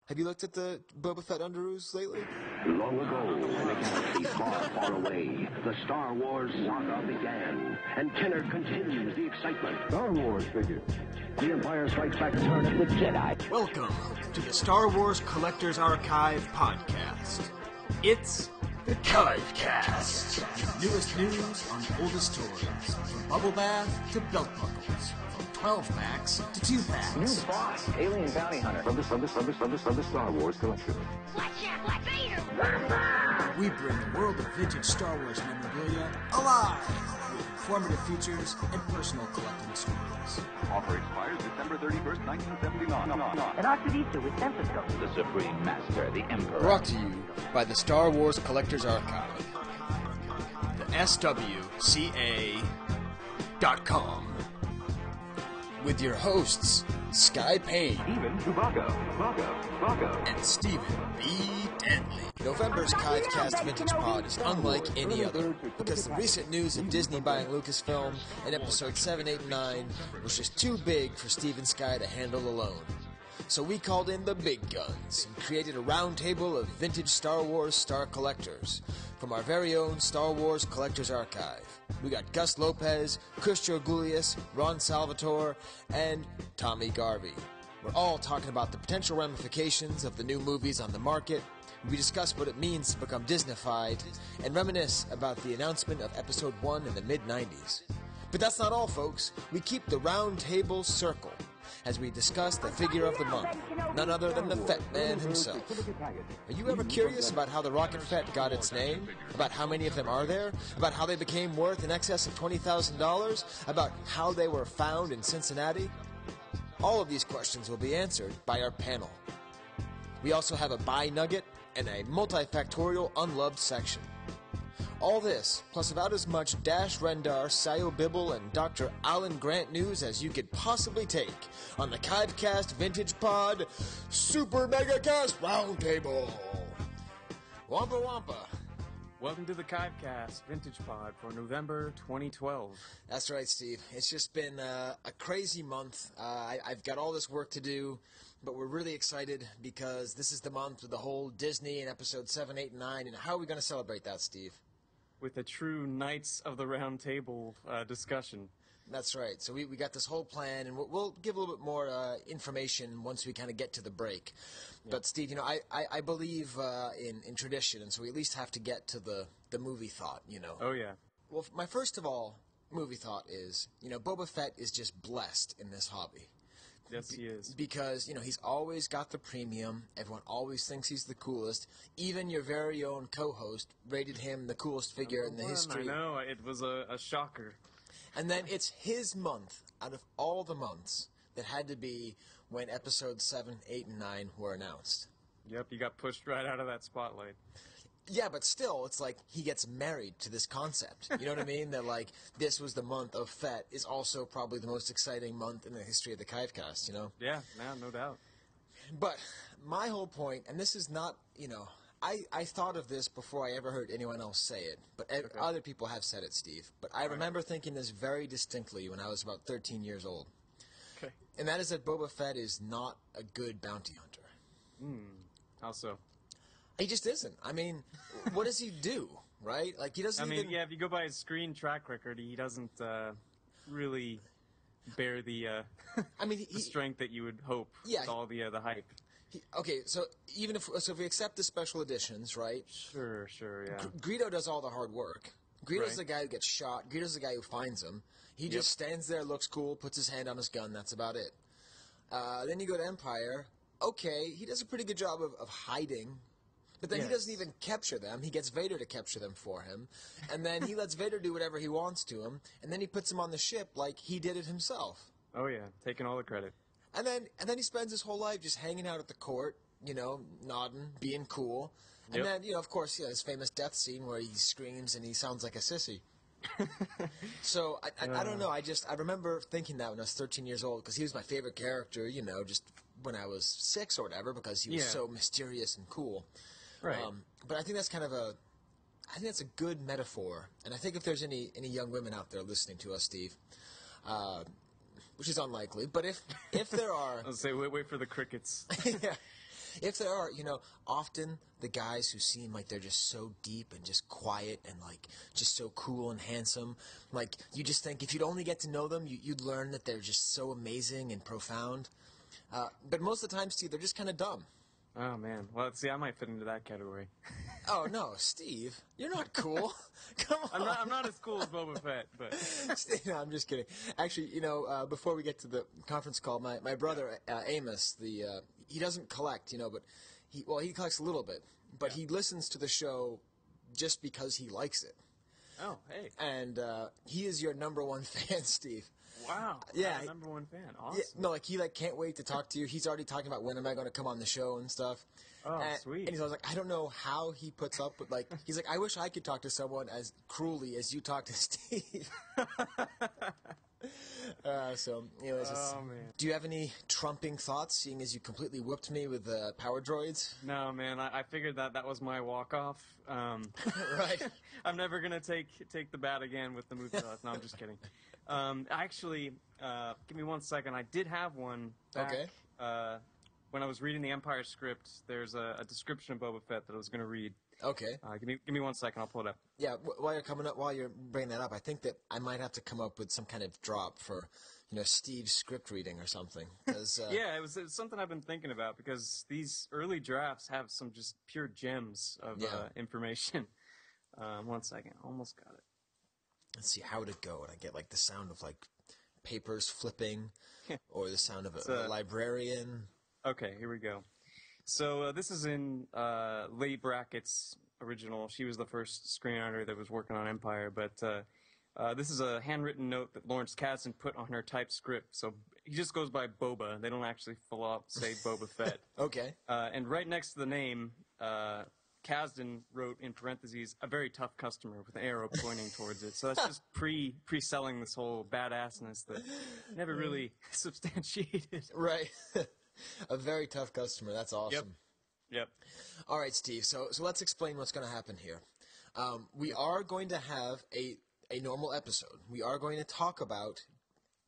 Have you looked at the Boba Fett underoos lately? Long ago, in a galaxy far, far away, the Star Wars saga began, and Kenner continues the excitement. Star Wars figures. The Empire Strikes Back Return of the Jedi. Welcome to the Star Wars Collector's Archive podcast. It's the Chive Cast. The newest news on the oldest toys, from bubble bath to belt buckles, from 12 packs to 2 packs. New boss, alien bounty hunter. From the Star Wars collection. Watch out, Black Vader! We bring the world of vintage Star Wars memorabilia alive with informative features and personal collecting stories. Offer expires December 31st, 1979. An R2-D2 with stethoscope. The Supreme Master, the Emperor. Brought to you by the Star Wars Collector's Archive. The SWCA.com. With your hosts, Skye Payne Even Chewbacca. And Stephen B. Dentley. November's Chive Cast Vintage Pod is unlike any other because the recent news of Disney buying Lucasfilm and episode 7, 8, and 9 was just too big for Steve and Skye to handle alone. So we called in the big guns and created a roundtable of vintage Star Wars star collectors from our very own Star Wars Collector's Archive. We got Gus Lopez, Georgoulias, Salvatore, and Tommy Garvey. We're all talking about the potential ramifications of the new movies on the market. We discuss what it means to become disneyfied and reminisce about the announcement of episode 1 in the mid-90s. But that's not all, folks. We keep the round table circle as we discuss the figure of the month, none other than the Fett Man himself. Are you ever curious about how the Rocket Fett got its name? About how many of them are there? About how they became worth in excess of $20,000? About how they were found in Cincinnati? All of these questions will be answered by our panel. We also have a bi-nugget and a multi-factorial unloved section. All this, plus about as much Dash Rendar, Sayo Bibble, and Dr. Alan Grant news as you could possibly take on the Chive Cast Vintage Pod Super Mega Cast Roundtable. Wampa Wampa. Welcome to the Chive Cast Vintage Pod for November 2012. That's right, Steve. It's just been a crazy month. I've got all this work to do, but we're really excited because this is the month with the whole Disney and episode 7, 8, and 9. And how are we going to celebrate that, Steve? With a true Knights of the Round Table discussion. That's right. So we got this whole plan, and we'll give a little bit more information once we kind of get to the break. Yeah. But, Steve, you know, I believe in tradition, and so we at least have to get to the movie thought, you know. Oh, yeah. Well, my first of all movie thought is, you know, Boba Fett is just blessed in this hobby. Yes, he is. Because, you know, he's always got the premium. Everyone always thinks he's the coolest. Even your very own co-host rated him the coolest figure in the history. I know. It was a shocker. And then it's his month out of all the months that had to be when episodes 7, 8, and 9 were announced. Yep, he got pushed right out of that spotlight. Yeah, but still, it's like he gets married to this concept. You know what I mean? That, like, this was the month of Fett is also probably the most exciting month in the history of the Chive Cast, you know? Yeah, no doubt. But my whole point, and this is not, you know, I thought of this before I ever heard anyone else say it, but other people have said it, Steve. But I remember thinking this very distinctly when I was about 13 years old. Okay. And that is that Boba Fett is not a good bounty hunter. How so? He just isn't. I mean, what does he do, right? Like, he doesn't even... yeah, if you go by his screen track record, he doesn't really bear the the strength that you would hope with all the hype. Okay, so even if we accept the special editions, right? Sure, yeah. Greedo does all the hard work. Greedo's Right. the guy who gets shot. Greedo's the guy who finds him. He just stands there, looks cool, puts his hand on his gun. That's about it. Then you go to Empire. Okay, he does a pretty good job of hiding. But then he doesn't even capture them. He gets Vader to capture them for him. And then he lets Vader do whatever he wants to him. And then he puts him on the ship like he did it himself. Oh, yeah, taking all the credit. And then he spends his whole life just hanging out at the court, you know, nodding, being cool. And then, you know, of course, his famous death scene where he screams and he sounds like a sissy. So, I don't know. I remember thinking that when I was 13 years old because he was my favorite character, you know, just when I was 6 or whatever because he was so mysterious and cool. Right. But I think that's kind of I think that's a good metaphor. And I think if there's any young women out there listening to us, Steve, which is unlikely, but if there are... I'll say wait for the crickets. Yeah. If there are, often the guys who seem like they're just so deep and just quiet and like just so cool and handsome, like you just think if you'd only get to know them, you'd learn that they're just so amazing and profound. But most of the time, Steve, they're just kind of dumb. Oh, man. Well, see, I might fit into that category. Oh, no, Steve. You're not cool. Come on. I'm not as cool as Boba Fett, but... Steve, no, I'm just kidding. Actually, before we get to the conference call, my brother, Amos, he doesn't collect, but he collects a little bit. But he listens to the show just because he likes it. Oh, hey. And he is your number one fan, Steve. Wow. Yeah. I'm number one fan. Awesome. Yeah, no, he can't wait to talk to you. He's already talking about when am I going to come on the show and stuff. Oh, sweet. And he's always like, I don't know how he puts up with, he's like, I wish I could talk to someone as cruelly as you talk to Steve. Man. Do you have any trumping thoughts, seeing as you completely whooped me with power droids? No, man. I figured that was my walk-off. Right. I'm never going to take the bat again with the movie thoughts. No, I'm just kidding. Actually, give me 1 second. I did have one back. Okay. When I was reading the Empire script, there's a description of Boba Fett that I was going to read. Okay. Give me 1 second. I'll pull it up. Yeah, while you're bringing that up, I think that I might have to come up with some kind of drop for, Steve's script reading or something. Yeah, it was something I've been thinking about because these early drafts have some just pure gems of information. 1 second. Almost got it. Let's see, how would it go? Would I get the sound of papers flipping, or the sound of a librarian? Okay, here we go. So this is in Leigh Brackett's original. She was the first screenwriter that was working on Empire, but this is a handwritten note that Lawrence Kasdan put on her typed script. So he just goes by Boba. They don't actually full up say Boba Fett. Okay. And right next to the name, Kasdan wrote in parentheses, a very tough customer with an arrow pointing towards it. So that's just pre-selling this whole badassness that never really substantiated. Right. A very tough customer. That's awesome. Yep. All right, Steve. So let's explain what's going to happen here. We are going to have a normal episode. We are going to talk about,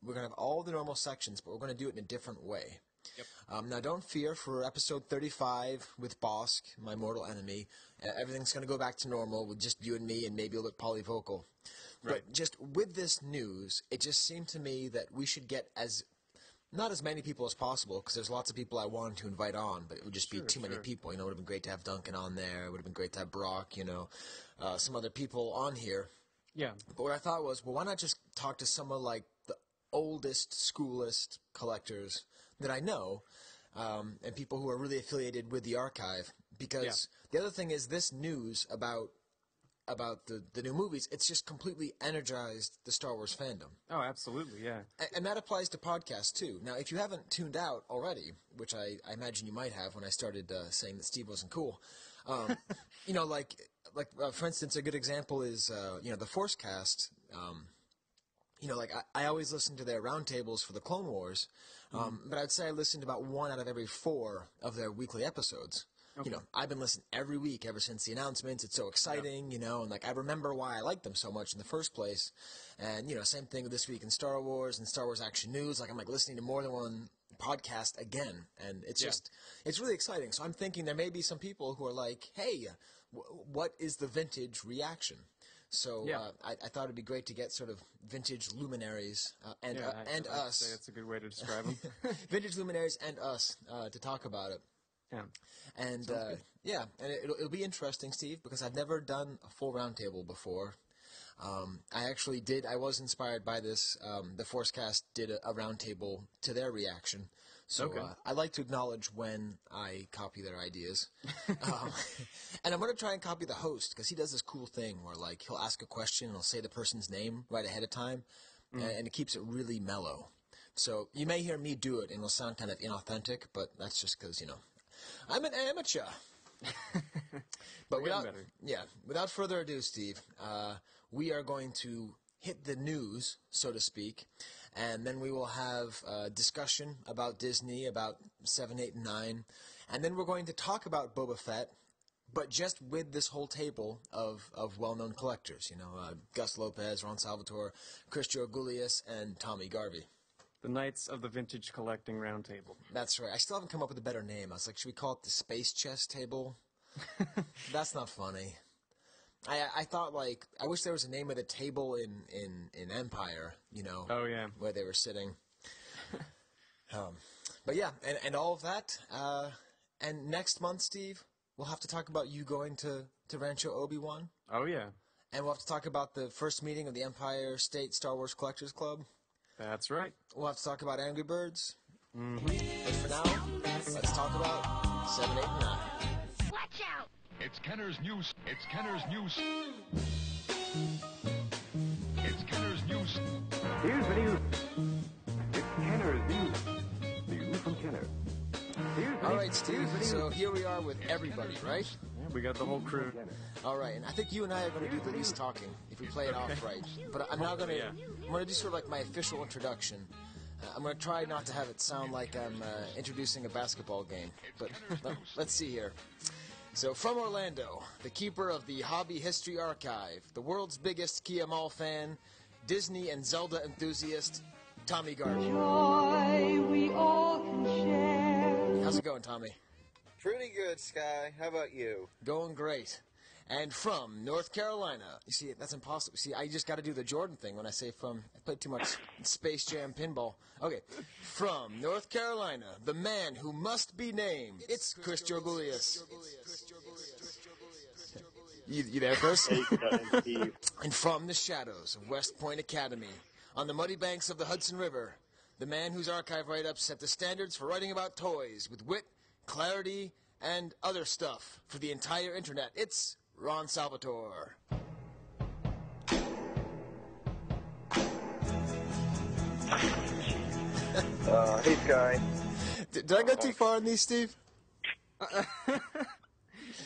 we're going to have all the normal sections, but we're going to do it in a different way. Yep. Now, don't fear, for episode 35 with Bosk, my mortal enemy, everything's going to go back to normal with just you and me and maybe a little bit polyvocal. Right. But just with this news, it just seemed to me that we should get not as many people as possible, because there's lots of people I wanted to invite on, but it would just be too many people. It would have been great to have Duncan on there. It would have been great to have Brock, some other people on here. Yeah. But what I thought was, well, why not just talk to some of, the oldest, schoolest collectors that I know, and people who are really affiliated with the archive. Because the other thing is, this news about the new movies, it's just completely energized the Star Wars fandom. Oh, absolutely, yeah. And that applies to podcasts, too. Now, if you haven't tuned out already, which I imagine you might have when I started saying that Steve wasn't cool, for instance, a good example is, the Force Cast. I always listen to their roundtables for the Clone Wars, but I'd say I listened about 1 out of every 4 of their weekly episodes. Okay. I've been listening every week ever since the announcements. It's so exciting, and I remember why I liked them so much in the first place. And, same thing with This Week in Star Wars and Star Wars Action News. I'm listening to more than one podcast again, and it's it's really exciting. So I'm thinking there may be some people who are like, hey, what is the vintage reaction? So I thought it'd be great to get sort of vintage luminaries and us. Say that's a good way to describe them. Vintage luminaries and us to talk about it. Yeah. And it'll be interesting, Steve, because I've never done a full roundtable before. I was inspired by this. The Forcecast did a roundtable to their reaction. So I like to acknowledge when I copy their ideas. And I'm going to try and copy the host, because he does this cool thing where he'll ask a question and he'll say the person's name right ahead of time, and it keeps it really mellow. So you may hear me do it and it'll sound kind of inauthentic, but that's just because, I'm an amateur. But without further ado, Steve, we are going to hit the news, so to speak, and then we will have a discussion about Disney, about 7, 8, and 9, and then we're going to talk about Boba Fett, but just with this whole table of well-known collectors, Gus Lopez, Ron Salvatore, Chris Georgoulias, and Tommy Garvey. The Knights of the Vintage Collecting Roundtable. That's right. I still haven't come up with a better name. I was like, should we call it the Space Chess Table? That's not funny. I thought, like, I wish there was a name of the table in Empire, you know. Oh, yeah. Where they were sitting. But yeah, and all of that. And next month, Steve, we'll have to talk about you going to Rancho Obi-Wan. Oh, yeah. And we'll have to talk about the first meeting of the Empire State Star Wars Collectors Club. That's right. We'll have to talk about Angry Birds. Mm-hmm. But for now, let's talk about 7, 8, and 9. Watch out! It's Kenner's News. It's Kenner's News. It's Kenner's News. Here's the news. It's Kenner's news. News from Kenner. Here's the All news. right, Steve. So here we are with everybody, right? Yeah, we got the whole crew. All right, and I think you and I are going to do the least talking if we play it off right. But I'm not going to. Yeah. I'm going to do sort of like my official introduction. I'm going to try not to have it sound like I'm introducing a basketball game. But let's see here. So from Orlando, the keeper of the Hobby History Archive, the world's biggest Kia Mall fan, Disney and Zelda enthusiast, Tommy Garvey. Joy we all can share. How's it going, Tommy? Pretty good, Skye. How about you? Going great. And from North Carolina, you see, that's impossible. See, I just got to do the Jordan thing when I say from. I played too much Space Jam pinball. Okay, from North Carolina, the man who must be named. It's Chris Georgoulias. You there, Chris? Hey, Steve. And from the shadows of West Point Academy, on the muddy banks of the Hudson River, the man whose archive write-ups set the standards for writing about toys with wit, clarity, and other stuff for the entire internet. It's Ron Salvatore. Hey, Skye. Did I go too far on these, Steve?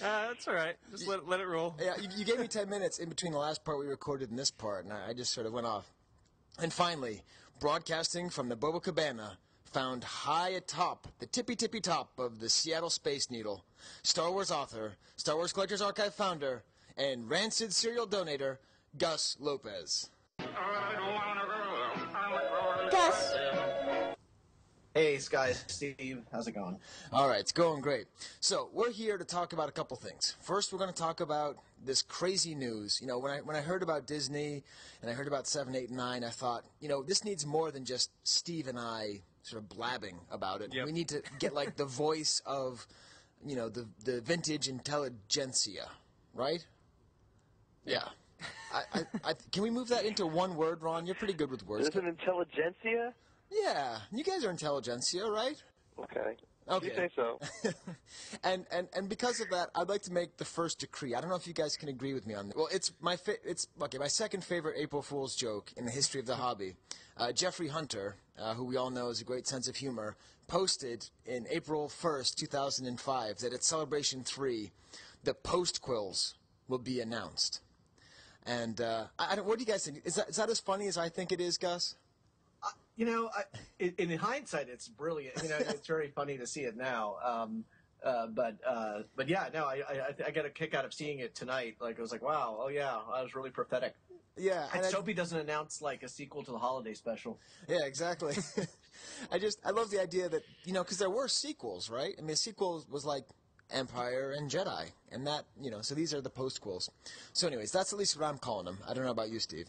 That's all right. Just let it roll. Yeah, you gave me 10 minutes in between the last part we recorded and this part, and I just sort of went off. And finally, broadcasting from the Boba Cabana, found high atop the tippy top of the Seattle Space Needle, Star Wars author, Star Wars Collectors Archive founder, and rancid cereal donator, Gus Lopez. Gus! Hey, Skye, Steve, how's it going? All right, it's going great. So we're here to talk about a couple things. First, we're going to talk about this crazy news. You know, when I heard about Disney and I heard about 7, 8, and 9, I thought, you know, this needs more than just Steve and I sort of blabbing about it. Yep. We need to get like the voice of, you know, the vintage intelligentsia, right? Yeah. Can we move that into one word, Ron? You're pretty good with words. Is it intelligentsia? Yeah, you guys are intelligentsia, right? Okay. Okay. You say so. and because of that, I'd like to make the first decree. I don't know if you guys can agree with me on this. Well, it's my second favorite April Fool's joke in the history of the hobby. Jeffrey Hunter, who we all know has a great sense of humor, posted in April 1st, 2005, that at Celebration 3, the post quills will be announced. And what do you guys think? Is that as funny as I think it is, Gus? You know, in hindsight, it's brilliant. You know, it's very funny to see it now. But yeah, no, I got a kick out of seeing it tonight. Like, I was like, wow, oh yeah, that was really prophetic. Yeah. And I hope he doesn't announce like a sequel to the holiday special. Yeah, exactly. I love the idea that, you know, because there were sequels, right? I mean, a sequel was like Empire and Jedi, and that, you know, so these are the post-quills. So anyways, that's at least what I'm calling them. I don't know about you, Steve.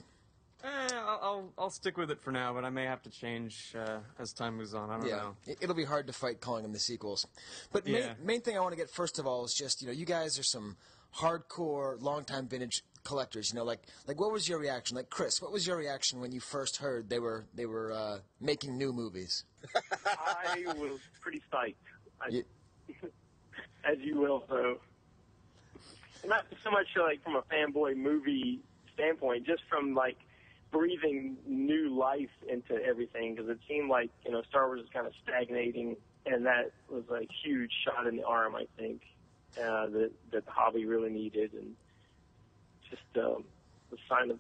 I'll stick with it for now, but I may have to change as time moves on. I don't know. It'll be hard to fight calling them the sequels. But main thing I want to get first of all is just, you know, you guys are some hardcore, long-time vintage collectors. You know, like what was your reaction? Like, Chris, what was your reaction when you first heard they were making new movies? I was pretty psyched, as you will. So, not so much like from a fanboy movie standpoint, just from like breathing new life into everything, because it seemed like, you know, Star Wars is kind of stagnating, and that was a huge shot in the arm, I think, that the hobby really needed, and just a sign of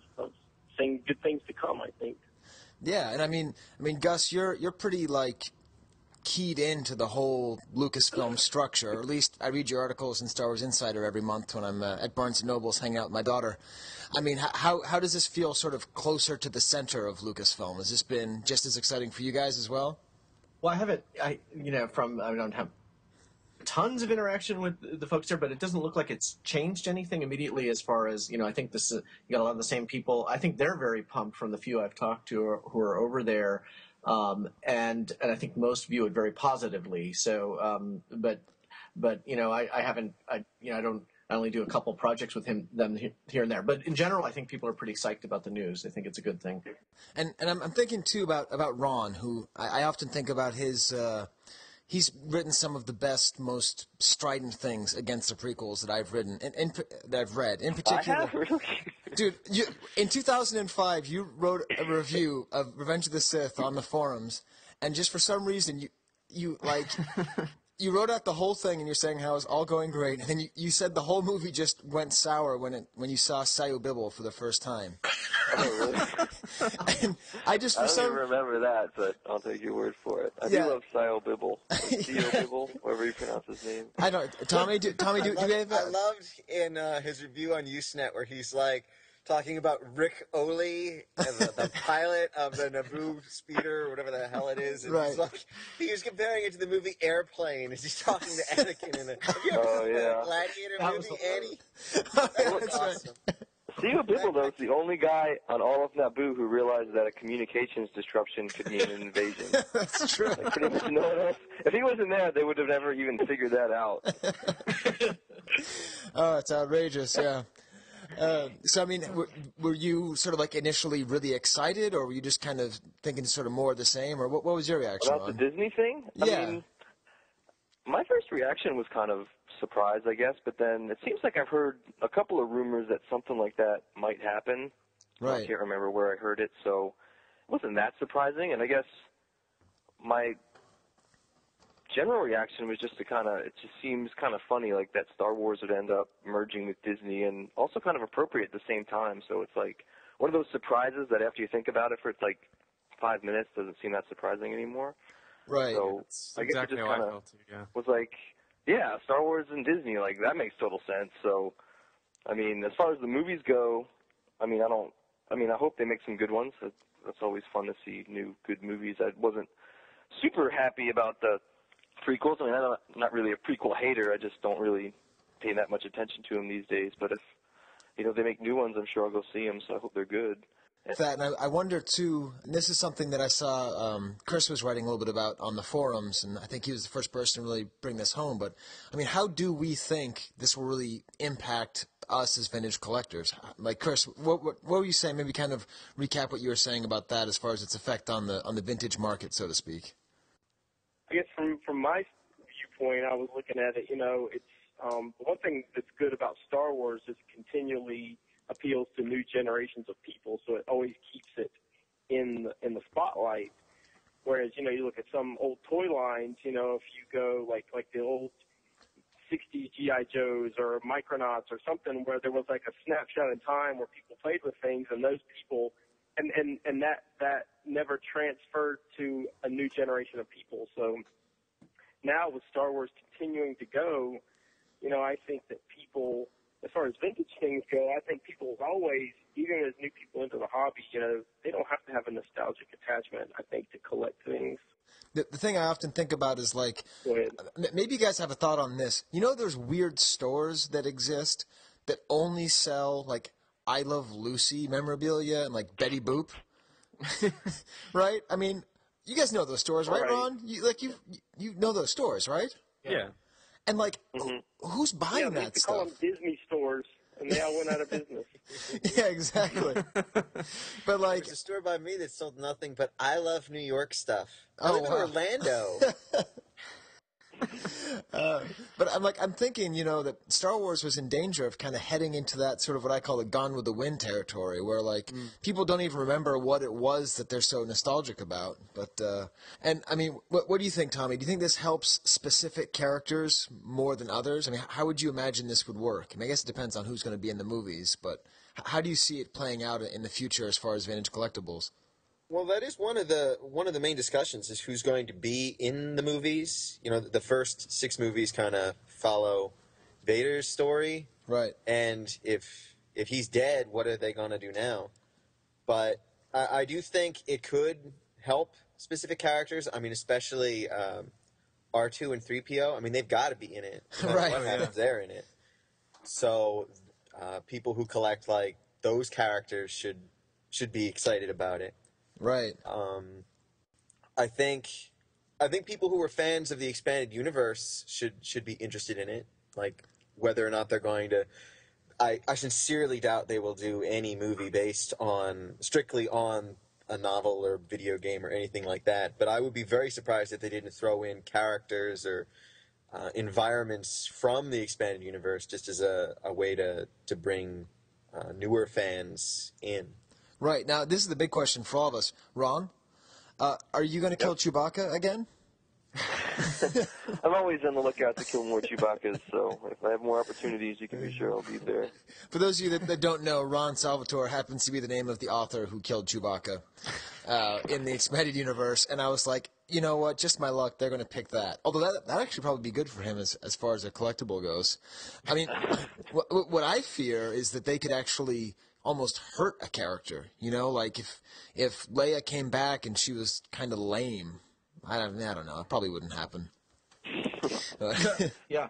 good things to come, I think. Yeah, and I mean, Gus, you're pretty like keyed into the whole Lucasfilm structure. Or at least I read your articles in Star Wars Insider every month when I'm at Barnes & Noble's hanging out with my daughter. I mean, how does this feel sort of closer to the center of Lucasfilm? Has this been just as exciting for you guys as well? Well, I don't have tons of interaction with the folks there, but it doesn't look like it's changed anything immediately as far as, I think this you got a lot of the same people. I think they're very pumped from the few I've talked to who are over there. And I think most view it very positively. So, but I only do a couple projects with them here and there. But in general, I think people are pretty psyched about the news. I think it's a good thing. And I'm thinking too about Ron, who I often think about his. He's written some of the best, most strident things against the prequels that I've written and that I've read. In particular, dude, in 2005, you wrote a review of Revenge of the Sith on the forums, and just for some reason, you wrote out the whole thing, and you're saying how it's all going great, and then you said the whole movie just went sour when you saw Sayo Bibble for the first time. Oh, really? And I don't even remember that, but I'll take your word for it. I do love Sayo Bibble. Sayo Bibble, whatever you pronounce his name. I don't. Tommy, do you have? I loved in his review on Usenet where he's like talking about Rick Oley, the pilot of the Naboo speeder, or whatever the hell it is. And right. He was comparing it to the movie Airplane as he's talking to Anakin in it. Have you ever seen the Gladiator movie, Annie? That was awesome. Sayo Bibble, though, is the only guy on all of Naboo who realized that a communications disruption could mean an invasion. That's true. Like, pretty much no one else. If he wasn't there, they would have never even figured that out. Oh, it's outrageous, yeah. So, I mean, were you sort of like initially really excited, or were you just kind of thinking sort of more of the same, or what was your reaction? About the Disney thing? I mean, my first reaction was kind of surprised, I guess, but then it seems like I've heard a couple of rumors that something like that might happen. Right. I can't remember where I heard it, so it wasn't that surprising, and I guess my general reaction was just it just seems kind of funny, like that Star Wars would end up merging with Disney, and also kind of appropriate at the same time. So it's like one of those surprises that after you think about it for like 5 minutes doesn't seem that surprising anymore. Right. So that's I guess exactly it just how kind I of felt too, yeah. was like, yeah, Star Wars and Disney, like that makes total sense. So, I mean, as far as the movies go, I hope they make some good ones. That's always fun to see new good movies. I wasn't super happy about the prequels. I mean, I'm not really a prequel hater. I just don't really pay that much attention to them these days. But if they make new ones, I'm sure I'll go see them. So I hope they're good. That, and I wonder too, and this is something that I saw Chris was writing a little bit about on the forums, and I think he was the first person to really bring this home, but I mean, how do we think this will really impact us as vintage collectors? Like, Chris, what were you saying? Maybe kind of recap what you were saying about that as far as its effect on the vintage market, so to speak. I guess from my viewpoint, I was looking at it, it's one thing that's good about Star Wars is it continually appeals to new generations of people, so it always keeps it in the spotlight. Whereas, you look at some old toy lines, if you go like the old 60s G.I. Joes or Micronauts or something where there was like a snapshot in time where people played with things, and those people, and that never transferred to a new generation of people. So now with Star Wars continuing to go, I think that people, as far as vintage things go, I think people always, even as new people into the hobby, they don't have to have a nostalgic attachment, I think, to collect things. The thing I often think about is like, maybe you guys have a thought on this. There's weird stores that exist that only sell like I Love Lucy memorabilia and like Betty Boop, right? I mean, you guys know those stores, right, Ron? You know those stores, right? Yeah. And like, who's buying that they stuff? call them Disney stores, and they all went out of business. Yeah, exactly. But like, there's a store by me that sold nothing but I Love New York stuff. I live in wow. Orlando. But I'm thinking, that Star Wars was in danger of kind of heading into that sort of what I call the Gone with the Wind territory, where like people don't even remember what it was that they're so nostalgic about. But and I mean, what do you think, Tommy? Do you think this helps specific characters more than others? I mean, how would you imagine this would work? I mean, I guess it depends on who's going to be in the movies, but how do you see it playing out in the future as far as vintage collectibles? Well, that is one of the main discussions is who's going to be in the movies. You know, the first 6 movies kind of follow Vader's story, right? And if he's dead, what are they going to do now? But I do think it could help specific characters. I mean, especially R2 and 3PO. I mean, they've got to be in it. No matter Right. what happens, they're in it. So people who collect like those characters should be excited about it. Right. I think people who are fans of the expanded universe should be interested in it. Like whether or not they're going to. I sincerely doubt they will do any movie based strictly on a novel or video game or anything like that. But I would be very surprised if they didn't throw in characters or environments from the expanded universe just as a way to bring newer fans in. Right. Now, this is the big question for all of us. Ron, are you going to kill Chewbacca again? I'm always on the lookout to kill more Chewbaccas, so if I have more opportunities, you can be sure I'll be there. For those of you that don't know, Ron Salvatore happens to be the name of the author who killed Chewbacca in the expanded universe, and I was like, you know what, just my luck, they're going to pick that. Although that actually probably be good for him as far as a collectible goes. I mean, what I fear is that they could actually almost hurt a character, you know, like if Leia came back and she was kind of lame. I don't know. It probably wouldn't happen. Yeah.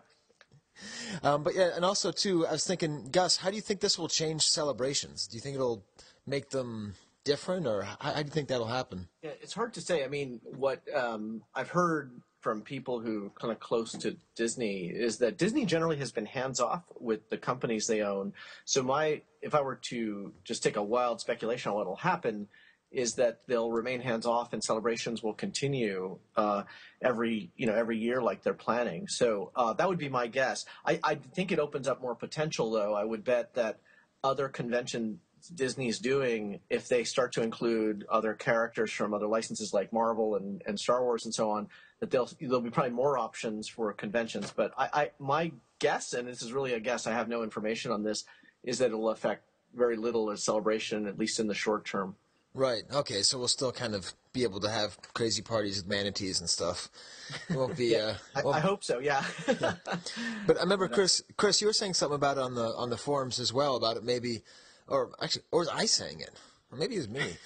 But yeah, and also too, I was thinking, Gus, how do you think this will change celebrations? Do you think it'll make them different, or how do you think that'll happen? Yeah, it's hard to say. I mean, what I've heard from people who kind of close to Disney is that Disney generally has been hands off with the companies they own. So if I were to just take a wild speculation on what will happen, is that they'll remain hands-off and celebrations will continue every year like they're planning. So that would be my guess. I think it opens up more potential, though. I would bet that other conventions Disney's doing, if they start to include other characters from other licenses like Marvel and Star Wars and so on, that there'll be probably more options for conventions. But my guess, and this is really a guess, I have no information on this, is that it will affect very little as celebration, at least in the short term. Right. Okay. So we'll still kind of be able to have crazy parties with manatees and stuff. It won't be. Yeah, I hope so. Yeah. Yeah. But I remember, Chris, you were saying something about it on the forums as well about it. Maybe, or was I saying it? Or maybe it was me.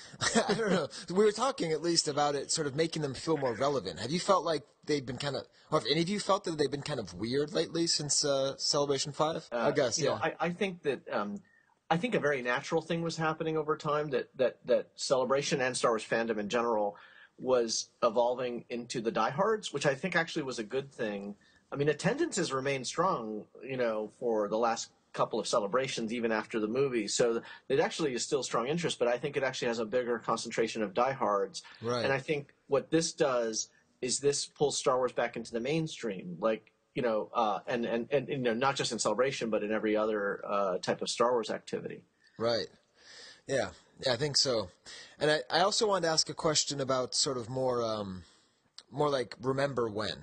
I don't know. We were talking at least about it, sort of making them feel more relevant. Have you felt like they've been kind of, or have any of you felt that they've been kind of weird lately since Celebration 5? I guess. Yeah. I think that. I think a very natural thing was happening over time, that Celebration and Star Wars fandom in general was evolving into the diehards, which I think actually was a good thing. I mean, attendance has remained strong, for the last couple of celebrations, even after the movie. So it actually is still strong interest, but I think it actually has a bigger concentration of diehards. Right. And I think what this does is this pulls Star Wars back into the mainstream, like, and not just in Celebration, but in every other type of Star Wars activity. Right. Yeah, I think so. And I also wanted to ask a question about sort of more like remember when.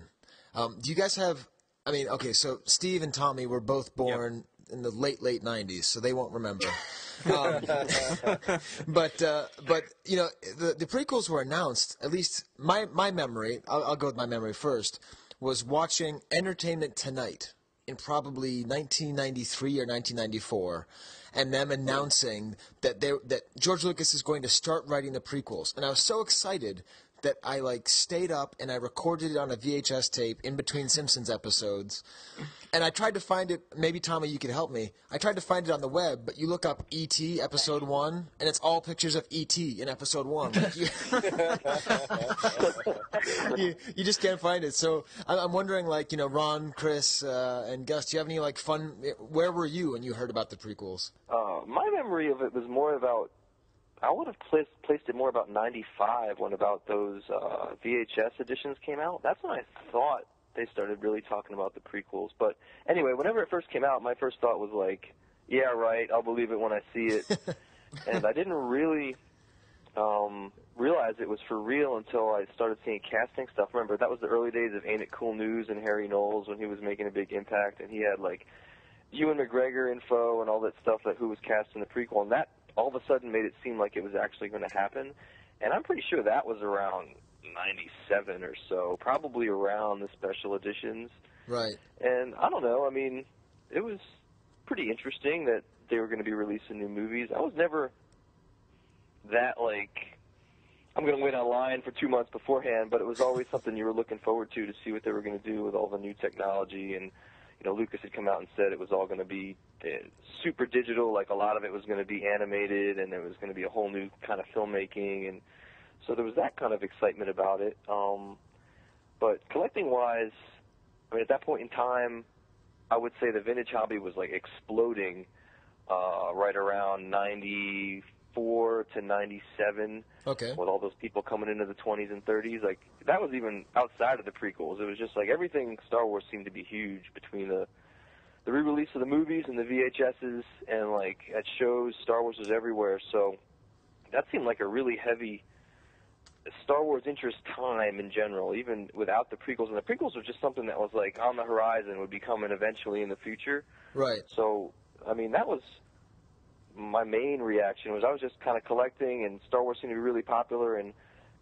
Do you guys have? I mean, okay, so Steve and Tommy were both born in the late 90s, so they won't remember. But the prequels were announced. At least my memory. I'll go with my memory first. Was watching Entertainment Tonight in probably 1993 or 1994, and them announcing that George Lucas is going to start writing the prequels. And I was so excited that I stayed up and I recorded it on a VHS tape in between Simpsons episodes. And I tried to find it. Maybe, Tommy, you could help me. I tried to find it on the web, but you look up E.T. Episode 1, and it's all pictures of E.T. in Episode 1. You just can't find it. So I'm wondering, Ron, Chris, and Gus, do you have any, fun... Where were you when you heard about the prequels? My memory of it was more about... I would have placed it more about 95 when about those VHS editions came out. That's when I thought they started really talking about the prequels. But anyway, whenever it first came out, my first thought was like, yeah, right, I'll believe it when I see it. And I didn't really realize it was for real until I started seeing casting stuff. Remember, that was the early days of Ain't It Cool News and Harry Knowles when he was making a big impact. And he had, Ewan McGregor info and all that stuff, who was cast in the prequel. And that all of a sudden made it seem like it was actually going to happen. And I'm pretty sure that was around 97 or so, probably around the special editions. Right. And I don't know, I mean, it was pretty interesting that they were going to be releasing new movies. I was never that, like, I'm going to wait online for 2 months beforehand, but it was always something you were looking forward to see what they were going to do with all the new technology. And, you know, Lucas had come out and said it was all going to be super digital, like a lot of it was going to be animated, and there was going to be a whole new kind of filmmaking. And so there was that kind of excitement about it. But collecting-wise, I mean, at that point in time, I would say the vintage hobby was, like, exploding right around 94 to 97. Okay. With all those people coming into the 20s and 30s. Like, that was even outside of the prequels. It was just, like, everything Star Wars seemed to be huge between the re-release of the movies and the VHSs, and, like, at shows, Star Wars was everywhere. So that seemed like a really heavy Star Wars interest time in general, even without the prequels. And the prequels were just something that was, like, on the horizon, would be coming eventually in the future. Right. So, I mean, that was my main reaction. Was I was just kind of collecting, and Star Wars seemed to be really popular, and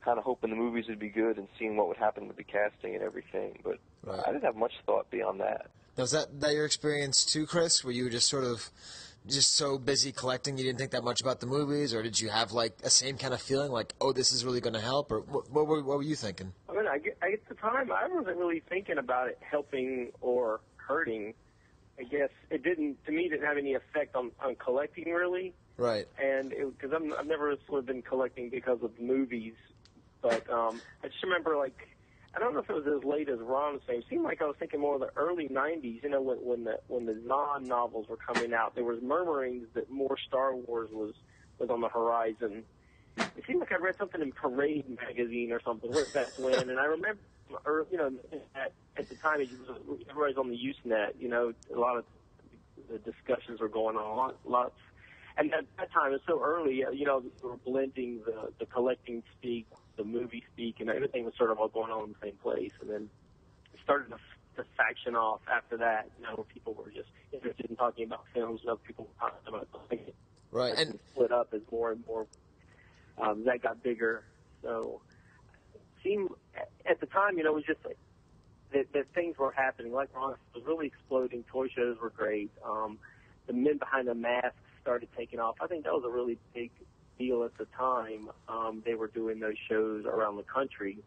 kind of hoping the movies would be good and seeing what would happen with the casting and everything. But right. I didn't have much thought beyond that. Now, was that your experience too, Chris? Were you just sort of just so busy collecting you didn't think that much about the movies, or did you have like a same kind of feeling like, oh, this is really going to help, or what were you thinking? I mean, at the time, I wasn't really thinking about it helping or hurting. I guess it didn't have any effect on collecting really. Right. And because I've never sort of been collecting because of movies, but I just remember, like, I don't know if it was as late as Ron was saying. It seemed like I was thinking more of the early '90s. You know, when the non-novels were coming out, there was murmurings that more Star Wars was on the horizon. It seemed like I read something in Parade magazine or something way back when, and I remember, you know, at the time everybody's on the Usenet. You know, a lot of the discussions were going on. Lots. And at that time, it was so early, you know, we were blending the collecting speak, the movie speak, and everything was sort of all going on in the same place. And then it started to faction off after that, you know, where people were just interested in talking about films, and other people were talking about collecting. Right. And split up as more and more that got bigger. So it seemed, at the time, you know, it was just like that things were happening. Like Ron was really exploding. Toy shows were great. The men behind the masks started taking off. I think that was a really big deal at the time. They were doing those shows around the country,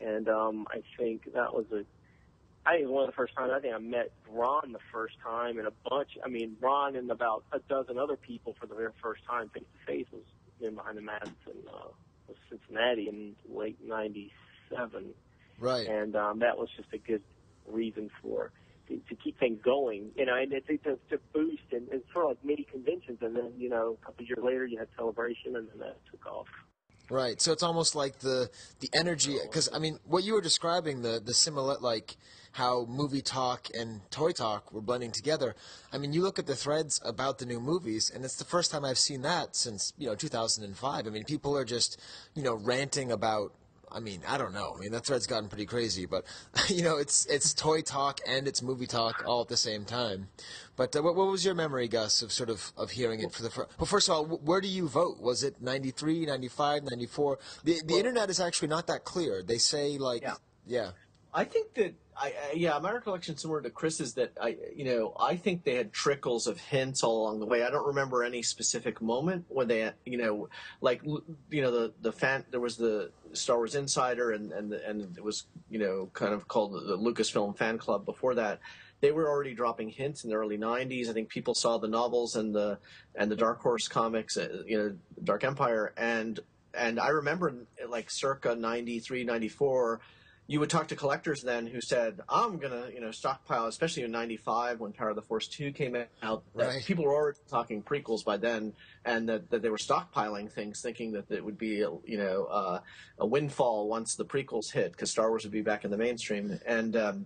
and I think that was I think it was one of the first times I think I met Ron the first time, and Ron and about a dozen other people for the very first time face to face was Men Behind the Masks in Cincinnati in late '97. Right. And that was just a good reason to keep things going, you know, and to boost and sort of like mini conventions, and then, you know, a couple of years later you had Celebration, and then that took off. Right. So it's almost like the energy, because I mean, what you were describing, the similar, like how movie talk and toy talk were blending together. I mean, you look at the threads about the new movies, and it's the first time I've seen that since, you know, 2005. I mean, people are just, you know, ranting about. I mean, I don't know. I mean, that thread's gotten pretty crazy, but, you know, it's toy talk and it's movie talk all at the same time. But what was your memory, Gus, of hearing it for the first? Well, first of all, where do you vote? Was it 93, 95, 94? The internet is actually not that clear. They say, like, yeah. I think that my recollection similar to Chris's that I think they had trickles of hints all along the way. I don't remember any specific moment when they, the fan. There was the Star Wars Insider, and it was, you know, kind of called the Lucasfilm Fan Club. Before that, they were already dropping hints in the early '90s. I think people saw the novels and the Dark Horse comics, Dark Empire, and I remember like circa '93, '94. You would talk to collectors then who said, I'm going to, you know, stockpile, especially in 95 when Power of the Force 2 came out. Right. People were already talking prequels by then, and that they were stockpiling things, thinking that it would be, a windfall once the prequels hit, because Star Wars would be back in the mainstream. And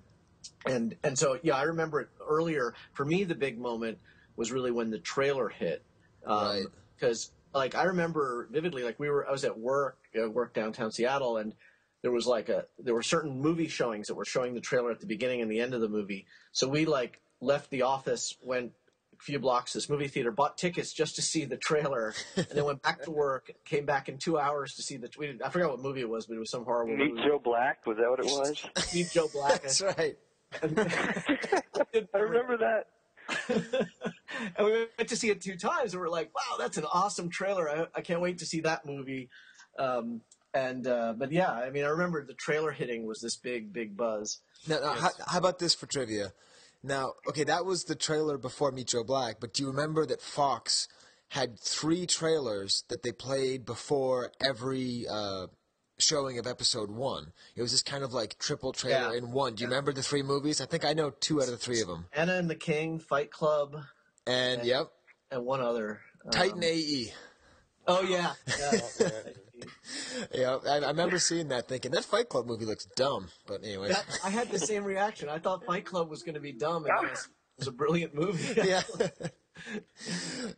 so, yeah, I remember it earlier. For me, the big moment was really when the trailer hit. Right. Because, like, I remember vividly, like, I was at work downtown Seattle, and there were certain movie showings that were showing the trailer at the beginning and the end of the movie. So we, like, left the office, went few blocks to this movie theater, bought tickets just to see the trailer, and then went back to work, came back in 2 hours to see the tweet. I forgot what movie it was, but it was some horrible movie. Meet Joe Black, was that what it was? Meet Joe Black. That's right. I remember that. And we went to see it 2 times, and we're like, wow, that's an awesome trailer. I can't wait to see that movie. But yeah, I mean, I remember the trailer hitting was this big buzz. Now, how about this for trivia? Now, okay, that was the trailer before Meet Joe Black, but do you remember that Fox had 3 trailers that they played before every showing of episode 1? It was this kind of like triple trailer in one. Do you remember the 3 movies? I think I know 2 out of the 3 of them. Anna and the King, Fight Club. And one other. Titan AE. Oh, yeah. Yeah, I remember seeing that thinking, that Fight Club movie looks dumb. But anyway. I had the same reaction. I thought Fight Club was going to be dumb, and it was a brilliant movie. Yeah.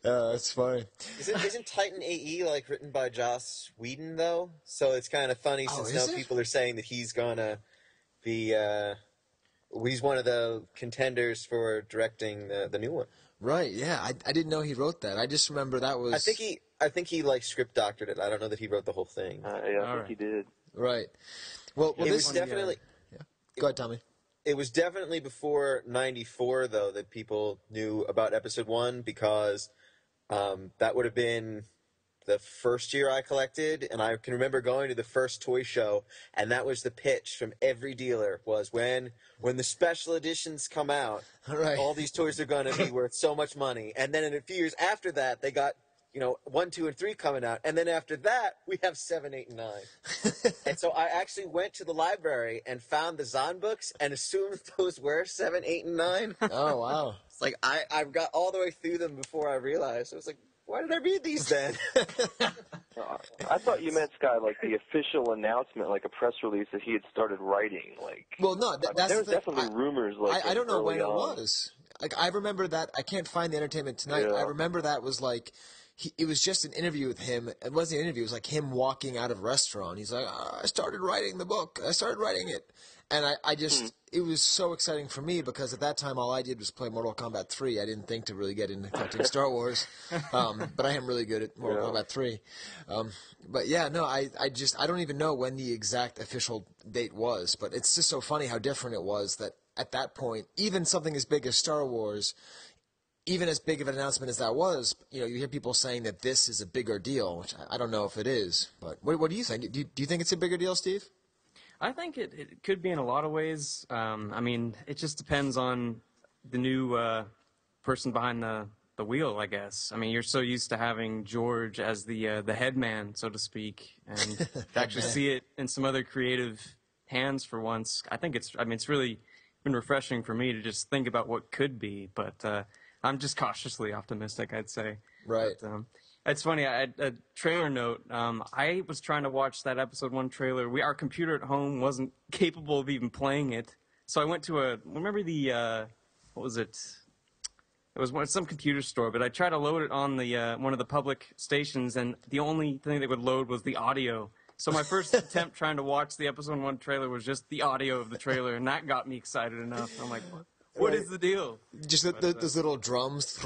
That's funny. Isn't Titan AE like written by Joss Whedon though? So it's kind of funny since now people are saying that he's gonna be he's one of the contenders for directing the new one. Right. Yeah. I didn't know he wrote that. I just remember that was. I think he like script doctored it. I don't know that he wrote the whole thing. I think he did. Right. Well, it was definitely. Go ahead, Tommy. It was definitely before '94, though, that people knew about Episode 1 because that would have been the first year I collected, and I can remember going to the first toy show, and that was the pitch from every dealer was when the special editions come out, all these toys are going to be worth so much money. And then in a few years after that, they got 1, 2, and 3 coming out. And then after that, we have 7, 8, and 9. And so I actually went to the library and found the Zahn books and assumed those were 7, 8, and 9. Oh, wow. It's like I've got all the way through them before I realized. I was like, why did I read these then? I thought you meant, Skye, like the official announcement, like a press release that he had started writing. Like, well, no, that's there's definitely rumors. Like, I don't know when it on. was. Like, I remember that. I can't find the Entertainment Tonight. Yeah. I remember that was like. It was just an interview with him. It wasn't an interview. It was like him walking out of a restaurant. He's like, I started writing the book. I started writing it. And I just, it was so exciting for me because at that time all I did was play Mortal Kombat 3. I didn't think to really get into collecting Star Wars. But I am really good at Mortal Kombat 3. But yeah, no, I don't even know when the exact official date was. But it's just so funny how different it was that at that point, even something as big as Star Wars, even as big of an announcement as that was, you hear people saying that this is a bigger deal, which I don't know if it is. But what do you think? Do you think it's a bigger deal, Steve? I think it could be in a lot of ways. I mean, it just depends on the new person behind the wheel, I guess. I mean, you're so used to having George as the head man, so to speak, and to actually see it in some other creative hands for once. I think it's really been refreshing for me to just think about what could be, but I'm just cautiously optimistic, I'd say. Right. But, it's funny, a trailer note, I was trying to watch that episode 1 trailer. Our computer at home wasn't capable of even playing it. So I went to remember the, what was it? It was some computer store, but I tried to load it on the one of the public stations, and the only thing that would load was the audio. So my first attempt trying to watch the episode 1 trailer was just the audio of the trailer, and that got me excited enough. I'm like, what is the deal? Just those little drums,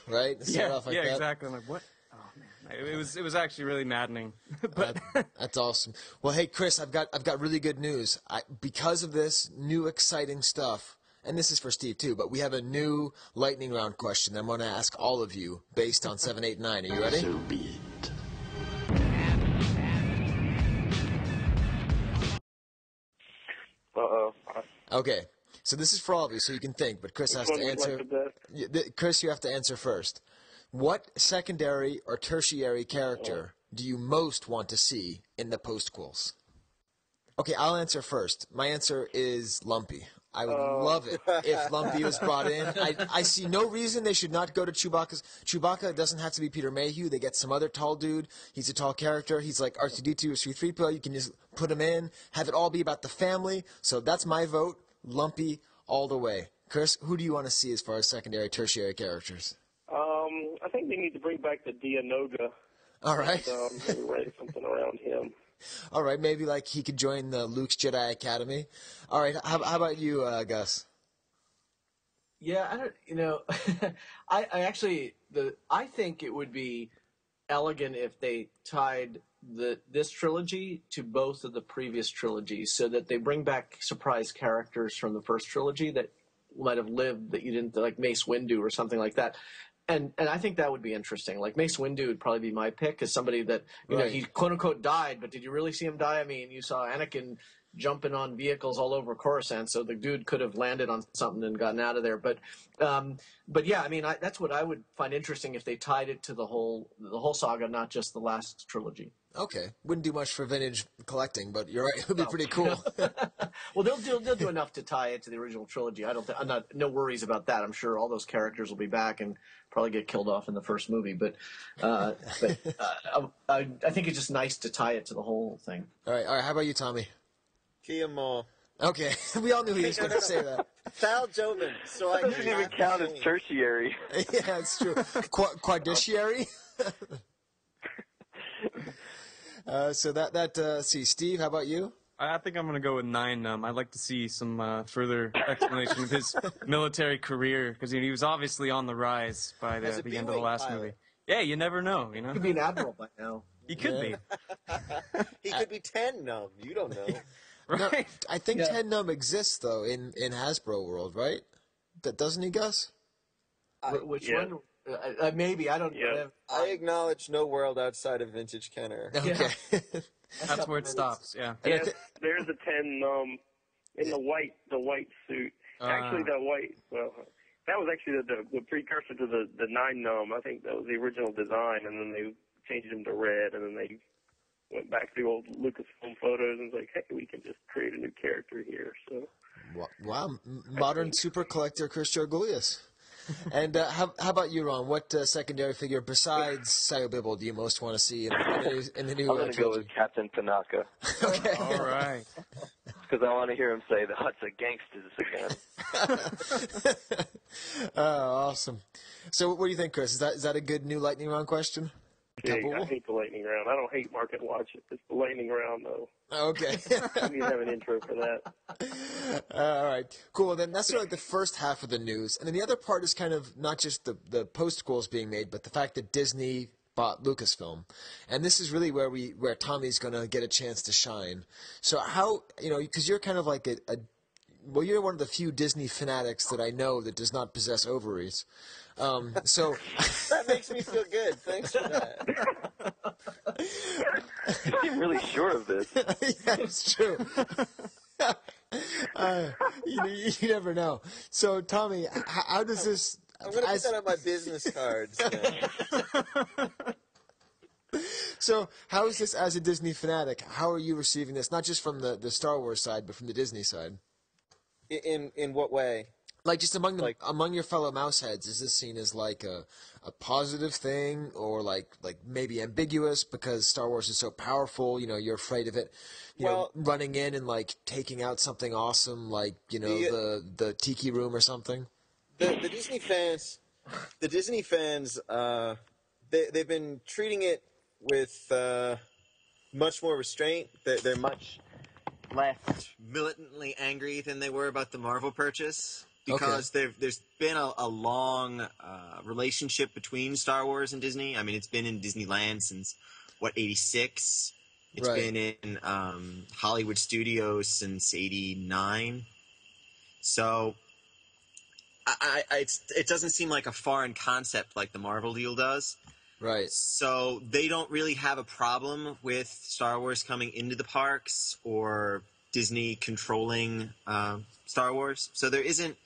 right? Yeah, off like that. Exactly. I'm like, what? Oh man, it was actually really maddening. But that's awesome. Well, hey Chris, I've got really good news. Because of this new exciting stuff, and this is for Steve too, but we have a new lightning round question I'm going to ask all of you based on 7, 8, 9. Are you ready? So be it. Uh-oh. Okay. So this is for all of you, so you can think, but Chris has to answer. Chris, you have to answer first. What secondary or tertiary character do you most want to see in the postquels? Okay, I'll answer first. My answer is Lumpy. I would love it if Lumpy was brought in. I see no reason they should not go to Chewbacca's. Chewbacca doesn't have to be Peter Mayhew. They get some other tall dude. He's a tall character. He's like R2-D2 or C-3PO. You can just put him in, have it all be about the family. So that's my vote. Lumpy all the way. Chris, who do you want to see as far as secondary, tertiary characters? I think they need to bring back the Dianoga. All right. Maybe write something around him. All right, maybe like he could join the Luke's Jedi Academy. All right, how about you, Gus? Yeah, I don't. I think it would be elegant if they tied this trilogy to both of the previous trilogies, so that they bring back surprise characters from the first trilogy that might have lived that you didn't, like Mace Windu or something like that. And I think that would be interesting. Like Mace Windu would probably be my pick as somebody that he quote unquote died, but did you really see him die? I mean, you saw Anakin jumping on vehicles all over Coruscant, so the dude could have landed on something and gotten out of there. But yeah, I mean, that's what I would find interesting if they tied it to the whole saga, not just the last trilogy. Okay, wouldn't do much for vintage collecting, but you're right, it would be pretty cool. Well, they'll do enough to tie it to the original trilogy. No worries about that. I'm sure all those characters will be back and probably get killed off in the first movie. But I think it's just nice to tie it to the whole thing. All right. How about you, Tommy? Kia Mall. Okay, we all knew he was going to say that. Thal Jobin. So I doesn't even count as tertiary. Yeah, it's true. Quadriciary. See, Steve, how about you? I think I'm going to go with 9 I'd like to see some further explanation of his military career, because he was obviously on the rise by the end of the last movie. Yeah, you never know, He could be an admiral by now. He could be. He could be 10 Num. You don't know. Right. No, I think 10 Num exists, though, in Hasbro world, right? Doesn't he, Gus? Which one? Maybe. I don't know. I acknowledge no world outside of vintage Kenner. Okay. That's where it stops, yeah. Yes, there's a 10 in the white suit. Actually, that was actually the precursor to the 9 Num. I think that was the original design, and then they changed him to red, and then they went back to the old Lucasfilm photos and was like, hey, we can just create a new character here. So, wow, modern super collector Chris Georgoulias. And how about you, Ron? What secondary figure besides Sayo Bibble do you most want to see in the new I'm going to go with Captain Tanaka. Okay. All right. Because I want to hear him say the Huts of gangsters again. Awesome. So what do you think, Chris? Is that a good new lightning round question? Yeah, I hate the lightning round. I don't hate Market Watch. It's the lightning round, though. Okay. We need to have an intro for that. All right. Cool. Then that's sort of like the first half of the news. And then the other part is kind of not just the post-quels being made, but the fact that Disney bought Lucasfilm. And this is really where Tommy's going to get a chance to shine. So how, because you're kind of like you're one of the few Disney fanatics that I know that does not possess ovaries. So that makes me feel good. Thanks for that. You seem really sure of this. Yeah, it's true. You never know. So, Tommy, how does this? I'm going to put that on my business cards. So, how is this as a Disney fanatic? How are you receiving this? Not just from the Star Wars side, but from the Disney side. In what way? Like just among your fellow mouseheads, is this seen as like a positive thing, or like maybe ambiguous because Star Wars is so powerful? You're afraid of it. Running in and like taking out something awesome, like the Tiki Room or something. The Disney fans, they've been treating it with much more restraint. They're much less militantly angry than they were about the Marvel purchase. Because there's been a long relationship between Star Wars and Disney. I mean, it's been in Disneyland since, 86? It's been in Hollywood Studios since 89. So it doesn't seem like a foreign concept like the Marvel deal does. Right. So they don't really have a problem with Star Wars coming into the parks or Disney controlling Star Wars. So there isn't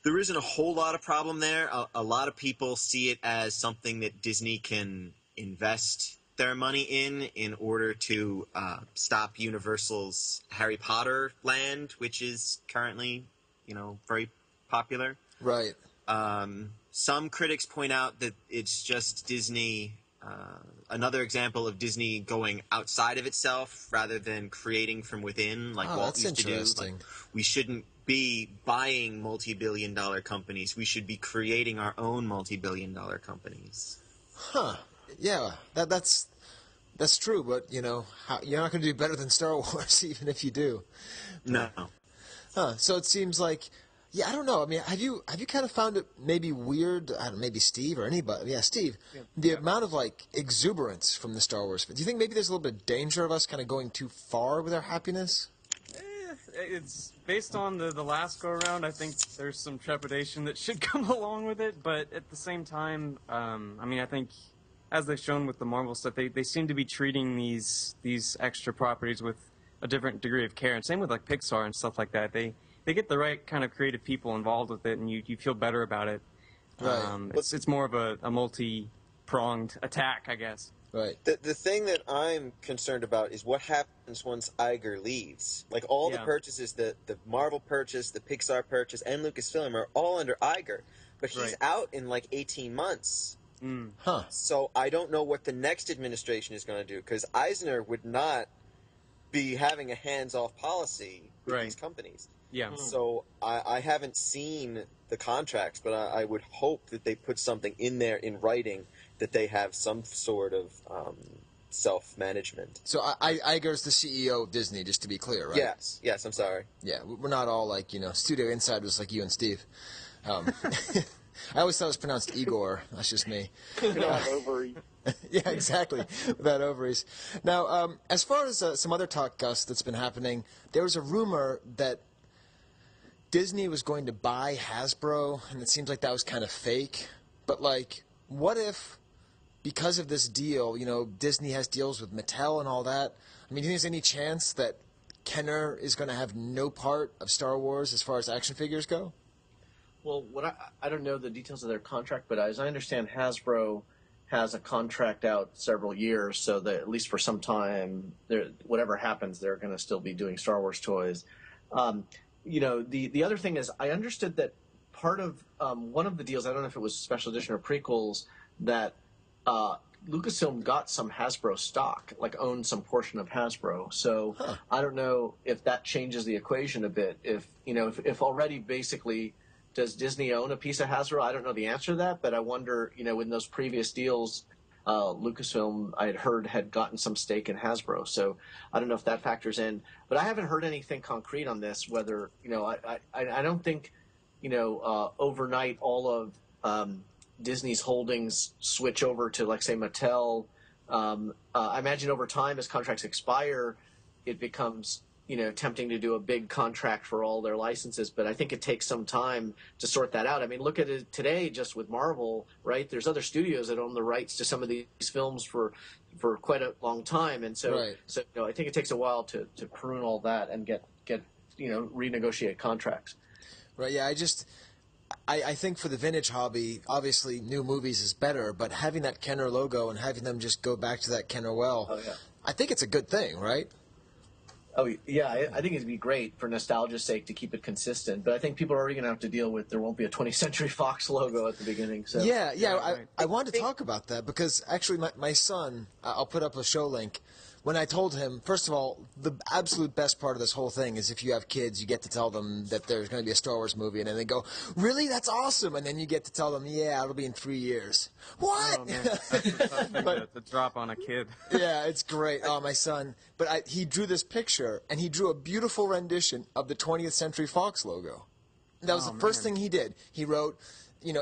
a whole lot of problem there. A lot of people see it as something that Disney can invest their money in order to stop Universal's Harry Potter land, which is currently, very popular. Right. Some critics point out that it's just Disney, another example of Disney going outside of itself rather than creating from within, like Walt used to do. Like, we shouldn't be buying multi-billion-dollar companies. We should be creating our own multi-billion-dollar companies. Huh. Yeah, that's true, but, you're not going to do better than Star Wars, even if you do. No. Huh. So it seems like, Yeah, I don't know. I mean, have you kind of found it maybe weird? I don't know, maybe Steve or anybody. Yeah, Steve. Yeah. The amount of like exuberance from the Star Wars. Do you think maybe there's a little bit of danger of us kind of going too far with our happiness? It's based on the last go around. I think there's some trepidation that should come along with it, but at the same time, I mean, I think as they've shown with the Marvel stuff, they seem to be treating these extra properties with a different degree of care, and same with like Pixar and stuff like that. They get the right kind of creative people involved with it, and you feel better about it. Right. It's more of a multi-pronged attack, I guess. Right. The thing that I'm concerned about is what happens once Iger leaves. Like all the purchases, the Marvel purchase, the Pixar purchase, and Lucasfilm are all under Iger, but he's out in like 18 months. Huh. So I don't know what the next administration is going to do, because Eisner would not be having a hands-off policy with these companies. Yeah. So I haven't seen the contracts, but I would hope that they put something in there in writing that they have some sort of self-management. So Iger's the CEO of Disney, just to be clear, right? Yes, I'm sorry. Yeah, we're not all like, studio insiders like you and Steve. I always thought it was pronounced Igor. That's just me. Without ovaries. Yeah, exactly. Without ovaries. Now, as far as some other talk, Gus, that's been happening, there was a rumor that Disney was going to buy Hasbro, and it seems like that was kind of fake. But, like, what if, because of this deal, Disney has deals with Mattel and all that, I mean, do you think there's any chance that Kenner is going to have no part of Star Wars as far as action figures go? Well, I don't know the details of their contract, but as I understand, Hasbro has a contract out several years, so that at least for some time, whatever happens, they're going to still be doing Star Wars toys. The other thing is, I understood that part of one of the deals, I don't know if it was special edition or prequels, that Lucasfilm got some Hasbro stock, like owned some portion of Hasbro. So I don't know if that changes the equation a bit. If already basically, does Disney own a piece of Hasbro? I don't know the answer to that, but I wonder, in those previous deals, Lucasfilm, I had heard, had gotten some stake in Hasbro. So I don't know if that factors in. But I haven't heard anything concrete on this, whether, I don't think, overnight all of Disney's holdings switch over to, like, say, Mattel. I imagine over time, as contracts expire, it becomes tempting to do a big contract for all their licenses, but I think it takes some time to sort that out. I mean, look at it today just with Marvel, right? There's other studios that own the rights to some of these films for quite a long time, and so I think it takes a while to prune all that and get renegotiate contracts. Right, yeah, I think for the vintage hobby, obviously new movies is better, but having that Kenner logo and having them just go back to that Kenner well, I think it's a good thing, right? Oh, yeah, I think it'd be great for nostalgia's sake to keep it consistent, but I think people are already going to have to deal with there won't be a 20th Century Fox logo at the beginning. So I wanted to talk about that because actually my son, I'll put up a show link, when I told him, first of all, the absolute best part of this whole thing is if you have kids, you get to tell them that there's going to be a Star Wars movie, and then they go, really? That's awesome! And then you get to tell them, yeah, it'll be in 3 years. What? Oh, man. That's a tough thing to drop on a kid. Yeah, it's great. Oh, my son. But he drew this picture, and he drew a beautiful rendition of the 20th Century Fox logo. That was the first thing he did. He wrote,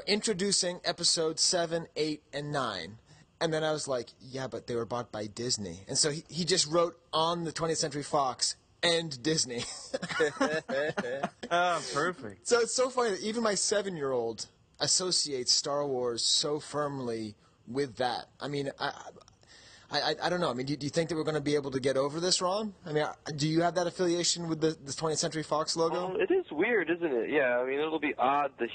introducing episodes 7, 8, and 9. And then I was like, yeah, but they were bought by Disney. And so he just wrote on the 20th Century Fox and Disney. Oh, perfect. So it's so funny that even my 7-year-old associates Star Wars so firmly with that. I mean, I don't know. I mean, do you think that we're going to be able to get over this, Ron? I mean, do you have that affiliation with the 20th Century Fox logo? It is weird, isn't it? Yeah, I mean, it'll be odd to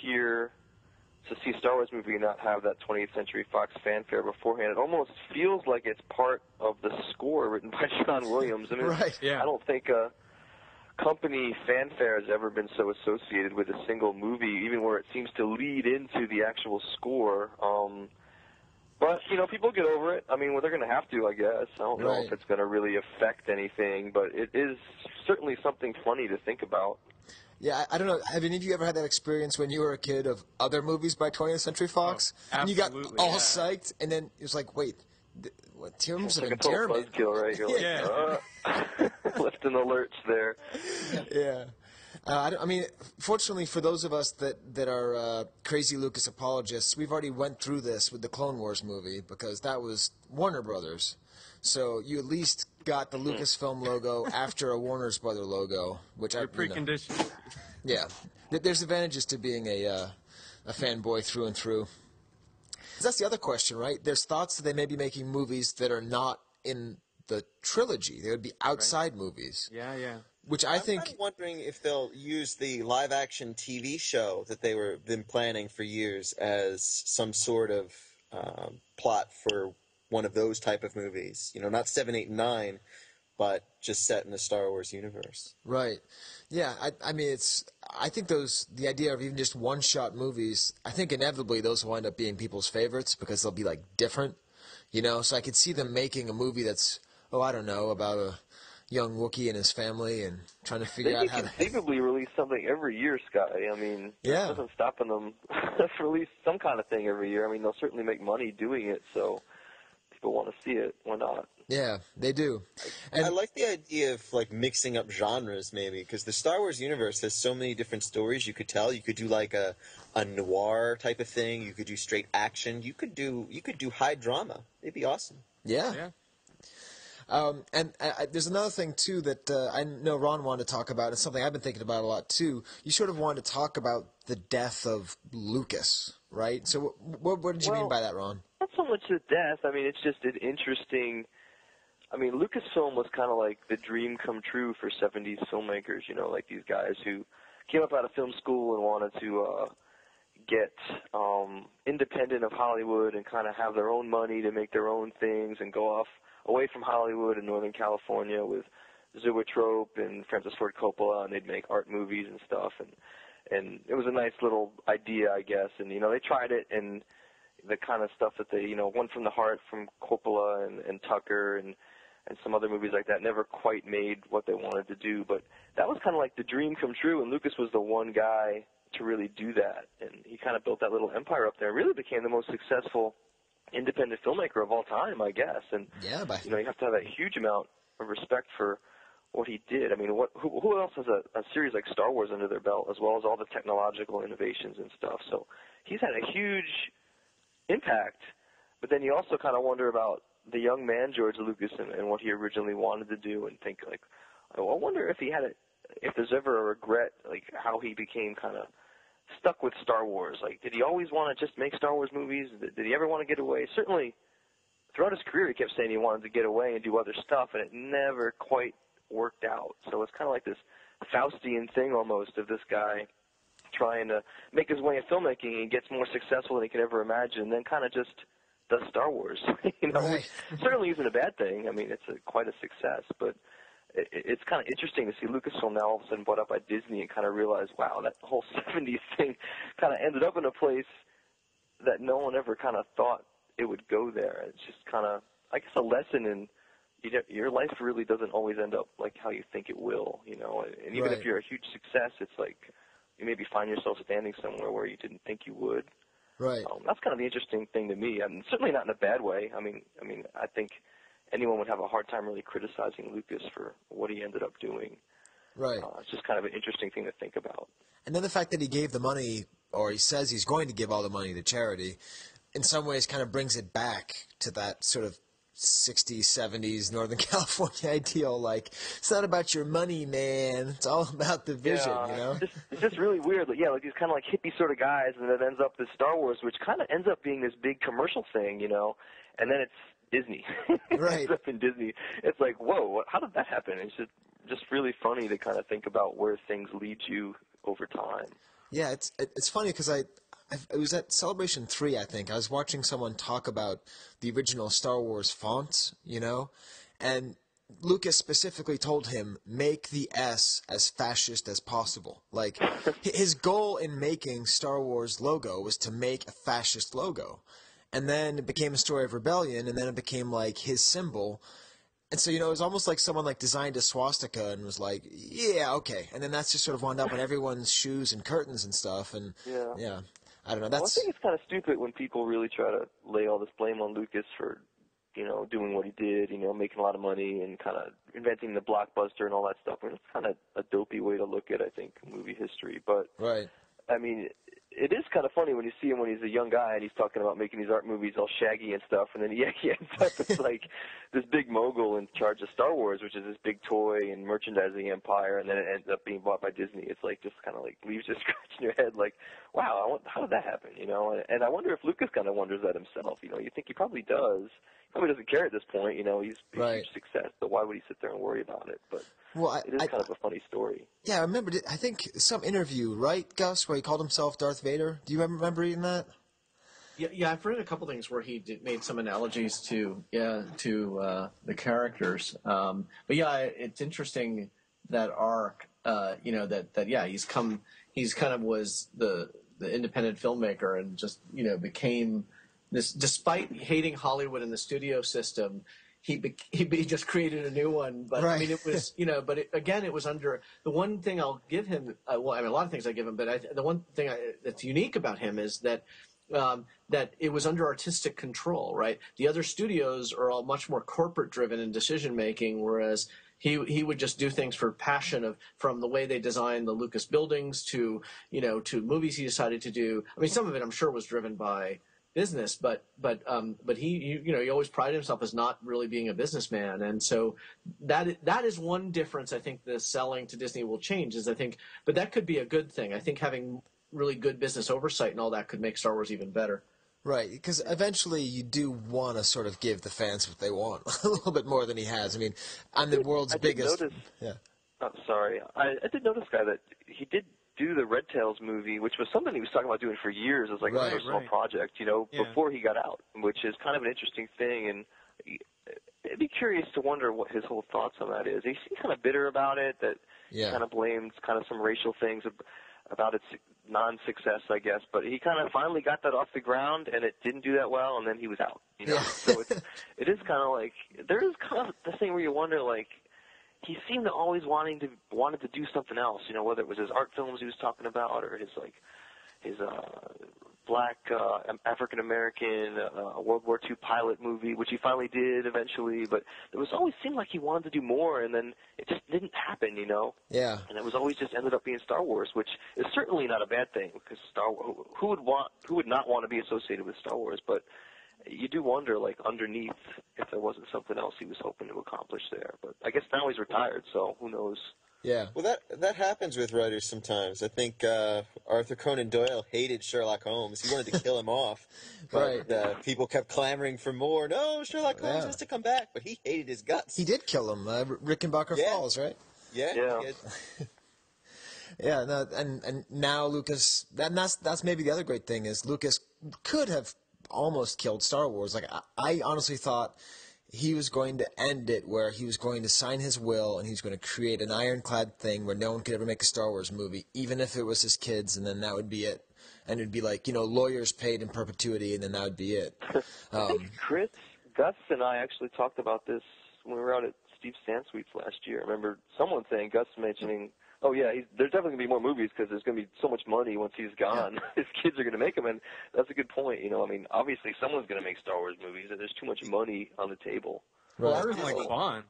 see a Star Wars movie and not have that 20th Century Fox fanfare beforehand. It almost feels like it's part of the score written by John Williams. I mean, I don't think a company fanfare has ever been so associated with a single movie, even where it seems to lead into the actual score. But, people get over it. I mean, they're going to have to, I guess. I don't know if it's going to really affect anything, but it is certainly something funny to think about. Yeah, I don't know. Have any of you ever had that experience when you were a kid of other movies by 20th Century Fox? Oh, and you got all psyched, and then it was like, wait, what terms of endearment? Buzzkill, right? You're like, left in the lurch there. Yeah. I mean, fortunately for those of us that are crazy Lucas apologists, we've already went through this with the Clone Wars movie because that was Warner Brothers. So you at least got the Lucasfilm logo after a Warner's Brother logo, which You're preconditioned. Yeah, there's advantages to being a fanboy through and through. 'Cause that's the other question, right? There's thoughts that they may be making movies that are not in the trilogy. They would be outside movies. Yeah. Which I think... I'm kind of wondering if they'll use the live-action TV show that they were been planning for years as some sort of plot for one of those type of movies. You know, not 7, 8, and 9, but just set in the Star Wars universe. Right. Yeah, I mean, I think the idea of even just one-shot movies, I think inevitably those will wind up being people's favorites because they'll be, like, different, you know? So I could see them making a movie that's, I don't know, about a young Wookiee and his family and trying to figure out how to... They could conceivably release something every year, Skye. I mean, yeah. It doesn't stopping them to release some kind of thing every year. I mean, they'll certainly make money doing it, so people want to see it. Why not? Yeah, they do. And I like the idea of like mixing up genres, maybe, because the Star Wars universe has so many different stories you could tell. You could do like a noir type of thing. You could do straight action. You could do high drama. It'd be awesome. Yeah. And there's another thing too that I know Ron wanted to talk about. It's something I've been thinking about a lot too. You sort of wanted to talk about the death of Lucas, right? So what did you mean by that, Ron? Not so much the death. I mean, it's just an interesting. I mean, Lucasfilm was kind of like the dream come true for 70s filmmakers, you know, like these guys who came up out of film school and wanted to get independent of Hollywood and kind of have their own money to make their own things and go off away from Hollywood in Northern California with Zoetrope and Francis Ford Coppola, and they'd make art movies and stuff. And it was a nice little idea, I guess. And, you know, they tried it, and the kind of stuff that they, you know, One from the Heart from Coppola and Tucker and some other movies like that never quite made what they wanted to do. But that was kind of like the dream come true, and Lucas was the one guy to really do that. And he kind of built that little empire up there and really became the most successful independent filmmaker of all time, I guess. And, you know, you have to have a huge amount of respect for what he did. I mean, who else has a series like Star Wars under their belt, as well as all the technological innovations and stuff? So he's had a huge impact. But then you also kind of wonder about the young man George Lucas and what he originally wanted to do, and think like, I wonder if there's ever a regret, like how he became kind of stuck with Star Wars. Like, did he always want to just make Star Wars movies? Did he ever want to get away? Certainly, throughout his career, he kept saying he wanted to get away and do other stuff, and it never quite worked out. So it's kind of like this Faustian thing almost of this guy trying to make his way in filmmaking and gets more successful than he could ever imagine, and then kind of just does Star Wars, you know, which certainly isn't a bad thing. I mean, it's quite a success, but it's kind of interesting to see Lucasfilm now all of a sudden bought up by Disney and kind of realize, wow, that whole 70s thing kind of ended up in a place that no one ever kind of thought it would go there. It's just kind of, I guess, a lesson in your life really doesn't always end up like how you think it will, you know. And even if you're a huge success, it's like you maybe find yourself standing somewhere where you didn't think you would. Right. That's kind of the interesting thing to me. I mean, certainly not in a bad way. I mean, I think anyone would have a hard time really criticizing Lucas for what he ended up doing. Right. It's just kind of an interesting thing to think about. And then the fact that he gave the money, or he says he's going to give all the money to charity, in some ways kind of brings it back to that sort of 60s, 70s Northern California ideal. Like, it's not about your money, man. It's all about the vision, you know? It's just really weird. Like, like these kind of like hippie sort of guys, and then it ends up this Star Wars, which kind of ends up being this big commercial thing, you know? And then it's Disney. Right. Ends up in Disney. It's like, whoa, how did that happen? It's just really funny to kind of think about where things lead you over time. Yeah, it's funny because it was at Celebration 3, I think. I was watching someone talk about the original Star Wars fonts, you know, and Lucas specifically told him, make the S as fascist as possible. Like, his goal in making Star Wars logo was to make a fascist logo. And then it became a story of rebellion, and then it became, like, his symbol. And so, you know, it was almost like someone, like, designed a swastika and was like, yeah, okay. And then that's just sort of wound up on everyone's shoes and curtains and stuff. And, I don't know. I think it's kind of stupid when people really try to lay all this blame on Lucas for doing what he did, making a lot of money and kind of inventing the blockbuster and all that stuff. It's kind of a dopey way to look at, I think, movie history. But, right. I mean, it is kind of funny when you see him when he's a young guy and he's talking about making these art movies all shaggy and stuff, and then he ends up as like this big mogul in charge of Star Wars, which is this big toy and merchandising empire, and then it ends up being bought by Disney. It's like just kind of like leaves you scratching your head, like, wow, how did that happen? And I wonder if Lucas kind of wonders that himself. You think he probably does. He probably doesn't care at this point. He's a huge success, so why would he sit there and worry about it? But it is kind of a funny story. Yeah, I remember. I think some interview, right, Gus, where he called himself Darth Vader. Do you remember reading that? Yeah, I've read a couple things where he made some analogies to the characters. But yeah, it's interesting that arc. He's kind of was the independent filmmaker and just became this, despite hating Hollywood and the studio system. He just created a new one, but right. I mean, it was, it was under the one thing I'll give him. A lot of things I give him, but the one thing that's unique about him is that it was under artistic control, right? The other studios are all much more corporate driven in decision making, whereas he would just do things for passion from the way they designed the Lucas buildings to movies he decided to do. I mean, some of it I'm sure was driven by business, but he always prided himself as not really being a businessman, and so that is one difference. I think the selling to Disney will change, but that could be a good thing. I think having really good business oversight and all that could make Star Wars even better. Right, because eventually you do want to sort of give the fans what they want a little bit more than he has. I mean, I'm the world's biggest. Yeah. Oh, sorry, I did notice, Guy, that he did do the Red Tails movie, which was something he was talking about doing for years as like a personal project, before he got out, which is kind of an interesting thing. And I'd be curious to wonder what his whole thoughts on that is. He seemed kind of bitter about it, that he kind of blamed kind of some racial things about its non-success, I guess. But he kind of finally got that off the ground, and it didn't do that well, and then he was out. So it is kind of like there is kind of the thing where you wonder, like, he seemed to always wanted to do something else, whether it was his art films he was talking about or his black African American World War II pilot movie, which he finally did eventually. But it was always seemed like he wanted to do more, and then it just didn't happen, Yeah. And it was always just ended up being Star Wars, which is certainly not a bad thing, because who would not want to be associated with Star Wars? But you do wonder, like, underneath, if there wasn't something else he was hoping to accomplish there. But I guess now he's retired, so who knows? Yeah. Well, that happens with writers sometimes. I think Arthur Conan Doyle hated Sherlock Holmes. He wanted to kill him off. But people kept clamoring for more. No, Sherlock Holmes has to come back. But he hated his guts. He did kill him. Rickenbacker Falls, right? Yeah. Yeah, no, and now Lucas, that's maybe the other great thing is Lucas could have almost killed Star Wars. Like, I honestly thought he was going to end it where he was going to sign his will and he was going to create an ironclad thing where no one could ever make a Star Wars movie, even if it was his kids, and then that would be it. And it'd be like, lawyers paid in perpetuity, and then that would be it. I think Gus and I actually talked about this when we were out at Steve Sansweet's last year. I remember someone saying, Gus mentioning, oh, yeah, there's definitely going to be more movies because there's going to be so much money once he's gone. His kids are going to make them, and that's a good point. I mean, obviously someone's going to make Star Wars movies, and there's too much money on the table. Well, I really like Bond.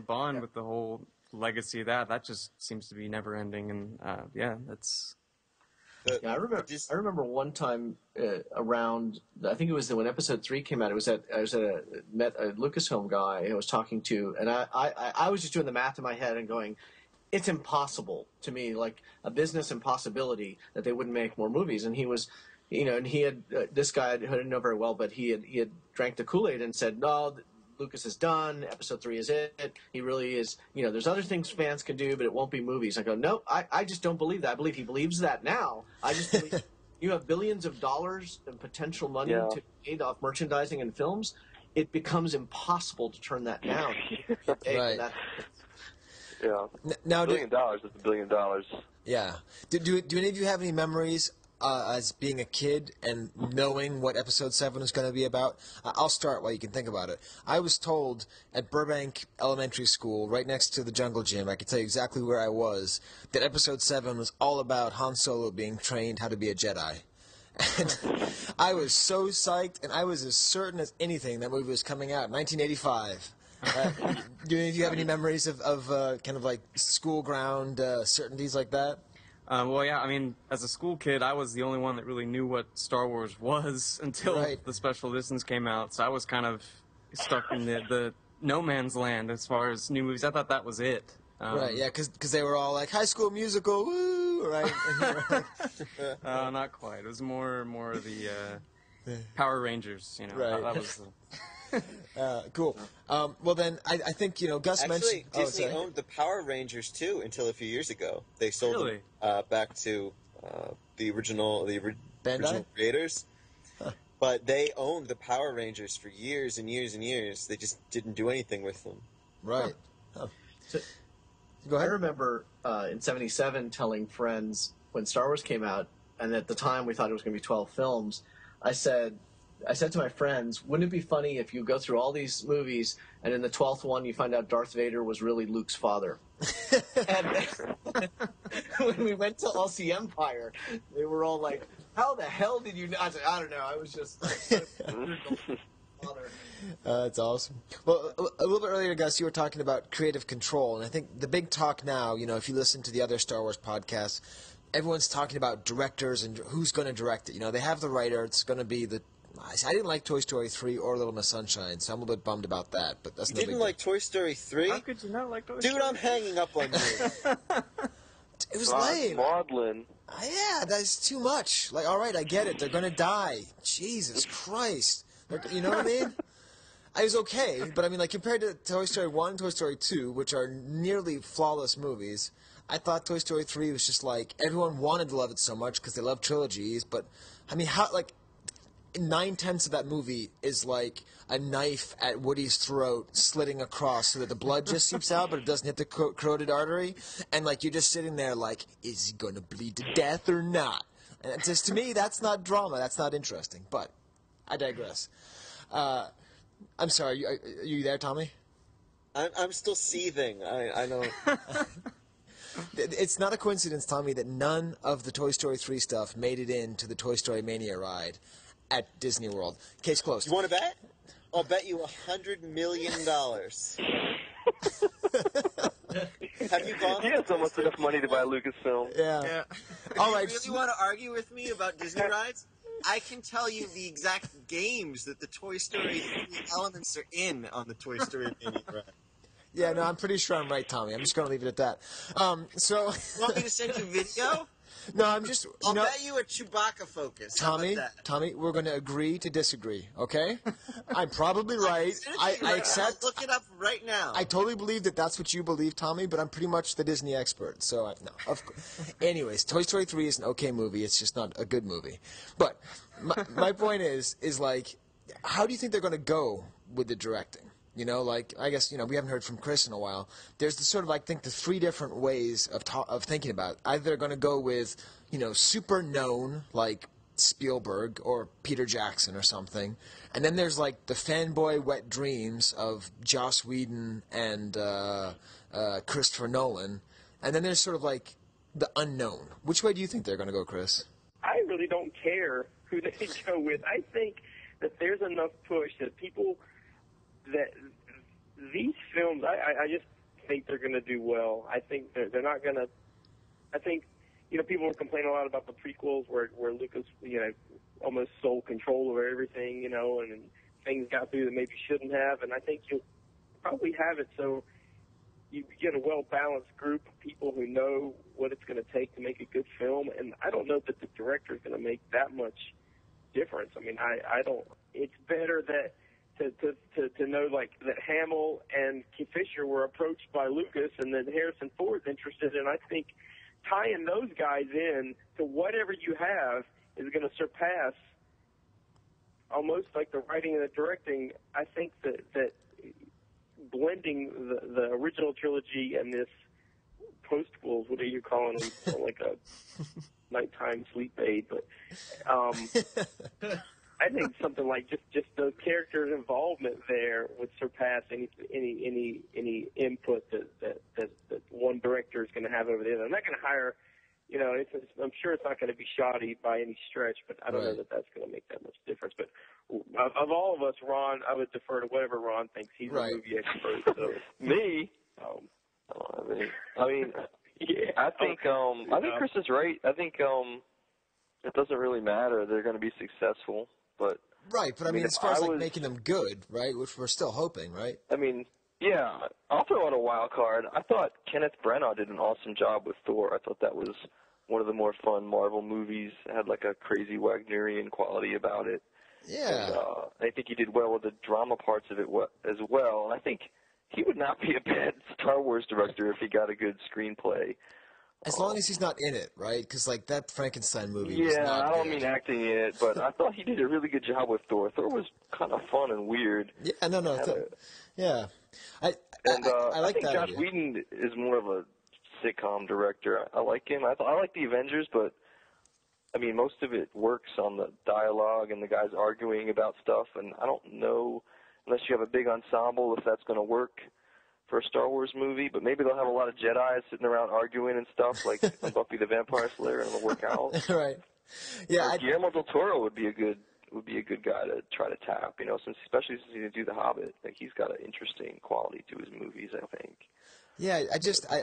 Bond with the whole legacy of that just seems to be never-ending, and, that's... I remember one time around. I think it was when Episode 3 came out. I was met a Lucasfilm guy I was talking to, and I was just doing the math in my head and going, it's impossible to me, like a business impossibility, that they wouldn't make more movies. And he was, and he had this guy I didn't know very well, but he had drank the Kool-Aid and said, no, Lucas is done. Episode 3 is it. He really is. There's other things fans can do, but it won't be movies. I go, no, I just don't believe that. I believe he believes that now. I just believe you have billions of dollars in potential money to pay off merchandising and films. It becomes impossible to turn that down. Right. Yeah. Now, $1 billion is $1 billion. Yeah. Do any of you have any memories as being a kid and knowing what Episode 7 is going to be about? I'll start while you can think about it. I was told at Burbank Elementary School, right next to the Jungle Gym, I can tell you exactly where I was, that Episode 7 was all about Han Solo being trained how to be a Jedi. And I was so psyched, and I was as certain as anything that movie was coming out. 1985. Do any of you have any memories of kind of like school ground certainties like that? Well, yeah, I mean, as a school kid, I was the only one that really knew what Star Wars was until the special editions came out, so I was kind of stuck in the no man's land as far as new movies. I thought that was it. Right, yeah, because they were all like, High School Musical, woo, right? Not quite. It was more of the Power Rangers, you know. Right. That was cool. Well, then, I think, Gus mentioned... Disney owned the Power Rangers, too, until a few years ago. They sold them back to the original creators. Huh. But they owned the Power Rangers for years and years and years. They just didn't do anything with them. Right. Huh. So, go ahead. I remember in '77 telling friends when Star Wars came out, and at the time we thought it was going to be 12 films, I said to my friends, wouldn't it be funny if you go through all these movies and in the 12th one you find out Darth Vader was really Luke's father? And when we went to all see Empire, they were all like, how the hell did you know? I said, I don't know. I was just... That's awesome. Well, a little bit earlier, Gus, you were talking about creative control, and I think the big talk now, if you listen to the other Star Wars podcasts, everyone's talking about directors and who's going to direct it. They have the writer. It's going to be the... I didn't like Toy Story 3 or Little Miss Sunshine, so I'm a little bit bummed about that. But that's you didn't like Toy Story 3? How could you not like Toy Story? Dude, I'm hanging up on you. It was lame. Maudlin. Yeah, that's too much. Like, all right, I get it. They're going to die. Jesus Christ. You know what I mean? I was okay, but I mean, like, compared to Toy Story 1 and Toy Story 2, which are nearly flawless movies, I thought Toy Story 3 was just like, everyone wanted to love it so much because they love trilogies, but, I mean, how, like, 9/10 of that movie is like a knife at Woody's throat slitting across so that the blood just seeps out, but it doesn't hit the carotid artery, and, like, you're just sitting there like, is he going to bleed to death or not? And it's just, to me, that's not drama, that's not interesting, but I digress. I'm sorry, are you there, Tommy? I'm still seething. I don't... It's not a coincidence, Tommy, that none of the Toy Story 3 stuff made it into the Toy Story Mania ride at Disney World. Case closed. You want to bet? I'll bet you $100 million. Have you gone? He has almost enough money to buy Lucasfilm. Yeah. All right. You really want to argue with me about Disney rides? I can tell you the exact games that the Toy Story elements are in on the Toy Story Mania ride. Yeah, no, I'm pretty sure I'm right, Tommy. I'm just going to leave it at that. You want me to send you video? No, I'm just... I'll bet you a Chewbacca focus. Tommy, we're going to agree to disagree, okay? I'm probably right. I accept... I'll look it up right now. I totally believe that that's what you believe, Tommy, but I'm pretty much the Disney expert, so no. Anyways, Toy Story 3 is an okay movie. It's just not a good movie. But my point is like, how do you think they're going to go with the directing? I guess, we haven't heard from Chris in a while. There's the sort of, I think, the three different ways of thinking about it. Either they're going to go with, super known, like Spielberg or Peter Jackson or something. And then there's, like, the fanboy wet dreams of Joss Whedon and Christopher Nolan. And then there's sort of, like, the unknown. Which way do you think they're going to go, Chris? I really don't care who they go with. I think that there's enough push that people... that these films, I just think they're going to do well. I think they're not going to. I think people were complaining a lot about the prequels where Lucas almost sole control over everything, and things got through that maybe shouldn't have. And I think you'll probably have it so you get a well balanced group of people who know what it's going to take to make a good film. And I don't know that the director is going to make that much difference. I mean, I don't. It's better that. To know, like, that Hamill and Fisher were approached by Lucas and that Harrison Ford's interested, and I think tying those guys in to whatever you have is going to surpass almost like the writing and the directing. I think that blending the original trilogy and this postquels, what are you calling them, like a nighttime sleep aid, but I think something like just those characters' involvement there would surpass any input that one director is going to have over the other. I'm not going to hire you know, I'm sure it's not going to be shoddy by any stretch, but I don't know that that's going to make that much difference. But of all of us, Ron, I would defer to whatever Ron thinks. He's a movie expert. So. Me? I don't have any. I mean, yeah. I think Chris is right. I think it doesn't really matter. They're going to be successful, but right. But I mean, as far as like making them good, right? Which we're still hoping, right? I mean, yeah. I'll throw out a wild card. I thought Kenneth Branagh did an awesome job with Thor. I thought that was one of the more fun Marvel movies. It had like a crazy Wagnerian quality about it. Yeah. And, I think he did well with the drama parts of it as well. And I think he would not be a bad Star Wars director if he got a good screenplay. As long as he's not in it, right? Because, like, that Frankenstein movie was not I don't good. mean acting in it, but I thought he did a really good job with Thor. Thor was kind of fun and weird. Yeah, no. Yeah. I like think that Joss idea. Whedon is more of a sitcom director. I like him. I like the Avengers, but, I mean, most of it works on the dialogue and the guys arguing about stuff, and I don't know, unless you have a big ensemble, if that's going to work for a Star Wars movie, but maybe they'll have a lot of Jedis sitting around arguing and stuff, like Buffy the Vampire Slayer, and it'll work out. Right. Yeah. Guillermo del Toro would be a good guy to try to tap, you know, especially since he did do The Hobbit. Like, he's got an interesting quality to his movies, I think. Yeah,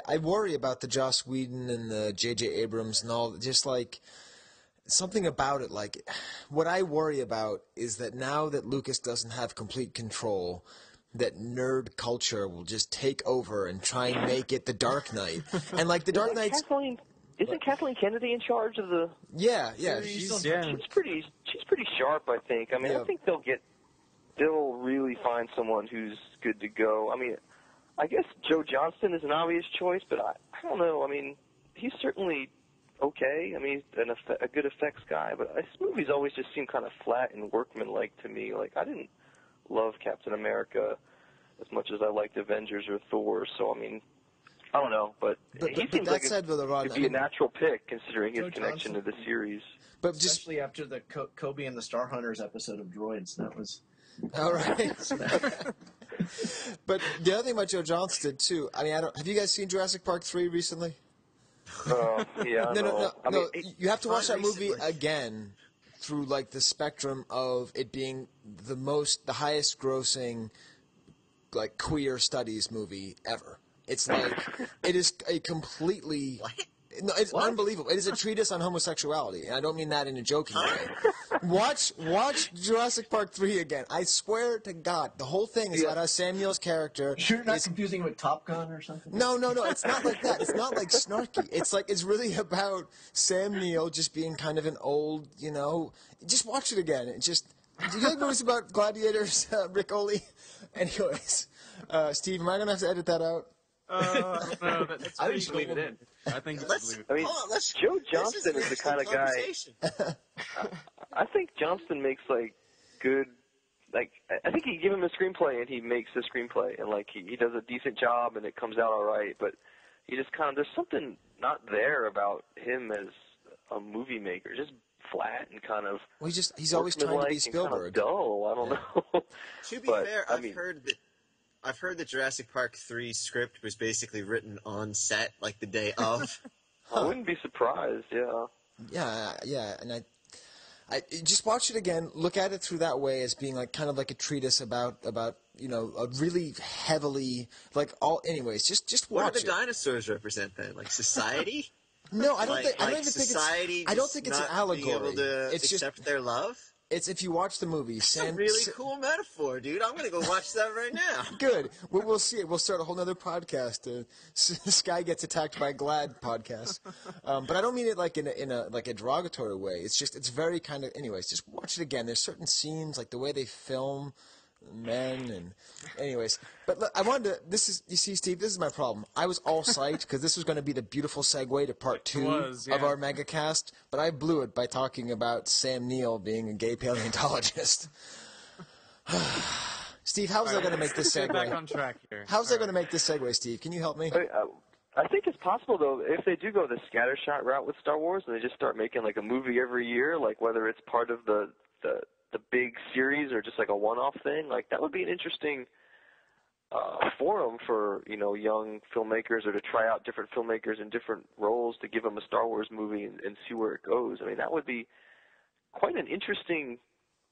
I worry about the Joss Whedon and the J.J. Abrams and all, just like something about it. Like, what I worry about is that now that Lucas doesn't have complete control, that nerd culture will just take over and try and make it the Dark Knight. And like the Dark Knight's... Isn't Kathleen Kennedy in charge of the... Yeah. She's pretty sharp, I think. I mean, I think they'll really find someone who's good to go. I mean, I guess Joe Johnston is an obvious choice, but I don't know. I mean, he's certainly okay. I mean, he's a good effects guy, but his movies always just seem kind of flat and workmanlike to me. Like, I didn't love Captain America as much as I liked Avengers or Thor, so I mean, I don't know, but he seems like he'd be a natural pick considering his connection to the series. But especially after the Kobe and the Star Hunters episode of Droids, that was... All right. But the other thing about Joe Johnston, too, I mean, have you guys seen Jurassic Park 3 recently? Yeah. No. You have to watch that movie again through, like, the spectrum of it being the highest grossing, like, queer studies movie ever. It's like, it is a completely... What? No, it's unbelievable. It is a treatise on homosexuality, and I don't mean that in a joking way. Watch Jurassic Park 3 again. I swear to God, the whole thing is about how Samuel's character... You're not confusing with Top Gun or something? No, it's not like that. It's not like snarky. It's really about Sam Neill just being kind of an old, you know... Just watch it again. Do you like movies about gladiators, Rick Oley? Anyways, Steve, am I going to have to edit that out? No, I think you should leave it in. I think you should leave it. I mean, Joe Johnston is the kind of guy. I think Johnston makes like good. Like, I think you give him a screenplay and he makes the screenplay, and like he does a decent job and it comes out all right. But he just kind of, there's something not there about him as a movie maker. Just flat and kind of. Well, he's always trying to be Spielberg. Kind of dull. I don't know. To be fair, I've heard that Jurassic Park 3 script was basically written on set, like the day of. I wouldn't be surprised. Yeah. Yeah, and I just watch it again. Look at it through that way as being like kind of like a treatise about you know, a really heavily like all. Anyways, just watch it. What do the dinosaurs represent then? Like society? No, I don't like, think. I don't like even society think it's. I don't think it's an allegory. Being able to it's accept just their love. It's if you watch the movie. That's a really cool metaphor, dude. I'm gonna go watch that right now. Good. We'll see it. We'll start a whole other podcast. Skye gets attacked by Glad podcast. But I don't mean it like in a like a derogatory way. It's very kind of. Anyways, just watch it again. There's certain scenes like the way they film men and anyways. But look, I wanted to. You see, Steve, this is my problem. I was all psyched because this was going to be the beautiful segue to part 2 of our megacast, but I blew it by talking about Sam Neill being a gay paleontologist. Steve, how's that going to make this segue? Get back on track here. How's that going to make this segue, Steve? Can you help me? I think it's possible, though, if they do go the scattershot route with Star Wars and they just start making like a movie every year, like whether it's part of the big series or just like a one-off thing, like that would be an interesting forum for young filmmakers, or to try out different filmmakers in different roles, to give them a Star Wars movie and see where it goes. I mean, that would be quite an interesting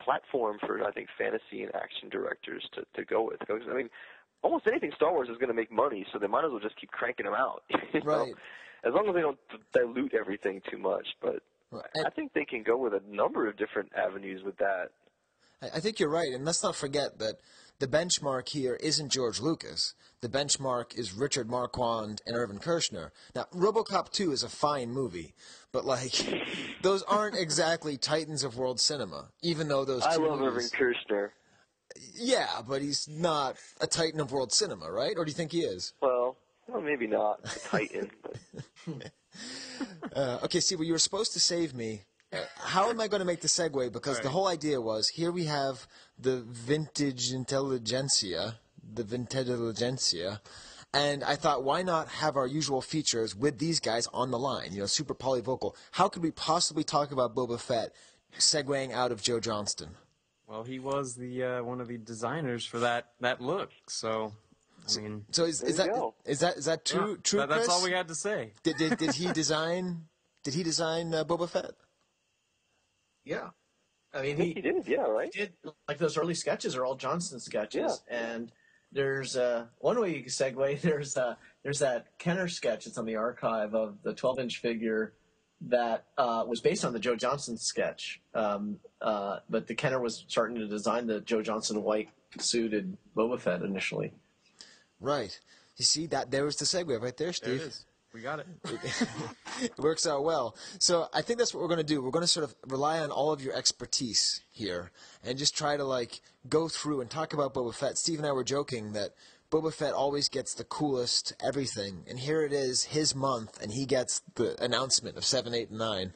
platform for, I think, fantasy and action directors to go with. Because, I mean, almost anything Star Wars is going to make money, so they might as well just keep cranking them out. you know? Right. As long as they don't dilute everything too much. But I think they can go with a number of different avenues with that. I think you're right, and let's not forget that the benchmark here isn't George Lucas. The benchmark is Richard Marquand and Irvin Kershner. Now, RoboCop 2 is a fine movie, but, like, those aren't exactly titans of world cinema, even though those two I love movies... Irvin Kershner. Yeah, but he's not a titan of world cinema, right? Or do you think he is? Well, maybe not a titan. But... Okay, Steve, well, you were supposed to save me. How am I going to make the segue? Because the whole idea was, here we have the vintage intelligentsia, and I thought, why not have our usual features with these guys on the line, super polyvocal. How could we possibly talk about Boba Fett segueing out of Joe Johnston? Well, he was the one of the designers for that look, so... I mean, so is that true? Yeah, true, that's Chris? all we had to say. Did he design Boba Fett? Yeah, I mean he did. Yeah, right. He did, like, those early sketches are all Johnston sketches, and there's one way you can segue. There's that Kenner sketch that's on the archive of the 12-inch figure that was based on the Joe Johnston sketch, but the Kenner was starting to design the Joe Johnston white suited Boba Fett initially. Right. You see, there was the segue right there, Steve. There it is. We got it. It works out well. So I think that's what we're going to do. We're going to sort of rely on all of your expertise here and just try to, like, go through and talk about Boba Fett. Steve and I were joking that Boba Fett always gets the coolest everything, and here it is, his month, and he gets the announcement of 7, 8, and 9.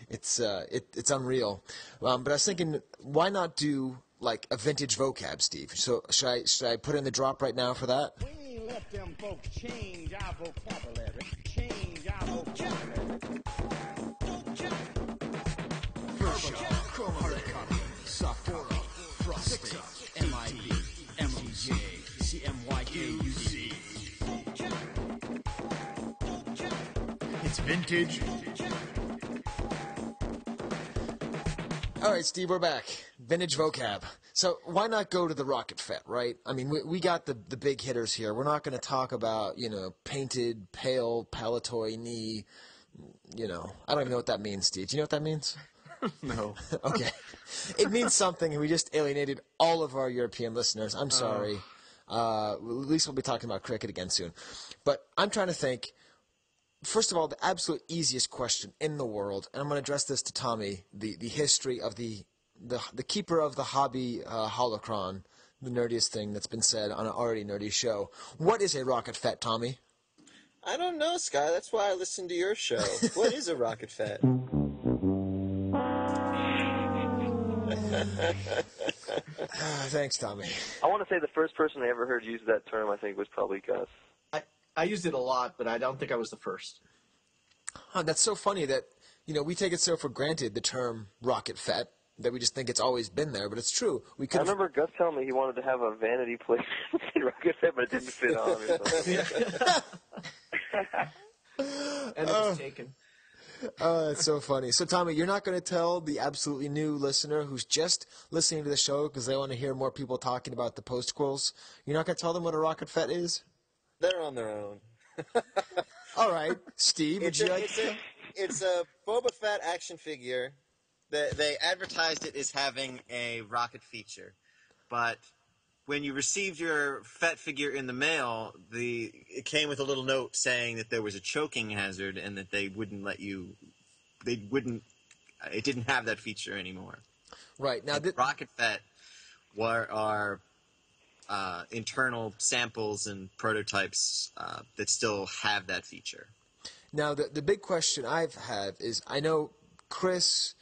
It's unreal. But I was thinking, why not do, like, a vintage vocab, Steve? So should I put in the drop right now for that? We ain't let them folks change our vocabulary. Change our vocabulary. Sapporo, prostate, MIB, MOJ, CMYKUC. It's vintage. All right, Steve, we're back. Vintage vocab. So why not go to the Rocket Fett, right? I mean, we got the big hitters here. We're not going to talk about, painted, pale, palatoy knee, I don't even know what that means, Steve. Do you know what that means? No. Okay. It means something, and we just alienated all of our European listeners. I'm sorry. At least we'll be talking about cricket again soon. But I'm trying to think, first of all, the absolute easiest question in the world, and I'm going to address this to Tommy, the history of the keeper of the hobby holocron, the nerdiest thing that's been said on an already nerdy show. What is a Rocket Fett, Tommy? I don't know, Skye. That's why I listen to your show. What is a Rocket Fett? Thanks, Tommy. I want to say the first person I ever heard use that term, I think, was probably Gus. I used it a lot, but I don't think I was the first. That's so funny that, we take it so for granted, the term Rocket Fett, that we just think it's always been there, but it's true. I remember Gus telling me he wanted to have a vanity plate in Rocket Fett, but it didn't fit on And it was taken. Oh, that's so funny. So, Tommy, you're not going to tell the absolutely new listener who's just listening to the show because they want to hear more people talking about the postquels, you're not going to tell them what a Rocket Fett is? They're on their own. All right. Steve, would you like to... It's a Boba Fett action figure. They advertised it as having a rocket feature, but when you received your Fett figure in the mail, it came with a little note saying that there was a choking hazard and that they wouldn't let you. It didn't have that feature anymore. Right now, Rocket Fett are internal samples and prototypes that still have that feature. Now, the big question I've had is, I know Chris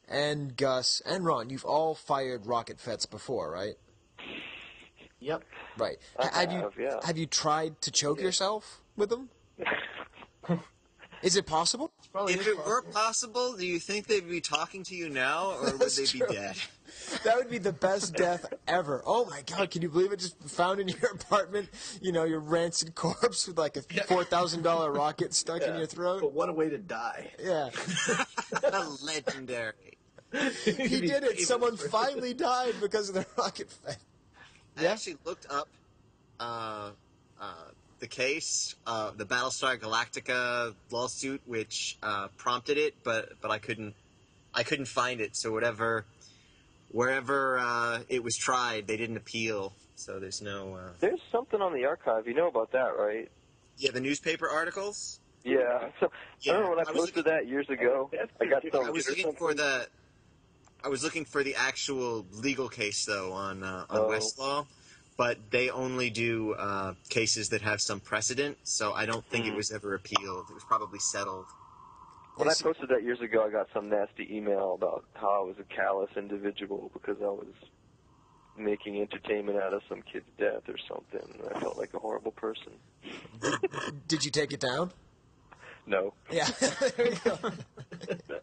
and Gus and Ron, you've all fired Rocket Fetts before, right? Yep. Right. Have you tried to choke yourself with them? Is it possible? If it were possible, do you think they'd be talking to you now, or would they be dead? That would be the best death ever. Oh my God, can you believe it? Just found in your apartment, your rancid corpse with like a $4,000 rocket stuck in your throat. But what a way to die. Yeah. Legendary. He did it. Someone finally died because of the Rocket Fett. I actually looked up the case, the Battlestar Galactica lawsuit, which prompted it, but I couldn't find it. So wherever it was tried, they didn't appeal. So there's no. There's something on the archive. You know about that, right? Yeah, the newspaper articles. Yeah. So I remember when I posted that years ago. I got some. I was looking for the actual legal case though on Westlaw, but they only do cases that have some precedent. So I don't think it was ever appealed. It was probably settled. When I posted that years ago, I got some nasty email about how I was a callous individual because I was making entertainment out of some kid's death or something. And I felt like a horrible person. Did you take it down? No. Yeah. There you go.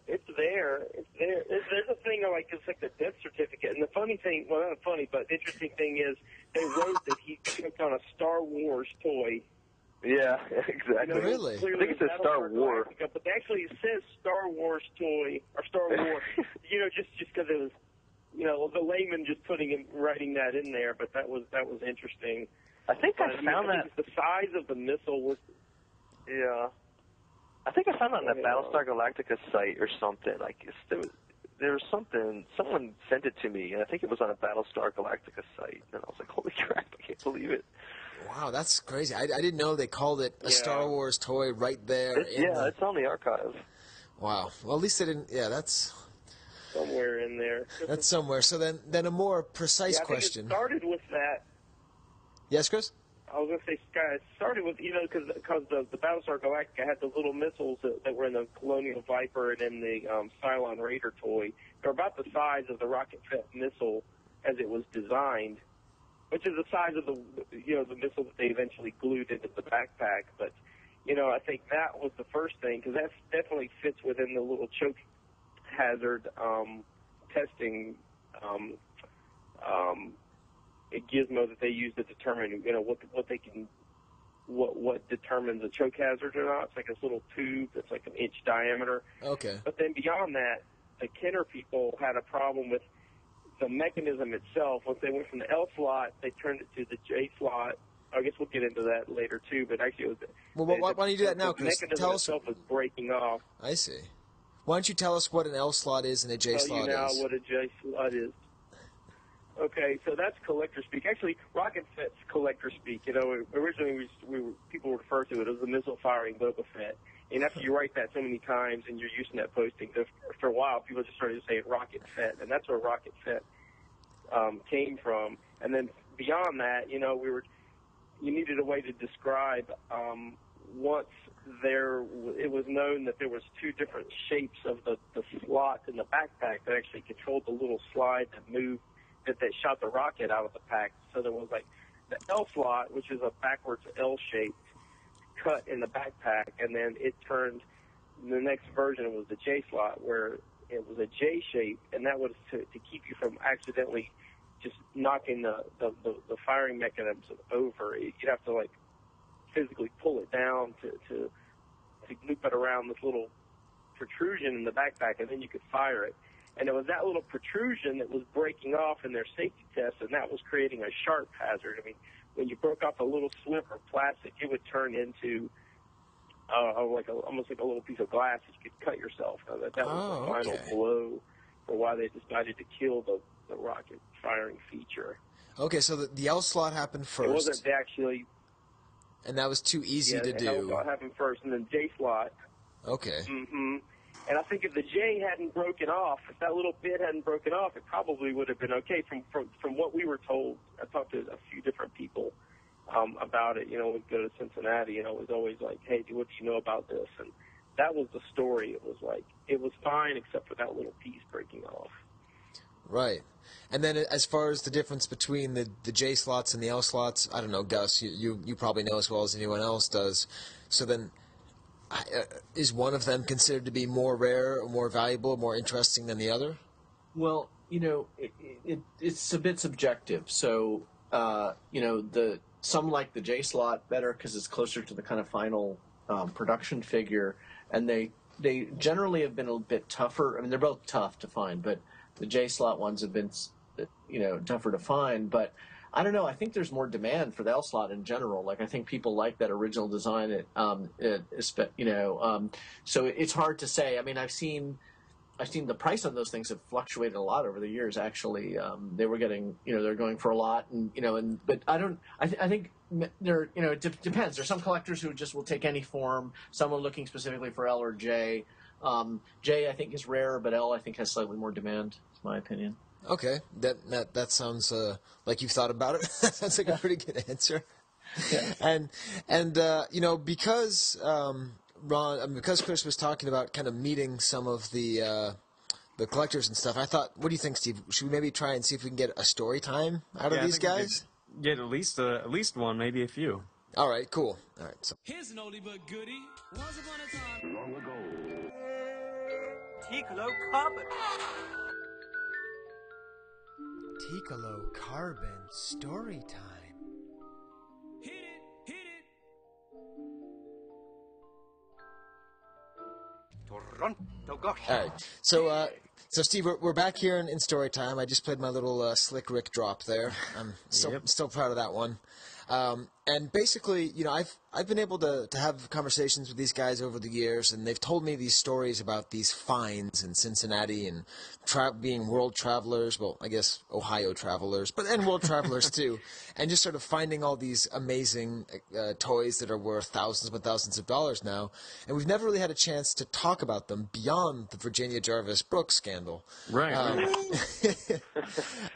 It's there. There's a thing it's like the death certificate. And the funny thing, well, not funny, but the interesting thing is they wrote that he took on a Star Wars toy. Yeah, exactly. Really? I think it says Star Wars. But actually it says Star Wars toy, or Star Wars, just because it was, the layman just writing that in there, but that was interesting. I think I found that. The size of the missile was... Yeah. I think I found that on the Battlestar Galactica site or something. There was something, someone sent it to me, and I think it was on a Battlestar Galactica site, and I was like, holy crap, I can't believe it. Wow, that's crazy. I didn't know they called it a Star Wars toy right there. It's on the archive. Wow. Well, at least they didn't... Yeah, that's... Somewhere in there. That's somewhere. So then a more precise question. It started with that. Yes, Chris? I was going to say, Skye, it started with, because the Battlestar Galactica had the little missiles that were in the Colonial Viper and in the Cylon Raider toy. They're about the size of the Rocket Fett missile as it was designed, which is the size of the missile that they eventually glued into the backpack. But, I think that was the first thing, because that definitely fits within the little choke hazard testing a gizmo that they use to determine, what determines a choke hazard or not. It's like this little tube that's like 1 inch diameter. Okay. But then beyond that, the Kenner people had a problem with the mechanism itself. Once they went from the L slot, they turned it to the J slot. I guess we'll get into that later too. But actually, it was. Well, why don't you do that now? The mechanism itself was breaking off. I see. Why don't you tell us what an L slot is and a J slot is? Tell you now what a J slot is. Okay, so that's collector speak. Actually, Rocket Fett's collector speak. Originally people refer to it as the missile-firing Boba Fett. And after you write that so many times and you're using that posting, after a while, people just started saying Rocket Fett, and that's where Rocket Fett came from. And then beyond that, you needed a way to describe once it was known that there was 2 different shapes of the slot in the backpack that actually controlled the little slide that moved, that shot the rocket out of the pack. So there was like the L slot, which is a backwards L-shaped cut in the backpack, and then it turned, the next version was the J slot, where it was a J shape, and that was to keep you from accidentally just knocking the firing mechanism over. You'd have to physically pull it down to loop it around this little protrusion in the backpack, and then you could fire it. And it was that little protrusion that was breaking off in their safety tests, and that was creating a sharp hazard. I mean, when you broke off a little slip of plastic, it would turn into almost like a little piece of glass that you could cut yourself. That was the final blow for why they decided to kill the rocket firing feature. Okay, so the L slot happened first. It wasn't actually... And that was too easy to do. Yeah, L slot happened first, and then J slot. Okay. Mm-hmm. And I think if the J hadn't broken off, if that little bit hadn't broken off, it probably would have been okay. From what we were told, I talked to a few different people about it. We'd go to Cincinnati, and it was always like, hey, what do you know about this? And that was the story. It was like, it was fine except for that little piece breaking off. Right. And then as far as the difference between the J slots and the L slots, I don't know, Gus, you probably know as well as anyone else does. So then is one of them considered to be more rare, or more valuable, more interesting than the other? Well, it's a bit subjective. So, some like the J slot better because it's closer to the kind of final production figure, and they generally have been a bit tougher. I mean, they're both tough to find, but the J slot ones have been, tougher to find. But I don't know. I think there's more demand for the L slot in general. Like, I think people like that original design. So it's hard to say. I mean, I've seen the price on those things have fluctuated a lot over the years. Actually, they were getting, they're going for a lot, but I don't. I think there, it depends. There's some collectors who just will take any form. Some are looking specifically for L or J. J, I think, is rare, but L, I think, has slightly more demand. Is my opinion. Okay, that sounds like you've thought about it. That sounds like a pretty good answer. Yeah. And because Ron, because Chris was talking about kind of meeting some of the collectors and stuff, I thought, what do you think, Steve? Should we maybe try and see if we can get a story time out of these guys? Get at least one, maybe a few. All right, cool. All right. So. Here's an oldie but goodie. Once upon a time, Long ago. Ticolo Carbon. Ticolo Carbon story time. Hit it. Toronto, gosh. All right. So Steve, we're back here in story time. I just played my little Slick Rick drop there. I'm still proud of that one. And basically, I've been able to have conversations with these guys over the years, and they've told me these stories about these finds in Cincinnati and being world travelers. Well, I guess Ohio travelers, and world travelers too, and just sort of finding all these amazing toys that are worth thousands and thousands of dollars now. And we've never really had a chance to talk about them beyond the Virginia Jarvis Brooks scandal. Right.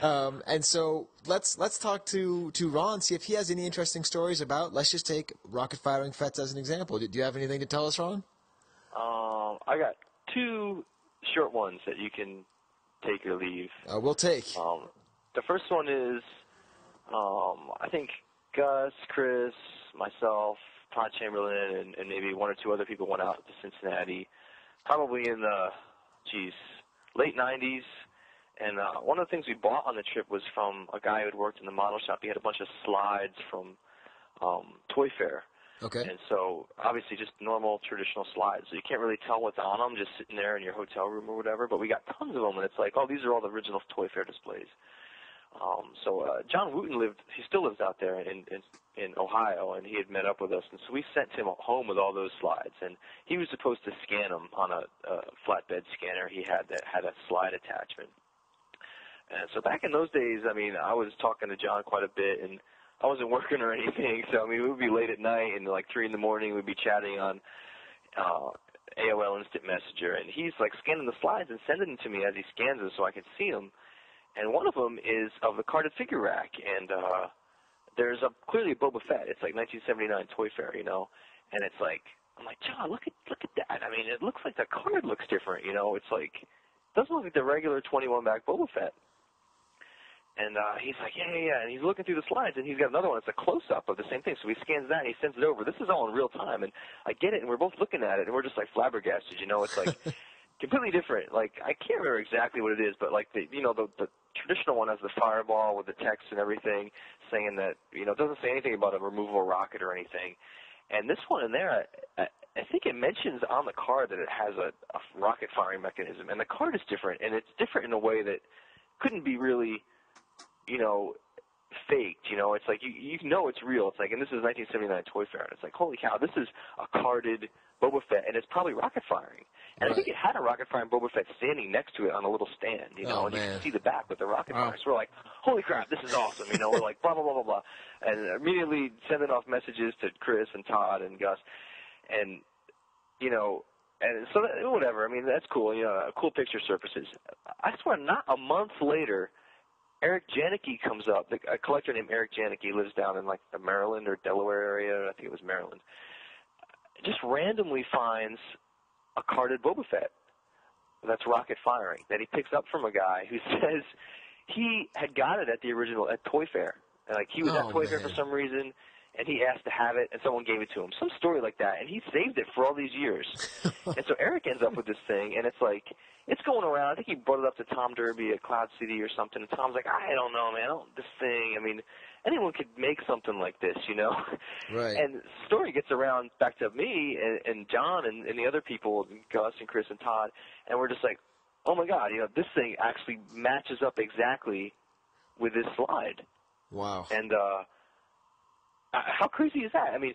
And so let's talk to Ron, see if he has any interesting stories about. Let's just take rocket firing Fett as an example. Do you have anything to tell us, Ron? I got two short ones that you can take or leave. We'll take. The first one is, I think Gus, Chris, myself, Todd Chamberlain, and maybe one or two other people went out to Cincinnati, probably in the, late 90s. And one of the things we bought on the trip was from a guy who had worked in the model shop. He had a bunch of slides from Toy Fair. Okay. And so, obviously, just normal, traditional slides. So you can't really tell what's on them just sitting there in your hotel room or whatever. But we got tons of them, and it's like, oh, these are all the original Toy Fair displays. John Wooten he still lives out there in Ohio, and he had met up with us. And so we sent him home with all those slides. And he was supposed to scan them on a flatbed scanner he had that had a slide attachment. And so back in those days, I mean, I was talking to John quite a bit, and I wasn't working or anything. So, I mean, we would be late at night, and like 3 in the morning, we'd be chatting on AOL Instant Messenger. And he's like scanning the slides and sending them to me as he scans them so I can see them. And one of them is of the carded figure rack. And there's clearly a Boba Fett. It's like 1979 Toy Fair, And it's like, I'm like, John, look at that. I mean, it looks like the card looks different, It's like, it doesn't look like the regular 21-back Boba Fett. And he's like, yeah. And he's looking through the slides, and he's got another one. It's a close-up of the same thing. So he scans that, and he sends it over. This is all in real time, and I get it, and we're both looking at it, and we're just like flabbergasted. It's like completely different. Like, I can't remember exactly what it is, but like the traditional one has the fireball with the text and everything, saying that it doesn't say anything about a removable rocket or anything. And this one in there, I think it mentions on the card that it has a rocket firing mechanism, and the card is different, and it's different in a way that couldn't be really faked, It's like, you know it's real. It's like, and this is 1979 Toy Fair, and it's like, holy cow, this is a carded Boba Fett, and it's probably rocket firing. And right. I think it had a rocket firing Boba Fett standing next to it on a little stand, and you can see the back with the rocket fire. So we're like, holy crap, this is awesome, We're like, blah, blah, blah, blah, blah. And immediately sending off messages to Chris and Todd and Gus, and, and so whatever. I mean, that's cool, cool picture surfaces. I swear, not a month later, Eric Janicki comes up. A collector named Eric Janicki lives down in like the Maryland or Delaware area. I think it was Maryland. Just randomly finds a carded Boba Fett that's rocket firing that he picks up from a guy who says he had got it at the original at Toy Fair. Like he was at Toy Fair for some reason. and he asked to have it, and someone gave it to him. Some story like that, and he saved it for all these years. And so Eric ends up with this thing, and it's like, it's going around. I think he brought it up to Tom Derby at Cloud City or something, and Tom's like, I don't know, man, this thing, I mean, anyone could make something like this, you know? Right. And the story gets around back to me and John and the other people, Gus and Chris and Todd, and we're just like, oh my God, you know, this thing actually matches up exactly with this slide. Wow. And how crazy is that? I mean,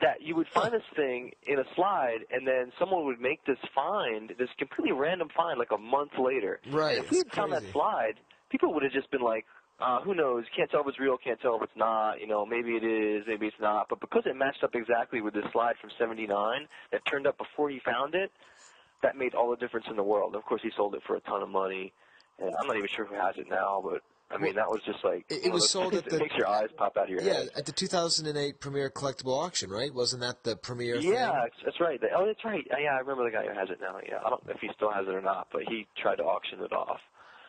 that you would find this thing in a slide, and then someone would make this find, this completely random find, like a month later. Right. And if we had found that slide, people would have just been like, who knows? Can't tell if it's real, can't tell if it's not. You know, maybe it is, maybe it's not. But because it matched up exactly with this slide from '79 that turned up before he found it, that made all the difference in the world. Of course, he sold it for a ton of money, and I'm not even sure who has it now, but I mean, that was just like it was sold at the. It makes your eyes pop out of your head. Yeah, at the 2008 Premier Collectible Auction, right? Wasn't that the premiere thing? Yeah, that's right. Oh, that's right. Yeah, I remember the guy who has it now. Yeah, I don't know if he still has it or not, but he tried to auction it off.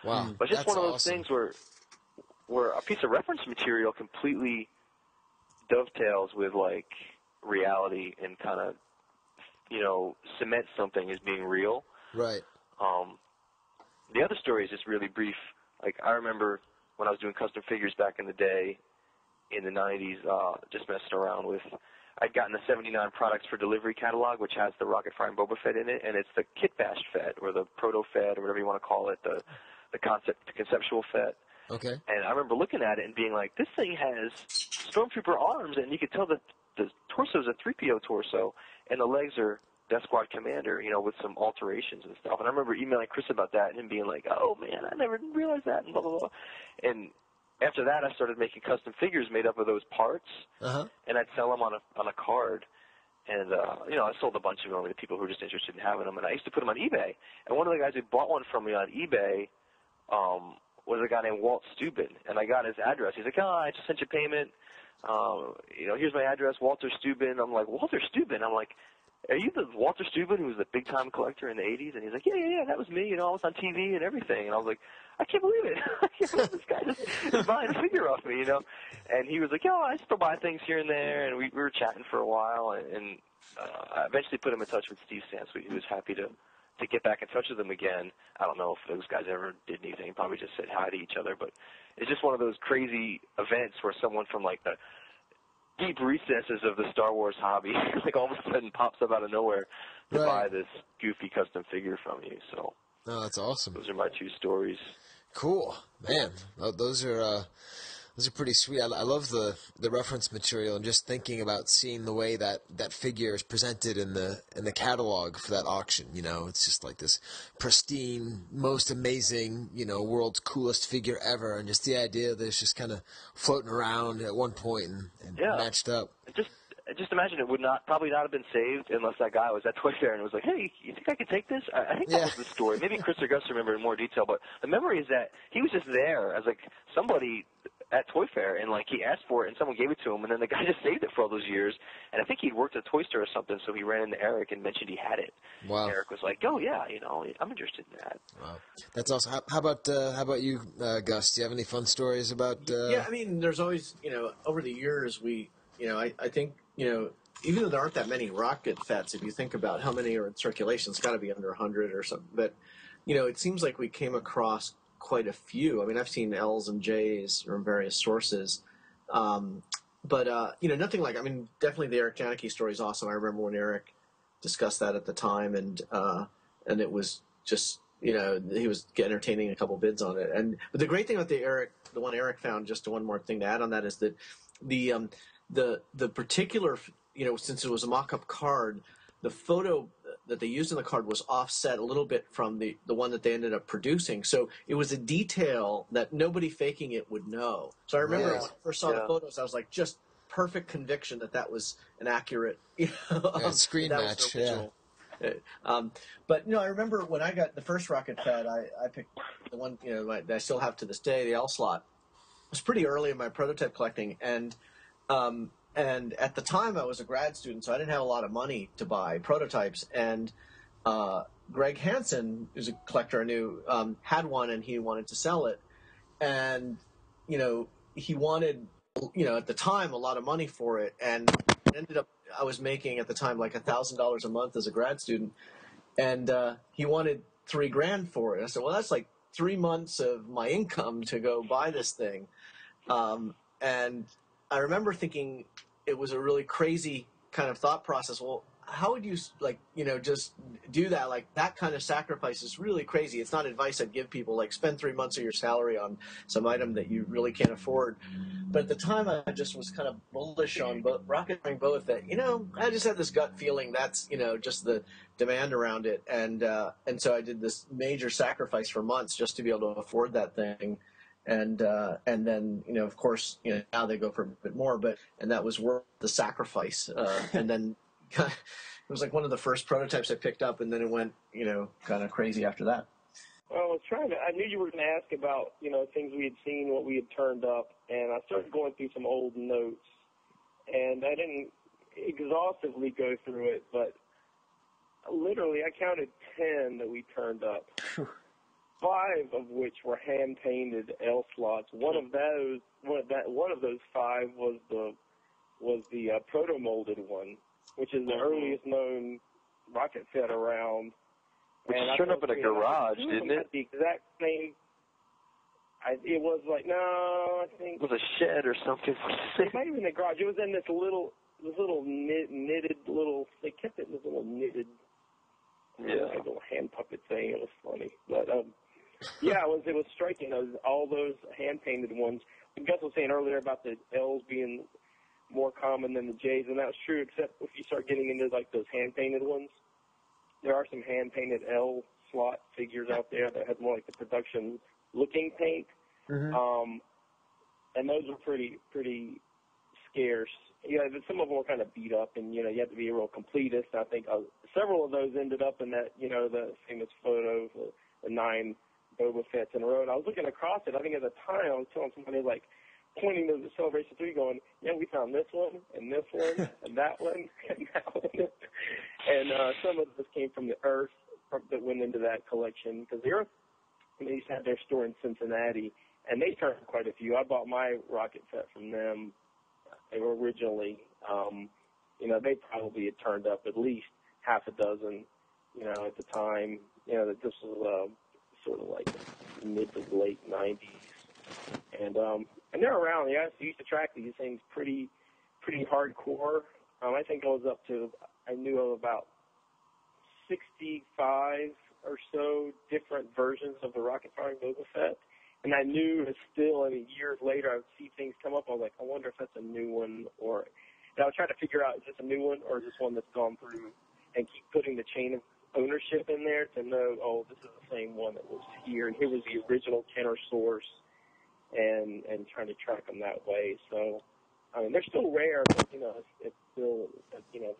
Wow, but just that's one of those awesome. things where a piece of reference material completely dovetails with like reality and kind of, you know, cements something as being real. Right. The other story is just really brief. Like, I remember when I was doing custom figures back in the day, in the 90s, just messing around with, I'd gotten the 79 Products for Delivery catalog, which has the Rocket Fett and Boba Fett in it, and it's the kit bashed Fett, or the proto Fett, or whatever you want to call it, the conceptual Fett. Okay. And I remember looking at it and being like, this thing has Stormtrooper arms, and you could tell that the torso is a 3PO torso, and the legs are Death Squad Commander, you know, with some alterations and stuff. And I remember emailing Chris about that and him being like, oh, man, I never realized that, and blah, blah, blah. And after that, I started making custom figures made up of those parts, and I'd sell them on a card. And, you know, I sold a bunch of them to people who were just interested in having them. And I used to put them on eBay. And one of the guys who bought one from me on eBay was a guy named Walt Steuben. And I got his address. He's like, I just sent you payment. You know, here's my address, Walter Steuben. I'm like, Walter Steuben? I'm like, are you the Walter Steuben who was the big-time collector in the 80s? And he's like, yeah, that was me. You know, I was on TV and everything. And I was like, I can't believe it. I can't believe this guy just is buying a figure off me, you know. And he was like, I still buy things here and there. And we were chatting for a while. And I eventually put him in touch with Steve Sansweet, who was happy to get back in touch with him again. I don't know if those guys ever did anything. Probably just said hi to each other. But it's just one of those crazy events where someone from, like, the deep recesses of the Star Wars hobby, like all of a sudden pops up out of nowhere to buy this goofy custom figure from you. So, that's awesome. Those are my two stories. Cool, man. Those are pretty sweet. I love the reference material and just thinking about seeing the way that figure is presented in the catalog for that auction. You know, it's just like this pristine, most amazing, you know, world's coolest figure ever, and just the idea that it's just kind of floating around at one point and matched up. Just imagine it would probably not have been saved unless that guy was at Toy Fair and was like, hey, you think I could take this? I think that was the story. Maybe Chris or Gus remember in more detail, but the memory is that he was just there as like somebody at Toy Fair, and like he asked for it and someone gave it to him, and then the guy just saved it for all those years. And I think he'd worked at a toy store or something, so he ran into Eric and mentioned he had it. Wow. And Eric was like, oh yeah, you know, I'm interested in that. Wow. That's awesome. How about you, Gus? Do you have any fun stories about Yeah, I mean, there's always, you know, over the years I think, you know, even though there aren't that many Rocket Fets, if you think about how many are in circulation, it's got to be under 100 or something. But, you know, it seems like we came across quite a few. I mean, I've seen L's and J's from various sources. But, you know, nothing like, I mean, definitely the Eric Janicki story is awesome. I remember when Eric discussed that at the time, and it was just, you know, he was entertaining a couple bids on it. But the great thing about the one Eric found, just one more thing to add on that, is that the particular, you know, since it was a mock-up card, the photo that they used in the card was offset a little bit from the one that they ended up producing. So it was a detail that nobody faking it would know. So I remember when I first saw the photos, I was like, just perfect conviction that was an accurate, you know, screen match. But no, I remember when I got the first Rocket Fett, I picked the one, you know, that I still have to this day, the L slot. It was pretty early in my prototype collecting, and at the time I was a grad student, so I didn't have a lot of money to buy prototypes. And Greg Hansen, who's a collector I knew, had one, and he wanted to sell it. And, you know, he wanted at the time, a lot of money for it, and it ended up I was making at the time like $1,000 a month as a grad student, and he wanted $3,000 for it. I said, well, that's like 3 months of my income to go buy this thing, and I remember thinking it was a really crazy kind of thought process. Well, how would you just do that? Like, that kind of sacrifice is really crazy. It's not advice I'd give people, like spend 3 months of your salary on some item that you really can't afford. But at the time, I just was kind of bullish on Rocket and Boba Fett. I just had this gut feeling that's, just the demand around it. And so I did this major sacrifice for months just to be able to afford that thing. And then, of course, now they go for a bit more, and that was worth the sacrifice. And then it was like one of the first prototypes I picked up, and then it went, kind of crazy after that. Well, I knew you were going to ask about, things we had seen, what we had turned up, and I started going through some old notes, and I didn't exhaustively go through it, but literally I counted 10 that we turned up. 5 of which were hand-painted L slots. One of those 5 was the proto-molded one, which is the earliest known Rocket Fett around. Which turned up in a garage, didn't it? The exact same. It was like, no, I think it was a shed or something. It might have been a garage. It was in this little knitted little. They kept it in this little knitted, like little hand puppet thing. It was funny, but yeah, it was striking. All those hand painted ones. Gus was saying earlier about the L's being more common than the J's, and that's true. Except if you start getting into like those hand painted ones. There are some hand-painted L slot figures out there that have more like the production-looking paint, and those are pretty scarce. Some of them were kind of beat up, and you have to be a real completist. I think several of those ended up in that the famous photo of the 9 Boba Fetts in a row. And I was looking across it. I think at the time I was telling somebody like pointing to the Celebration 3, going, "Yeah, we found this one and this one and that one and that one." And some of this came from the Earth that went into that collection, because the Earth, they used to have their store in Cincinnati, and they turned quite a few. I bought my Rocket Fett from them. They were originally, they probably had turned up at least half a dozen, at the time. That this was sort of like mid to late 90s. And they're around. I used to track these things pretty hardcore. I think I knew of about 65 or so different versions of the Rocket Firing Boba Fett. And I knew years later, I would see things come up. I was like, I wonder if that's a new one, and I would try to figure out, is this a new one or is this one that's gone through, and keep putting the chain of ownership in there to know, this is the same one that was here, and here was the original Kenner source, and trying to track them that way. So, they're still rare, but, it's still,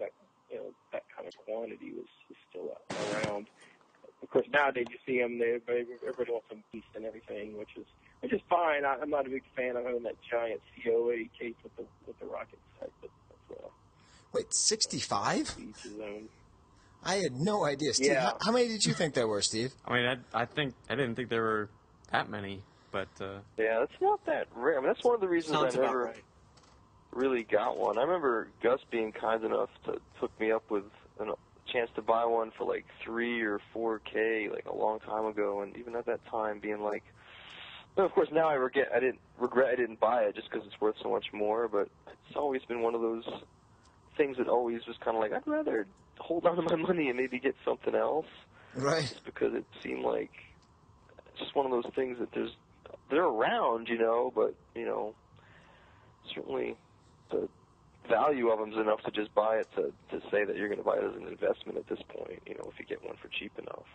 that kind of quantity is still around. Of course, nowadays you see them, everybody wants them beast and everything, which is fine. I'm not a big fan of having that giant COA case with the rocket set, but that's Wait, 65? Each his own. I had no idea, Steve. Yeah. How many did you think there were, Steve? I mean, I didn't think there were that many, but yeah, that's not that rare. I mean, that's one of the reasons I never really got one. I remember Gus being kind enough to hook me up with a chance to buy one for like $3 or $4K like a long time ago, and even at that time being like, of course now I regret I didn't buy it just because it's worth so much more, but it's always been one of those things that always was kind of like, I'd rather hold on to my money and maybe get something else, right? Just because it seemed like it's just one of those things that they're around, but certainly the value of them is enough to just buy it to say that you're going to buy it as an investment at this point, if you get one for cheap enough.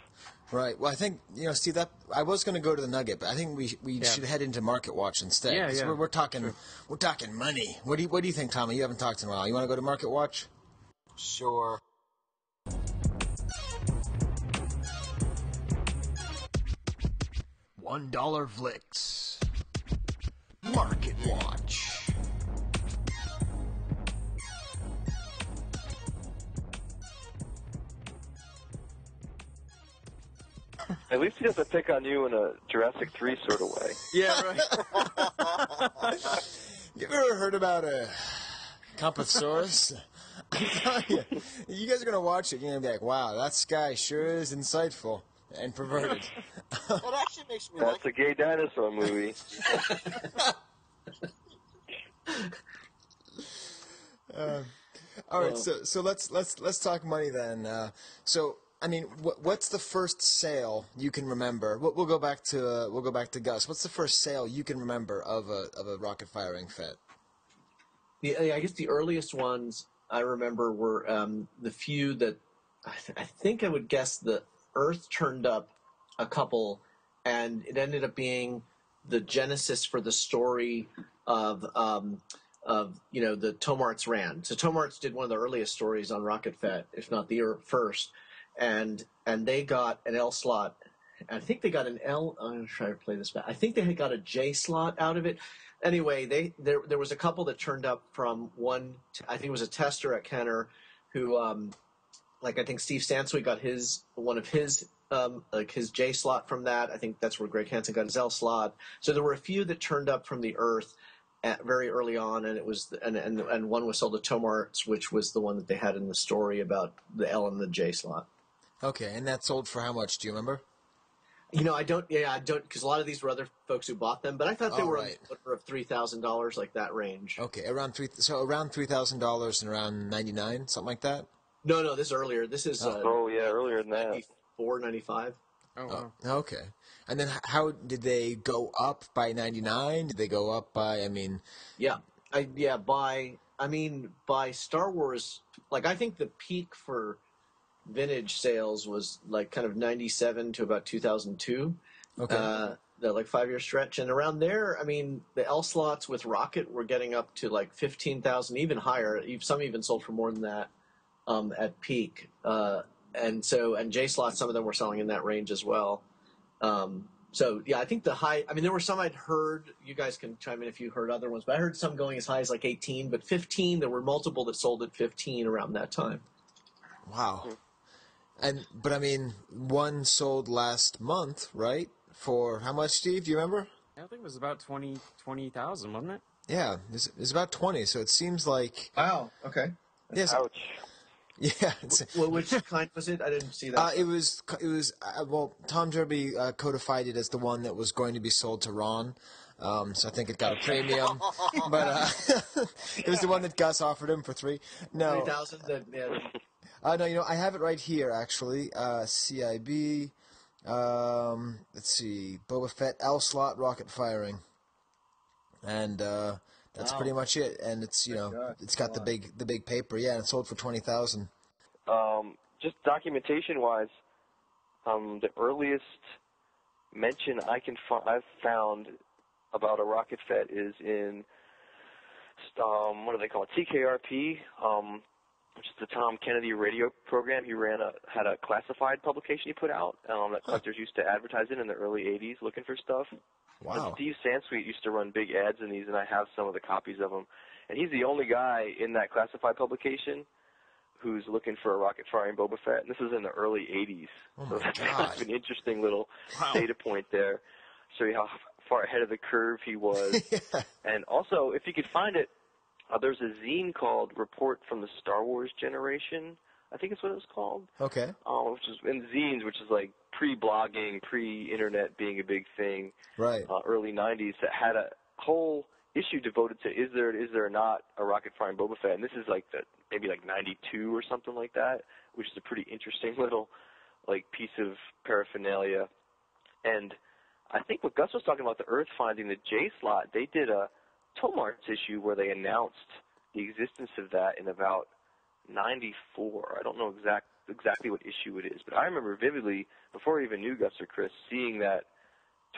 Right. Well, I think, Steve, that I was going to go to the Nugget, but I think we should head into Market Watch instead. Yeah. We're talking money. What do you think, Tommy? You haven't talked in a while. You want to go to Market Watch? Sure. $1 flicks. Market Watch. At least he doesn't pick on you in a Jurassic 3 sort of way. Yeah, right. You ever heard about a Compathosaurus? I'm telling you, you guys are going to watch it. You're going to be like, wow, that Skye sure is insightful and perverted. That actually makes me That's a gay dinosaur movie. All right, so let's talk money then. So I mean, what's the first sale you can remember? We'll go back to Gus. What's the first sale you can remember of a rocket firing Fett? I guess the earliest ones I remember were the few that I think I would guess the Earth turned up a couple, and it ended up being the genesis for the story of the Tomarts ran. So Tomarts did one of the earliest stories on Rocket Fett, if not the first, and they got an L slot. I think they got an L. I'm going to try to play this back. I think they had got a J slot out of it. Anyway, there was a couple that turned up from one. I think it was a tester at Kenner, who I think Steve Sansweet got one of his his J slot from that. I think that's where Greg Hansen got his L slot. So there were a few that turned up from the Earth very early on, and it was and one was sold to Tomarts, which was the one that they had in the story about the L and the J slot. Okay, and that sold for how much? Do you remember? I don't, because a lot of these were other folks who bought them, but I thought they were on the order of $3,000, like that range. Okay, around $3,000 and around 99, something like that. No, this is earlier. This is earlier than that. 94, 95. Oh, wow. Okay. And then how did they go up by 99? Did they go up by? By Star Wars. Like, I think the peak for vintage sales was like kind of 97 to about 2002. Okay. That 5-year stretch, and around there, I mean, the L slots with Rocket were getting up to like 15,000, even higher. Some even sold for more than that at peak. And J slots, some of them were selling in that range as well. I think the high. I mean, there were some I'd heard. You guys can chime in if you heard other ones, but I heard some going as high as like 18, but 15. There were multiple that sold at 15 around that time. Wow. But I mean, one sold last month, right? For how much, Steve? Do you remember? I think it was about 20,000, wasn't it? Yeah, it's about 20. So it seems like. Wow. Okay. Yes. Ouch. Yeah. Which kind was it? I didn't see that. It was. Tom Derby codified it as the one that was going to be sold to Ron. So I think it got a premium, but it was the one that Gus offered him for $3,000. No. 3,000. No, I have it right here, actually. CIB, let's see, Boba Fett, L slot, rocket firing. And that's pretty much it. And it's, it's got the big paper. Yeah, and it sold for $20,000. Just documentation-wise, the earliest mention I've found about a Rocket Fett is in, what do they call it, TKRP, which is the Tom Kennedy radio program. He had a classified publication he put out that collectors used to advertise in the early 80s looking for stuff. Wow. And Steve Sansweet used to run big ads in these, and I have some of the copies of them. And he's the only guy in that classified publication who's looking for a rocket-firing Boba Fett. And this is in the early 80s. So that's kind of an interesting little data point there. Show you how far ahead of the curve he was. Yeah. And also, if you could find it, there's a zine called Report from the Star Wars Generation, I think is what it was called. Okay. Which is in zines, which is like pre-blogging, pre-internet being a big thing. Right. Early 90s, that had a whole issue devoted to is there not a rocket-firing Boba Fett? And this is like maybe 92 or something like that, which is a pretty interesting little piece of paraphernalia. And I think what Gus was talking about, the Earth finding the J slot, they did a Tomarts issue where they announced the existence of that in about 94. I don't know exactly what issue it is, but I remember vividly, before I even knew Gus or Chris, seeing that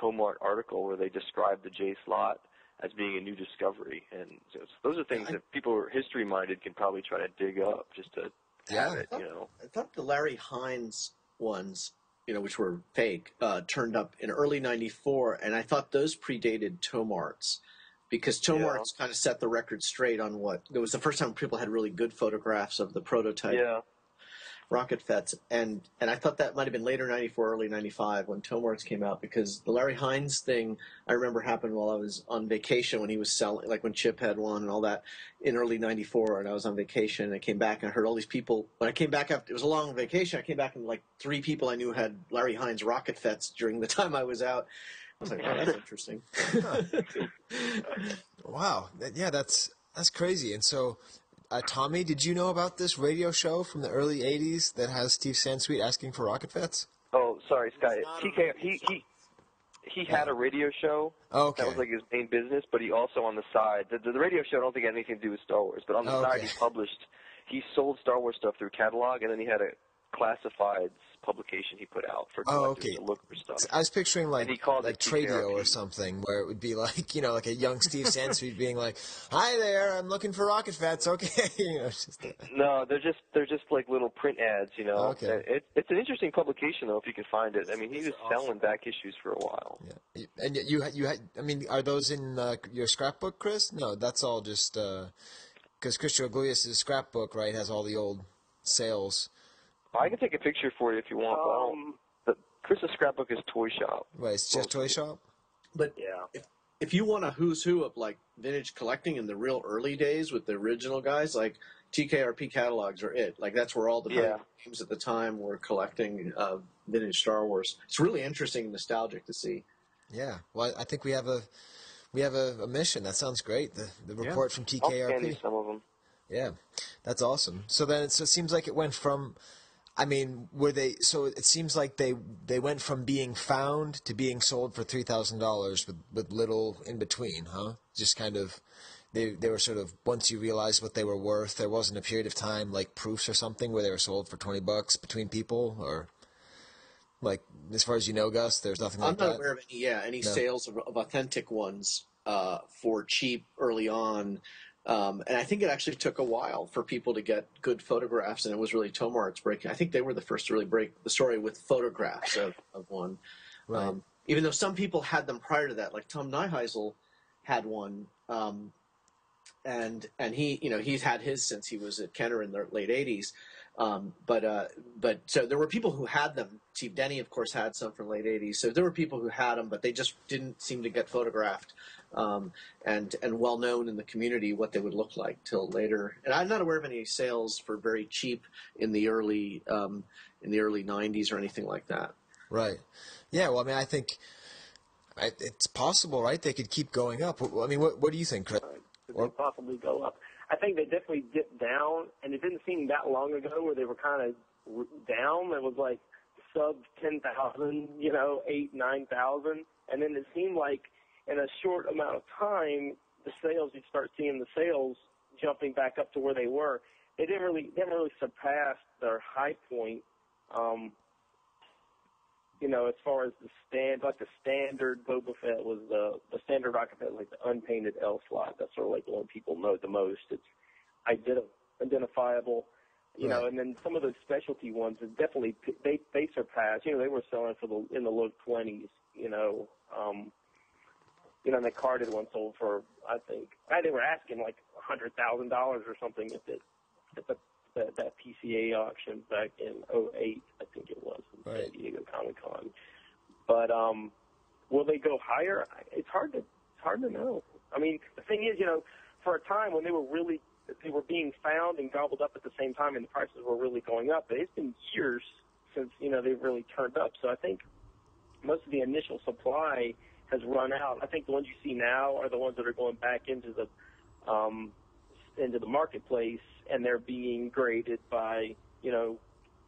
Tomart article where they described the J slot as being a new discovery. And so those are things that people who are history-minded can probably try to dig up just to have it, I thought the Larry Hines ones, which were fake, turned up in early 94, and I thought those predated Tomarts. Because Tomarts kind of set the record straight on it was the first time people had really good photographs of the prototype. Yeah. Rocket Fett, and I thought that might have been later '94, early '95 when Tomarts came out, because the Larry Hines thing I remember happened while I was on vacation when he was selling, like when Chip had one and all that in early '94, and I was on vacation and I came back and I heard all these people. When I came back after, it was a long vacation, I came back and like 3 people I knew had Larry Hines Rocket Fetts during the time I was out. I was like, wow, that's interesting. Wow. Yeah, that's crazy. And so, Tommy, did you know about this radio show from the early 80s that has Steve Sansweet asking for Rocket Fets? Oh, sorry, Skye. TK, he had a radio show. Okay. That was like his main business, but he also on the side, the radio show I don't think had anything to do with Star Wars, but on the side he sold Star Wars stuff through catalog, and then he had a classifieds publication he put out for collectors to look for stuff. I was picturing like Tradio TKRP. or something, where it would be like, like a young Steve Sansweet being like, "Hi there, I'm looking for Rocket Fets." Okay, it's just No, they're just like little print ads, Okay. It's an interesting publication though if you can find it. I mean, he was selling back issues for a while. Yeah. And you had. I mean, are those in your scrapbook, Chris? No, that's all just because Chris Georgoulias' scrapbook, right, has all the old sales. I can take a picture for you if you want. But Chris's scrapbook is Toy Shop. Right, it's just Toy Shop? But if you want a who's who of like vintage collecting in the real early days with the original guys, like TKRP catalogs are it. Like that's where all the games at the time were collecting vintage Star Wars. It's really interesting and nostalgic to see. Yeah. Well, I think we have a mission. That sounds great. The report from TKRP. I'll scan you some of them. Yeah, that's awesome. So then it seems like it went from, I mean, so it seems like they went from being found to being sold for $3,000 with little in between, huh? Just kind of, they were sort of, once you realized what they were worth, there wasn't a period of time like proofs or something where they were sold for $20 between people, or like, as far as you know, Gus, there's nothing like that? I'm not aware of any sales of authentic ones for cheap early on. And I think it actually took a while for people to get good photographs, and it was really Tomarts breaking. I think they were the first to really break the story with photographs of one. Right. Even though some people had them prior to that, like Tom Neuheisel had one, and he, he's had his since he was at Kenner in the late '80s. But so there were people who had them. Steve Denny, of course, had some from late '80s. So there were people who had them, but they just didn't seem to get photographed. And well known in the community what they would look like till later. And I'm not aware of any sales for very cheap in the early '90s or anything like that. Right. Yeah. Well, I mean, I think it's possible, right? They could keep going up. I mean, what do you think, Chris? Could they possibly go up? I think they definitely dipped down, and it didn't seem that long ago where they were kind of down. It was like sub 10,000, 8,000, 9,000, and then it seemed like in a short amount of time, you'd start seeing the sales jumping back up to where they were. They didn't really surpass their high point, as far as the standard Boba Fett was the standard Rocket Fett, like the unpainted L slot. That's sort of like the one people know the most. It's identifiable, right. And then some of those specialty ones, it definitely they surpassed. They were selling in the low 20s, and the carded one sold for, I think, they were asking like $100,000 or something at that PCA auction back in '08, I think it was, in San Diego Comic-Con. But will they go higher? It's hard to know. I mean, the thing is, for a time when they were being found and gobbled up at the same time, and the prices were really going up. But it's been years since they've really turned up. So I think most of the initial supply has run out. I think the ones you see now are the ones that are going back into the marketplace, and they're being graded by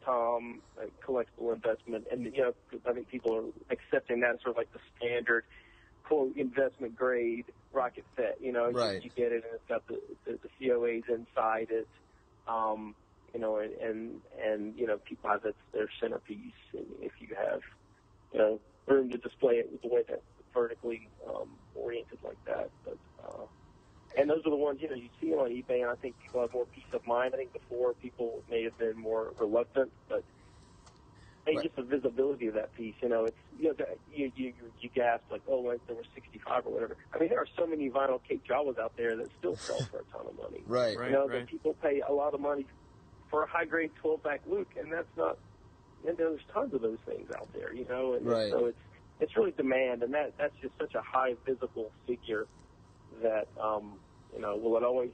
Tom, collectible investment, and I think people are accepting that as sort of like the standard quote investment grade Rocket Fett. Right. You get it, and it's got the COAs inside it. And people have their centerpiece, and if you have room to display it with the way that vertically oriented like that. But and those are the ones you see on eBay, and I think people have more peace of mind. I think before people may have been more reluctant, but just the visibility of that piece, it's you gasp like, oh, like there were 65 or whatever. I mean, there are so many vinyl cape Jawas out there that still sell for a ton of money. Right. That people pay a lot of money for a high-grade 12-back Luke, and that's not, and there's tons of those things out there, you know, and Right. so it's really demand, and that's just such a high visible figure that, you know, will it always,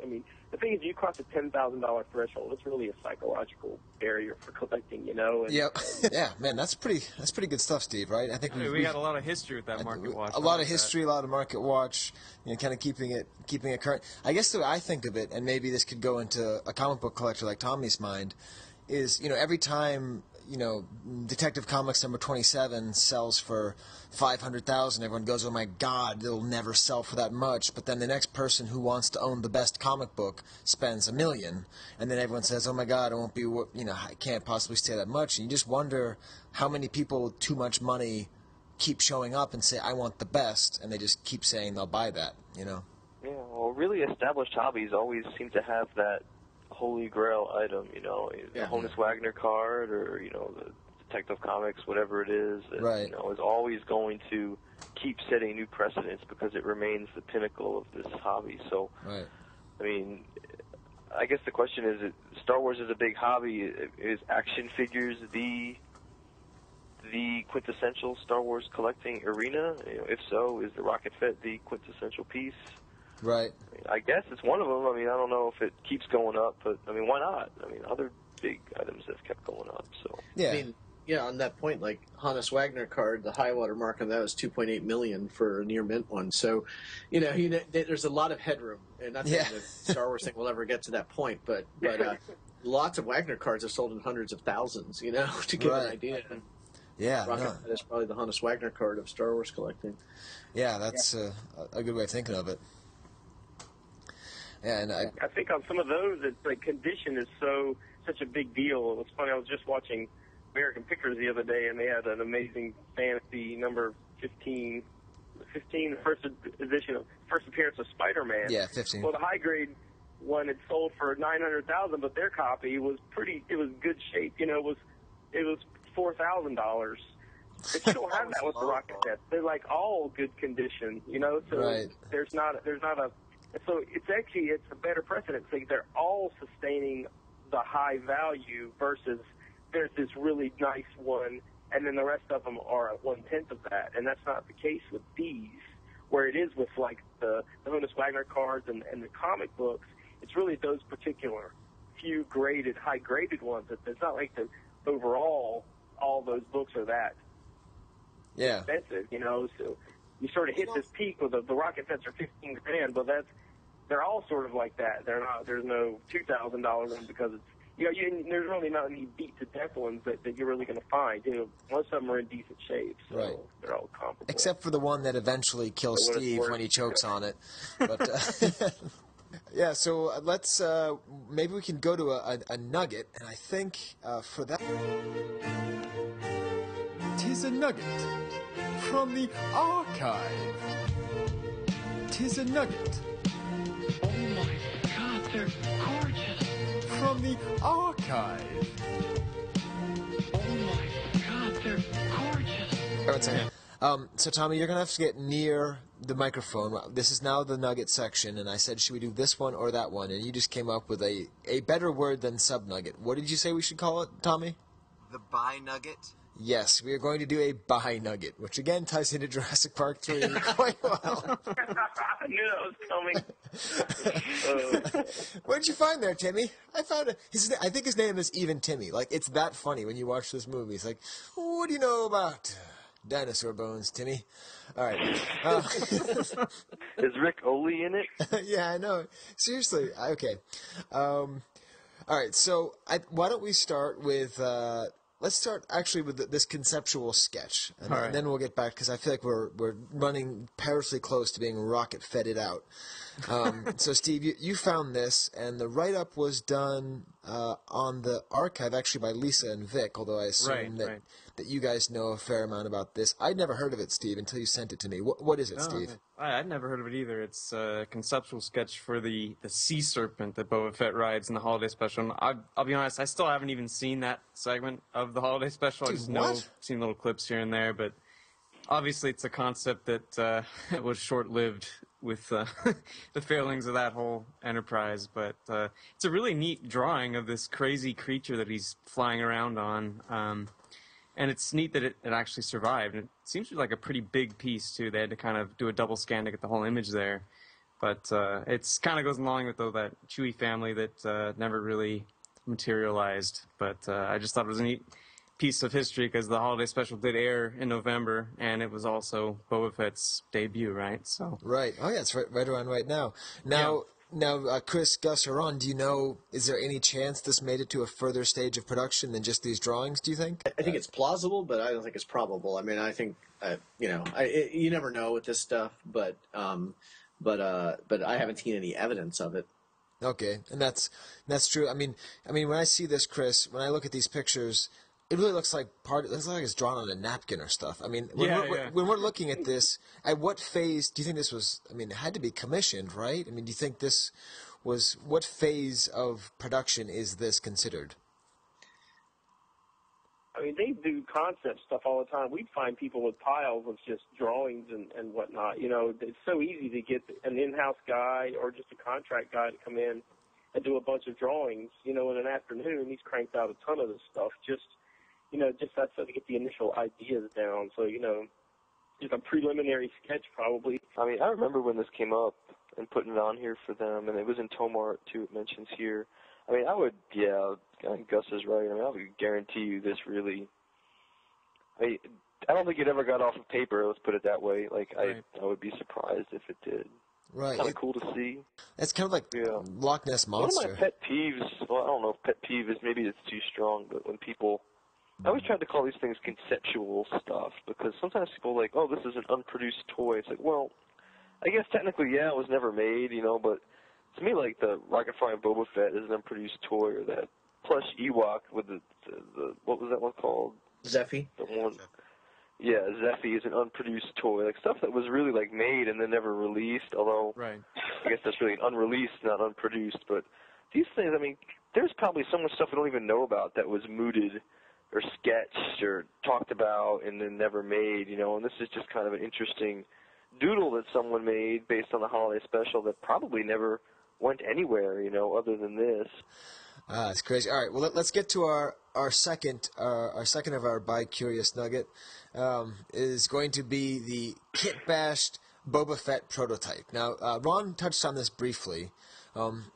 I mean, the thing is, you cross a $10,000 threshold, it's really a psychological barrier for collecting, you know. And, Yep. Yeah, man, that's pretty good stuff, Steve. Right? I think we got a lot of history with that market watch. A lot of history, a lot of market watch. You know, kind of keeping it current. I guess the way I think of it, and maybe this could go into a comic book collector like Tommy's mind, is, you know, every time, you know, Detective Comics number 27 sells for $500,000, everyone goes, "Oh my God, it'll never sell for that much." But then the next person who wants to own the best comic book spends $1 million, and then everyone says, "Oh my God, it won't be, you know, I can't possibly stay that much." And you just wonder how many people with too much money keep showing up and say, "I want the best," and they just keep saying they'll buy that, you know. Yeah, well, really established hobbies always seem to have that holy grail item, you know, the Honus Wagner card, or, you know, the Detective Comics, whatever it is, that, right, you know, is always going to keep setting new precedents because it remains the pinnacle of this hobby. So, right. I mean, I guess the question is, Star Wars is a big hobby. Is action figures the quintessential Star Wars collecting arena? You know, if so, is the Rocket Fett the quintessential piece? Right. I mean, I guess it's one of them. I mean, I don't know if it keeps going up, but, I mean, why not? I mean, other big items have kept going up, so. Yeah. I mean, yeah, on that point, like, Honus Wagner card, the high water mark on that was $2.8 million for a near mint one. So, you know, there's a lot of headroom. And not saying that Star Wars thing will ever get to that point, but lots of Wagner cards are sold in hundreds of thousands, you know, to give an idea. Yeah, Rocket Fett is probably the Honus Wagner card of Star Wars collecting. Yeah, that's a good way of thinking of it. Yeah, and I think on some of those, the condition is such a big deal. It was funny, I was just watching American Pickers the other day, and they had an amazing fantasy number 15, the first edition of first appearance of Spider-Man. Yeah, 15. Well, the high grade one had sold for $900,000, but their copy was good shape. You know, it was $4,000. But you don't have that with the Rocket Fett. They're like all good condition, you know. So there's not a. So it's a better precedent. So they're all sustaining the high value versus there's this really nice one, and then the rest of them are at 1/10 of that. And that's not the case with these, where it is with like the Honus Wagner cards and the comic books. It's really those particular few high graded ones. It's not like the overall all those books are that expensive, you know. So you sort of hit this peak with the Rocket Fets are $15,000, but they're all sort of like that. They're not. There's no $2,000 one because it's, you know, there's really not any beat to death ones that you're really going to find. You know, most of them are in decent shape, so they're all comparable. Except for the one that eventually kills Steve when he chokes on it. But yeah, so let's maybe we can go to a nugget, and I think for that, 'tis a nugget from the archive. 'Tis a nugget. Oh my God, they're gorgeous. From the archive. Oh my God, they're gorgeous. One second. So Tommy, you're gonna have to get near the microphone. This is now the nugget section, and I said, should we do this one or that one? And you just came up with a better word than sub-nugget. What did you say we should call it, Tommy? The bi-nugget? Yes, we are going to do a bi-nugget, which again ties into Jurassic Park 3 quite well. I knew that was coming. What did you find there, Timmy? I found I think his name is even Timmy. Like, it's that funny when you watch this movie. It's like, what do you know about dinosaur bones, Timmy? All right. Is Rick Oley in it? Yeah, I know. Seriously. Okay. All right. So why don't we start with? Let's start actually with this conceptual sketch, and then we'll get back because I feel like we're running perilously close to being rocket fetted out. So, Steve, you found this, and the write-up was done on the archive, actually by Lisa and Vic, although I assume that you guys know a fair amount about this. I'd never heard of it, Steve, until you sent it to me. What is it, Steve? I'd never heard of it either. It's a conceptual sketch for the sea serpent that Boba Fett rides in the holiday special. And I'll be honest, I still haven't even seen that segment of the holiday special. Dude, I just seen little clips here and there, but obviously it's a concept that was short-lived with the failings of that whole enterprise. But it's a really neat drawing of this crazy creature that he's flying around on. And it's neat that it actually survived. It seems to be like a pretty big piece, too. They had to kind of do a double scan to get the whole image there. But it's kind of goes along with, though, that Chewie family that never really materialized. But I just thought it was a neat piece of history because the holiday special did air in November, and it was also Boba Fett's debut, right? So right. Oh yeah, it's right around right now. Now, Chris, Gus, or Ron, do you know? Is there any chance this made it to a further stage of production than just these drawings? Do you think? I think it's plausible, but I don't think it's probable. I mean, I think you never know with this stuff, but I haven't seen any evidence of it. Okay, and that's true. I mean, when I see this, Chris, when I look at these pictures, it really looks like it's drawn on a napkin or stuff. I mean, when we're looking at this, at what phase do you think this was? I mean, it had to be commissioned, right? I mean, do you think this was, what phase of production is this considered? I mean, they do concept stuff all the time. We'd find people with piles of just drawings and whatnot. You know, it's so easy to get an in-house guy or just a contract guy to come in and do a bunch of drawings. You know, in an afternoon, he's cranked out a ton of this stuff. Just that's so to get the initial ideas down. So, just a preliminary sketch probably. I mean, I remember when this came up and putting it on here for them, and it was in Tomart too, it mentions here. I mean, I think Gus is right. I mean, I would guarantee you this really, I don't think it ever got off of paper, let's put it that way. Like, right. I would be surprised if it did. Right. It's kind of cool to see. It's kind of like Loch Ness Monster. One of my pet peeves, well, I don't know if pet peeve is, maybe it's too strong, but when people, I always try to call these things conceptual stuff, because sometimes people are like, oh, this is an unproduced toy. It's like, well, I guess technically, it was never made, but to me, like, the Rocket Fett and Boba Fett is an unproduced toy, or that plush Ewok with the what was that one called? Zeffy. The one. Yeah, Zeffy is an unproduced toy. Like, stuff that was really, like, made and then never released, although right. I guess that's really unreleased, not unproduced. But these things, I mean, there's probably so much stuff we don't even know about that was mooted or sketched or talked about and then never made, and this is just kind of an interesting doodle that someone made based on the holiday special that probably never went anywhere, other than this. It's crazy. All right, well, let's get to our second of our bi-curious nugget. Is going to be the kit-bashed Boba Fett prototype. Now, Ron touched on this briefly.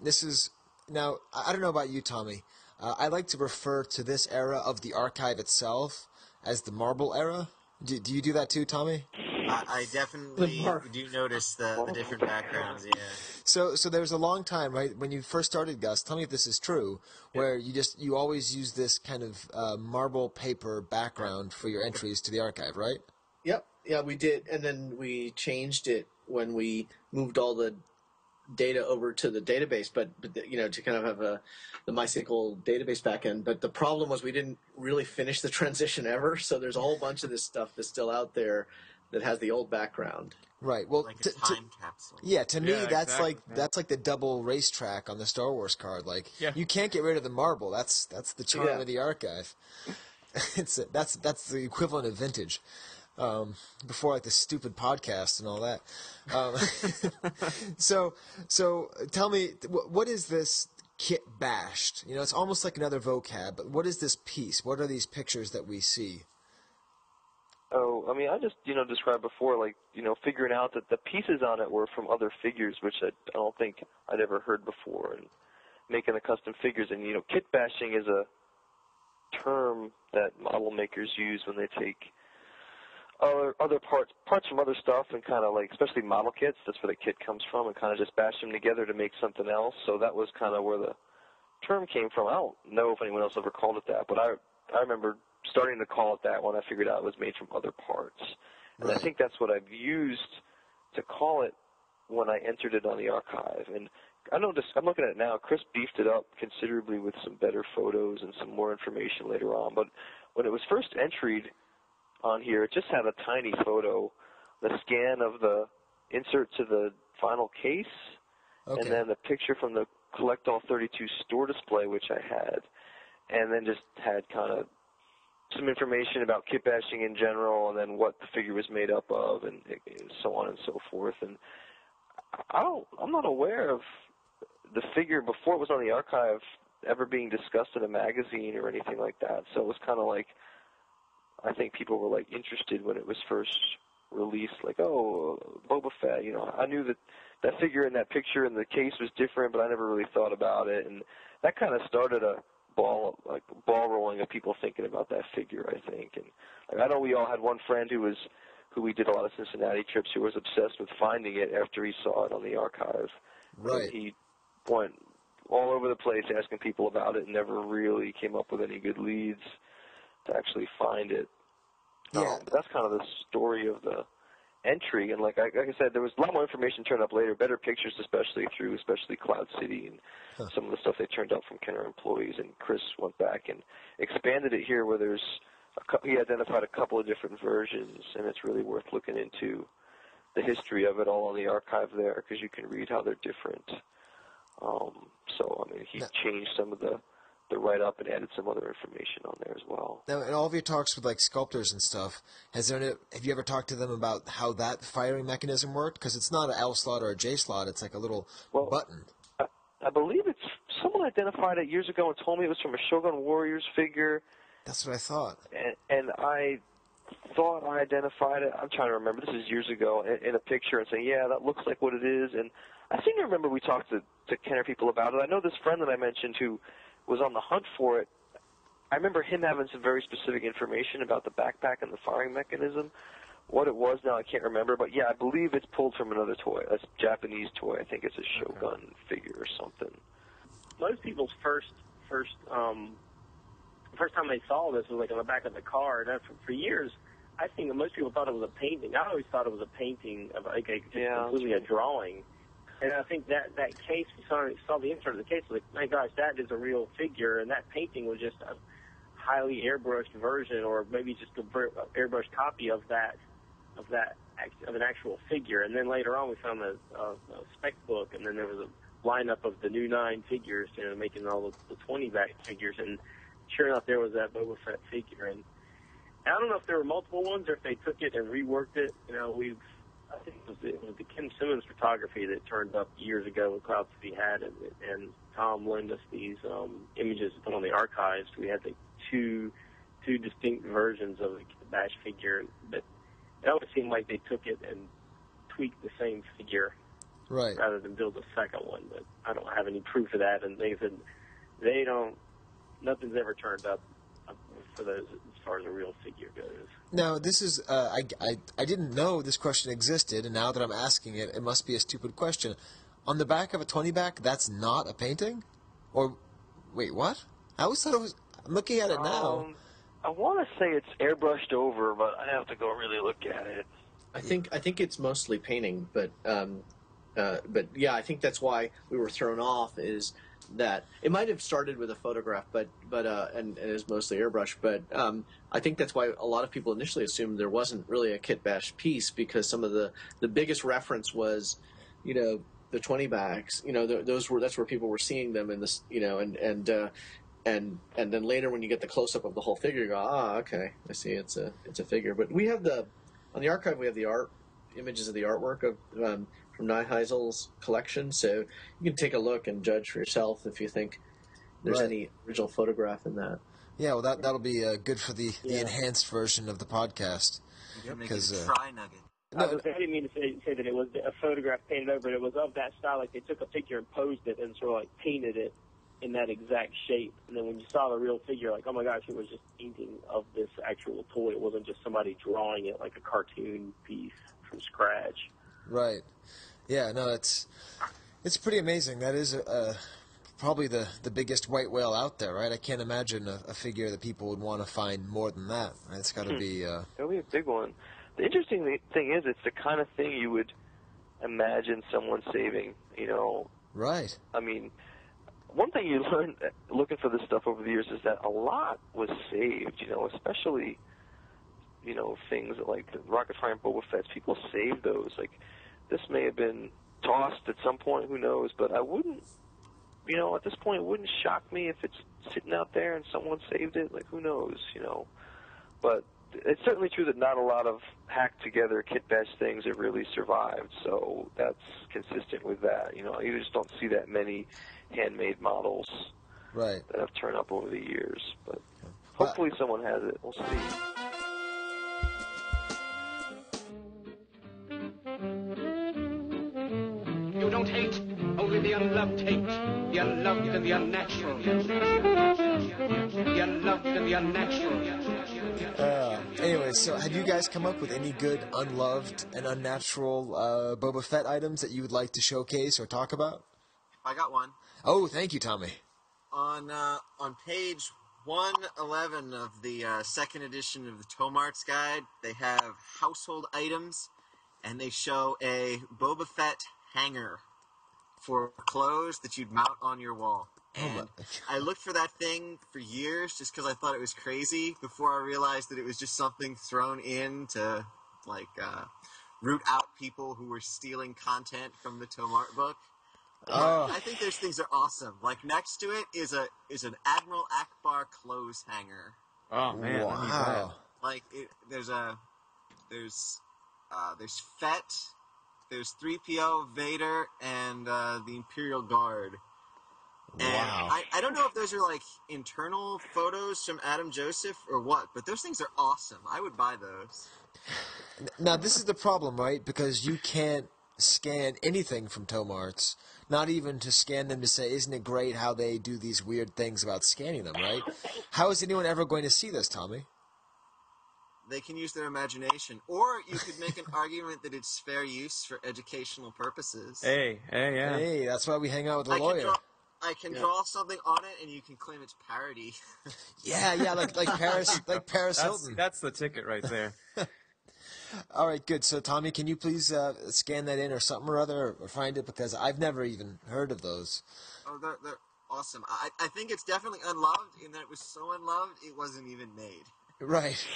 This is, now, I don't know about you, Tommy. I like to refer to this era of the archive itself as the Marble era. Do you do that too, Tommy? I definitely do notice the different backgrounds, yeah. So there was a long time, right, when you first started, Gus, tell me if this is true, where you always use this kind of marble paper background for your entries to the archive, right? Yep. Yeah, we did, and then we changed it when we moved all the data over to the database, but to kind of have the MySQL database backend. But the problem was we didn't really finish the transition ever, so there's a whole bunch of this stuff that's still out there that has the old background. Right. Well, like a time capsule. Yeah, to me, that's like the double racetrack on the Star Wars card. Like, you can't get rid of the marble. That's the charm of the archive. That's the equivalent of vintage. Before like the stupid podcast and all that. So tell me, what is this kit bashed? It's almost like another vocab, but what is this piece? What are these pictures that we see? Oh, I mean, I just, described before, like, figuring out that the pieces on it were from other figures, which I don't think I'd ever heard before, and making the custom figures. And, kit bashing is a term that model makers use when they take other parts from other stuff and kind of like, especially model kits, that's where the kit comes from, and kind of just bash them together to make something else. So that was kind of where the term came from. I don't know if anyone else ever called it that, but I remember starting to call it that when I figured out it was made from other parts. And I think that's what I've used to call it when I entered it on the archive. And I noticed, I'm looking at it now, Chris beefed it up considerably with some better photos and some more information later on. But when it was first entered on here, it just had a tiny photo, the scan of the insert to the final case, and then the picture from the Collect All 32 store display, which I had, and then just had kind of some information about kit bashing in general, and then what the figure was made up of, and so on and so forth. And I'm not aware of the figure before it was on the archive ever being discussed in a magazine or anything like that. So it was kind of like, I think people were like interested when it was first released, like, oh, Boba Fett, you know. I knew that figure in that picture and the case was different, but I never really thought about it, and that kind of started a ball rolling of people thinking about that figure, I think. And like, I know we all had one friend who we did a lot of Cincinnati trips, who was obsessed with finding it after he saw it on the archive. Right. And he went all over the place asking people about it and never really came up with any good leads to actually find it. Yeah. But that's kind of the story of the entry. And like I said, there was a lot more information turned up later, better pictures especially Cloud City and some of the stuff they turned up from Kenner employees. And Chris went back and expanded it here where he identified a couple of different versions, and it's really worth looking into the history of it all on the archive there, because you can read how they're different. So, I mean, he changed some of the write-up and added some other information on there as well. Now, in all of your talks with, like, sculptors and stuff, have you ever talked to them about how that firing mechanism worked? Because it's not an L slot or a J slot. It's like a little button. I believe someone identified it years ago and told me it was from a Shogun Warriors figure. That's what I thought. And I thought I identified it. I'm trying to remember. This is years ago in a picture and saying, yeah, that looks like what it is. And I seem to remember we talked to Kenner people about it. I know this friend that I mentioned who was on the hunt for it. I remember him having some very specific information about the backpack and the firing mechanism. What it was now, I can't remember. But, yeah, I believe it's pulled from another toy, a Japanese toy. I think it's a Shogun figure or something. Most people's first time they saw this was like on the back of the car. And for years, I think that most people thought it was a painting. I always thought it was a painting of completely a drawing. And I think that case, we saw the insert of the case, like, my gosh, that is a real figure, and that painting was just a highly airbrushed version, or maybe just an airbrushed copy of an actual figure. And then later on, we found a spec book, and then there was a lineup of the new 9 figures, you know, making all the 20-back figures, and sure enough, there was that Boba Fett figure. And I don't know if there were multiple ones or if they took it and reworked it. You know, I think it was the Ken Simmons photography that turned up years ago when Cloud City had it, and Tom lent us these images to put on the archives. We had the two distinct versions of the Bash figure, but it always seemed like they took it and tweaked the same figure, right, rather than build a second one. But I don't have any proof of that, and they said nothing's ever turned up for those as far as a real figure goes. Now, this is, I didn't know this question existed, and now that I'm asking it, it must be a stupid question. On the back of a 20-back, that's not a painting? Or, wait, what? I always thought it was, I'm looking at it now. I want to say it's airbrushed over, but I have to go really look at it. I think it's mostly painting, but yeah, I think that's why we were thrown off, is that it might have started with a photograph, but and it is mostly airbrush. But I think that's why a lot of people initially assumed there wasn't really a Kit Bash piece, because some of the biggest reference was, you know, the 20 backs. You know, that's where people were seeing them in this. You know, and then later when you get the close up of the whole figure, you go, okay, I see, it's a figure. But we have on the archive we have the images of the artwork of from Nyheisel's collection, so you can take a look and judge for yourself if you think there's any original photograph in that. Yeah, well, that'll be good for the enhanced version of the podcast. Because tri-nugget. I didn't mean to say that it was a photograph painted over it. It was of that style, like they took a picture and posed it and sort of like painted it in that exact shape. And then when you saw the real figure, like, oh my gosh, it was just painting of this actual toy. It wasn't just somebody drawing it like a cartoon piece from scratch. Right. Yeah, no, it's pretty amazing. That is probably the biggest white whale out there, right? I can't imagine a figure that people would want to find more than that. It's got to be... It'll be a big one. The interesting thing is, it's the kind of thing you would imagine someone saving, you know. Right. I mean, one thing you learn looking for this stuff over the years is that a lot was saved, you know, especially, you know, things like the Rocket Fett and Boba Fett. People saved those. Like, this may have been tossed at some point, who knows, but I wouldn't, you know, at this point, it wouldn't shock me if it's sitting out there and someone saved it. Like, who knows, you know. But it's certainly true that not a lot of hacked together kit bash things have really survived. So that's consistent with that. You know, you just don't see that many handmade models that have turned up over the years. But hopefully someone has it. We'll see. You don't hate, only the unloved hate. The unloved and the unnatural. The unloved and the unnatural. Anyway, so have you guys come up with any good unloved and unnatural Boba Fett items that you would like to showcase or talk about? I got one. Oh, thank you, Tommy. On page 111 of the second edition of the Tomart's Guide, they have household items, and they show a Boba Fett hanger for clothes that you'd mount on your wall. And I looked for that thing for years just because I thought it was crazy before I realized that it was just something thrown in to, like, root out people who were stealing content from the Tomart book. I think those things are awesome. Like, next to it is an Admiral Akbar clothes hanger. Oh, man. Wow. Like, there's Fett, there's 3PO, Vader, and the Imperial Guard. And wow. I don't know if those are, like, internal photos from Adam Joseph or what, but those things are awesome. I would buy those. Now, this is the problem, right? Because you can't scan anything from Tomart's, not even to scan them to say, isn't it great how they do these weird things about scanning them, right? How is anyone ever going to see this, Tommy? They can use their imagination. Or you could make an argument that it's fair use for educational purposes. Hey, yeah. Hey, that's why we hang out with a lawyer. I can draw something on it, and you can claim it's parody. Yeah, like Paris Hilton. That's the ticket right there. All right, good. So, Tommy, can you please scan that in or something or other, or find it, because I've never even heard of those. Oh, they're awesome. I think it's definitely unloved, in that it was so unloved it wasn't even made. Right.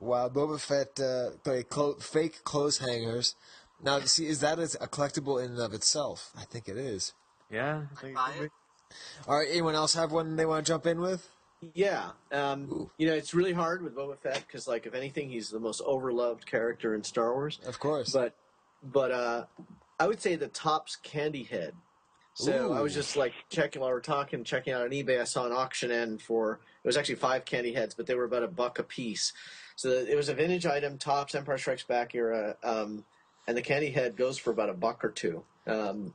Wow, Boba Fett fake clothes hangers. Now, see, is that a collectible in and of itself? I think it is. Yeah. I'd buy it. All right, anyone else have one they want to jump in with? Yeah. You know, it's really hard with Boba Fett because, like, if anything, he's the most overloved character in Star Wars. Of course. But I would say the Topps candy head. So I was just, like, checking while we're talking, checking out on eBay. I saw an auction end for, it was actually 5 candy heads, but they were about $1 a piece. So it was a vintage item, Topps Empire Strikes Back era, and the candy head goes for about $1 or $2.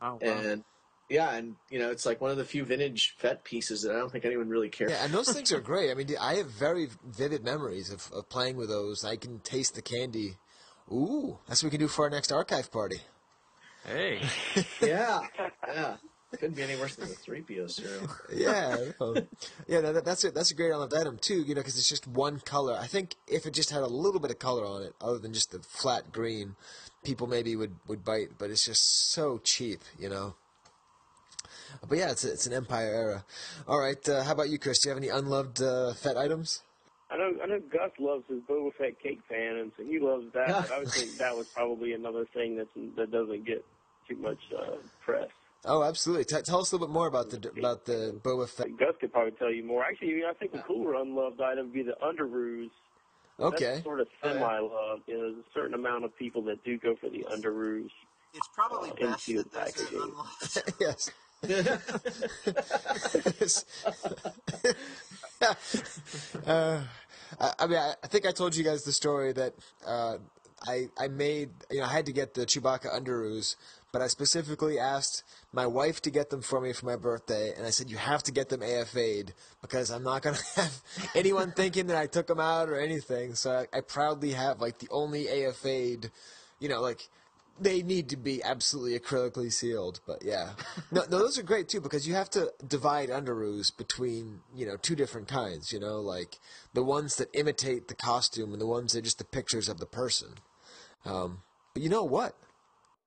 Wow. And yeah, and you know, it's like one of the few vintage Fett pieces that I don't think anyone really cares. Yeah, and those things are great. I mean, I have very vivid memories of playing with those. I can taste the candy. Ooh, that's what we can do for our next archive party. Hey. Yeah. Couldn't be any worse than the 3PO cereal. That's a great unloved item too. You know, because it's just one color. I think if it just had a little bit of color on it, other than just the flat green, people maybe would bite. But it's just so cheap, you know. But yeah, it's an Empire era. All right, how about you, Chris? Do you have any unloved Fett items? I know Gus loves his Boba Fett cake pan, and so he loves that. But I would think that was probably another thing that doesn't get too much press. Oh, absolutely. Tell us a little bit more about the Boba Fett. Gus could probably tell you more. Actually, I think the cooler unloved item would be the underoos. Okay. That's sort of semi-loved. You know, there's a certain amount of people that do go for the underoos. It's probably best that those are unloved. Yes. I mean, I think I told you guys the story that I made. You know, I had to get the Chewbacca underoos, but I specifically asked my wife to get them for me for my birthday, and I said, you have to get them AFA'd because I'm not going to have anyone thinking that I took them out or anything. So I proudly have, like, the only AFA'd, you know, like, they need to be absolutely acrylically sealed. But, yeah. No, those are great, too, because you have to divide underoos between, you know, 2 different kinds, you know, like the ones that imitate the costume and the ones that are just the pictures of the person. But you know what?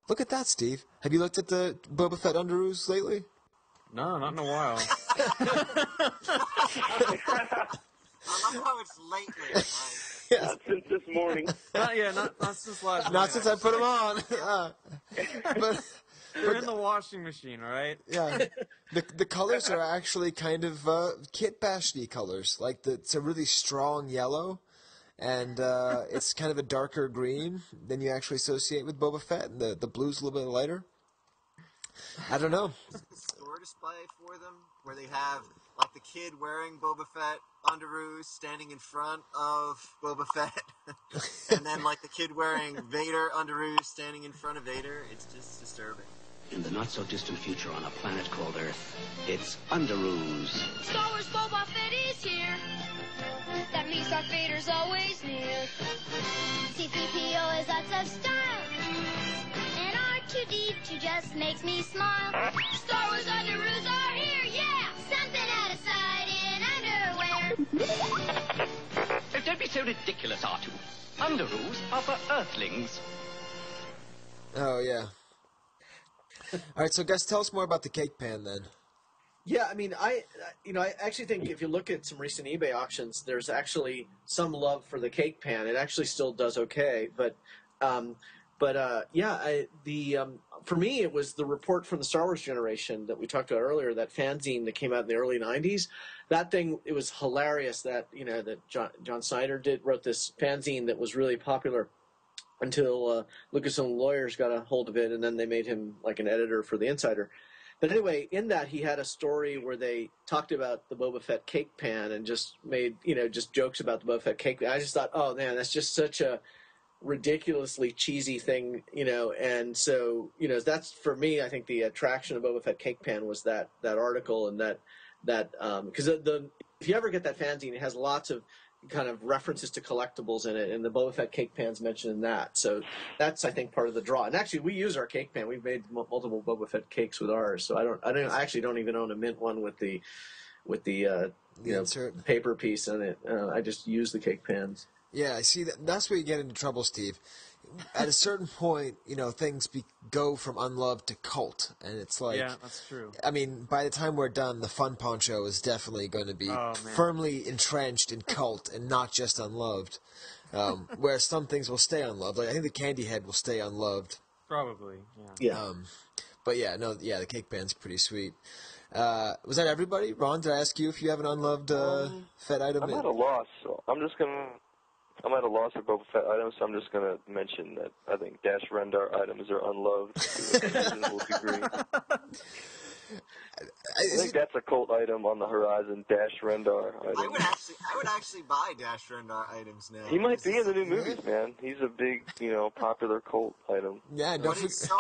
Look at that, Steve. Have you looked at the Boba Fett underoos lately? No, not in a while. I love how it's lately. Like, Yes. Not since this morning. Not since last night. Not since I put them on. They're in the washing machine, all right? Yeah. The colors are actually kind of Kit Bashty colors. Like it's a really strong yellow, and it's kind of a darker green than you actually associate with Boba Fett, and the blue's a little bit lighter. I don't know. Store display for them where they have like the kid wearing Boba Fett underoos standing in front of Boba Fett, and then like the kid wearing Vader underoos standing in front of Vader. It's just disturbing. In the not-so-distant future on a planet called Earth, it's underoos. Star Wars Boba Fett is here. That means Darth Vader's always near. C-3PO is lots of style. And R2-D2 just makes me smile. Star Wars underoos are here, yeah! Something out of sight in underwear. Oh, don't be so ridiculous, R2. Underoos are for Earthlings. Oh, yeah. All right, so Gus, tell us more about the cake pan then. Yeah, I mean, I actually think if you look at some recent eBay auctions, there's actually some love for the cake pan. It actually still does okay, but for me, it was the report from the Star Wars generation that we talked about earlier, that fanzine that came out in the early '90s. That thing, it was hilarious that that John Snyder wrote this fanzine that was really popular until Lucasfilm lawyers got a hold of it, and then they made him like an editor for the Insider. But anyway, in that he had a story where they talked about the Boba Fett cake pan and just made just jokes about the Boba Fett cake pan. I just thought, oh man, that's just such a ridiculously cheesy thing, and so that's for me. I think the attraction of Boba Fett cake pan was that article, and that because if you ever get that fanzine, it has lots of kind of references to collectibles in it, and the Boba Fett cake pan's mentioned in that. So that's, I think, part of the draw. And actually, we use our cake pan. We've made multiple Boba Fett cakes with ours. So I actually don't even own a mint one with the paper piece in it. I just use the cake pans. Yeah, I see. That's where you get into trouble, Steve. At a certain point, things go from unloved to cult, and it's like, yeah, that's true. I mean, by the time we're done, the fun poncho is definitely going to be firmly entrenched in cult and not just unloved. Where some things will stay unloved, like I think the candy head will stay unloved. Probably, yeah. But the cake pan's pretty sweet. Was that everybody? Ron, did I ask you if you have an unloved Fett item? I'm at a loss, so I'm at a loss for Boba Fett items, so I'm just going to mention that I think Dash Rendar items are unloved to a reasonable degree. I think that's a cult item on the horizon, Dash Rendar items. I would actually buy Dash Rendar items now. He might be in the new movies, man. He's a big, popular cult item. Yeah, but it's so,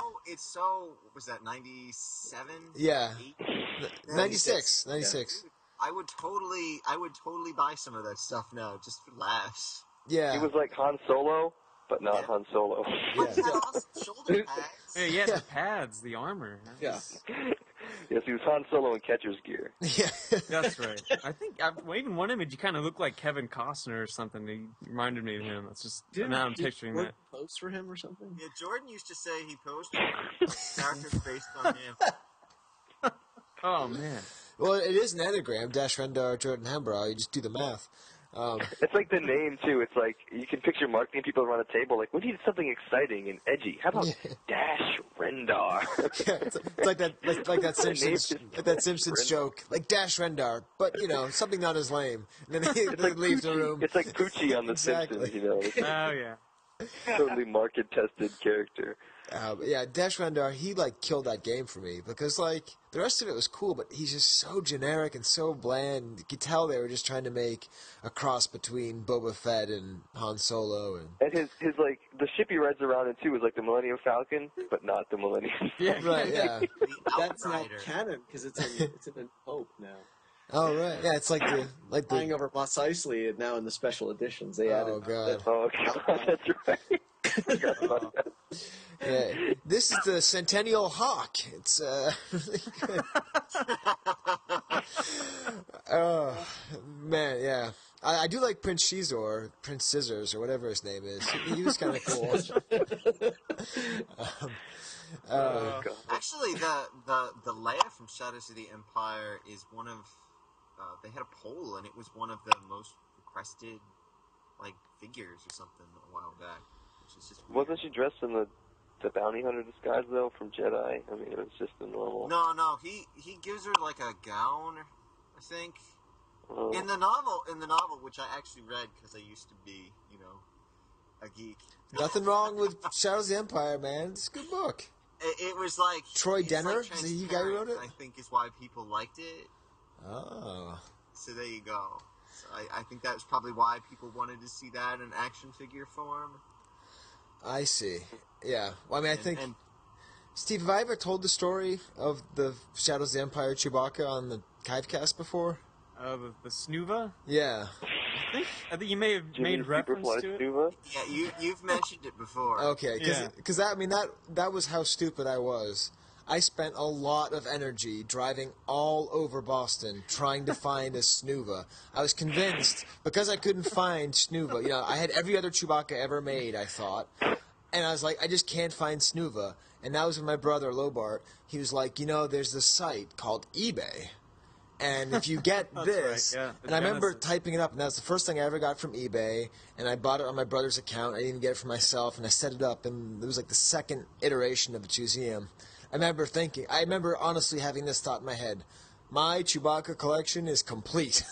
what was that, 97? Yeah. 96. 96. Yeah. I would totally buy some of that stuff now, just for laughs. Yeah. He was like Han Solo, but not Han Solo. But he had awesome shoulder pads. Hey, yeah, the pads, the armor. Yeah. Yes, he was Han Solo in catcher's gear. Yeah. That's right. I think, even one image, he kind of looked like Kevin Costner or something. He reminded me of him. That's just, now I'm picturing that. Pose for him or something? Yeah, Jordan used to say he posed for characters based on him. Oh, man. Well, it is an anagram, Dash Rendar, Jordan Hembrow. You just do the math. It's like the name, too. It's like, you can picture marketing people around a table, like, we need something exciting and edgy. How about Dash Rendar? Yeah, it's like that Simpsons joke, like Dash Rendar, but, something not as lame. And then they leave the room. It's like Poochie on The Simpsons, Oh, yeah. Totally market-tested character. Yeah, Dash Rendar, he killed that game for me because the rest of it was cool, but he's just so generic and so bland. You could tell they were just trying to make a cross between Boba Fett and Han Solo. And his the ship he rides around in too is like the Millennium Falcon, but not the Millennium Falcon. Yeah, right, yeah. That's not canon because it's in a Hope now. Oh right, yeah, it's like flying over Mos Eisley, and now in the special editions they added. Oh god, that's right. Yeah, this is the Centennial Hawk. It's really good. Oh man, yeah. I do like Prince Shizor, Prince Scissors, or whatever his name is. He was kind of cool. Actually, the Leia from Shadows of the Empire is one of. They had a poll, and it was one of the most requested, figures or something a while back. Which is just weird. Wasn't she dressed in the the bounty hunter disguise though from Jedi? I mean, it was just a normal. No. He gives her like a gown, I think. In the novel, which I actually read because I used to be, a geek. Nothing wrong with Shadows of the Empire, man. It's a good book. It was like Troy Denner. Like is he the guy who wrote it? I think is why people liked it. Oh. So there you go. So I think that's probably why people wanted to see that in action figure form. I see. Yeah. Well, I mean, I think... Steve, have I ever told the story of the Shadows of the Empire Chewbacca on the Chive Cast before? The Snuva? Yeah. I think you may have made reference to it. Snuva? Yeah, you've mentioned it before. Okay, because that was how stupid I was. I spent a lot of energy driving all over Boston trying to find a Snuva. I was convinced, because I couldn't find Snuva, I had every other Chewbacca ever made, I thought. And I was like, I just can't find Snuva. And that was when my brother, Lobart, he was like, there's this site called eBay. And if you get this, right, yeah, and I remember typing it up, and that was the first thing I ever got from eBay, and I bought it on my brother's account. I didn't even get it for myself, and I set it up, and it was like the second iteration of the Museum. I remember honestly having this thought in my head, my Chewbacca collection is complete.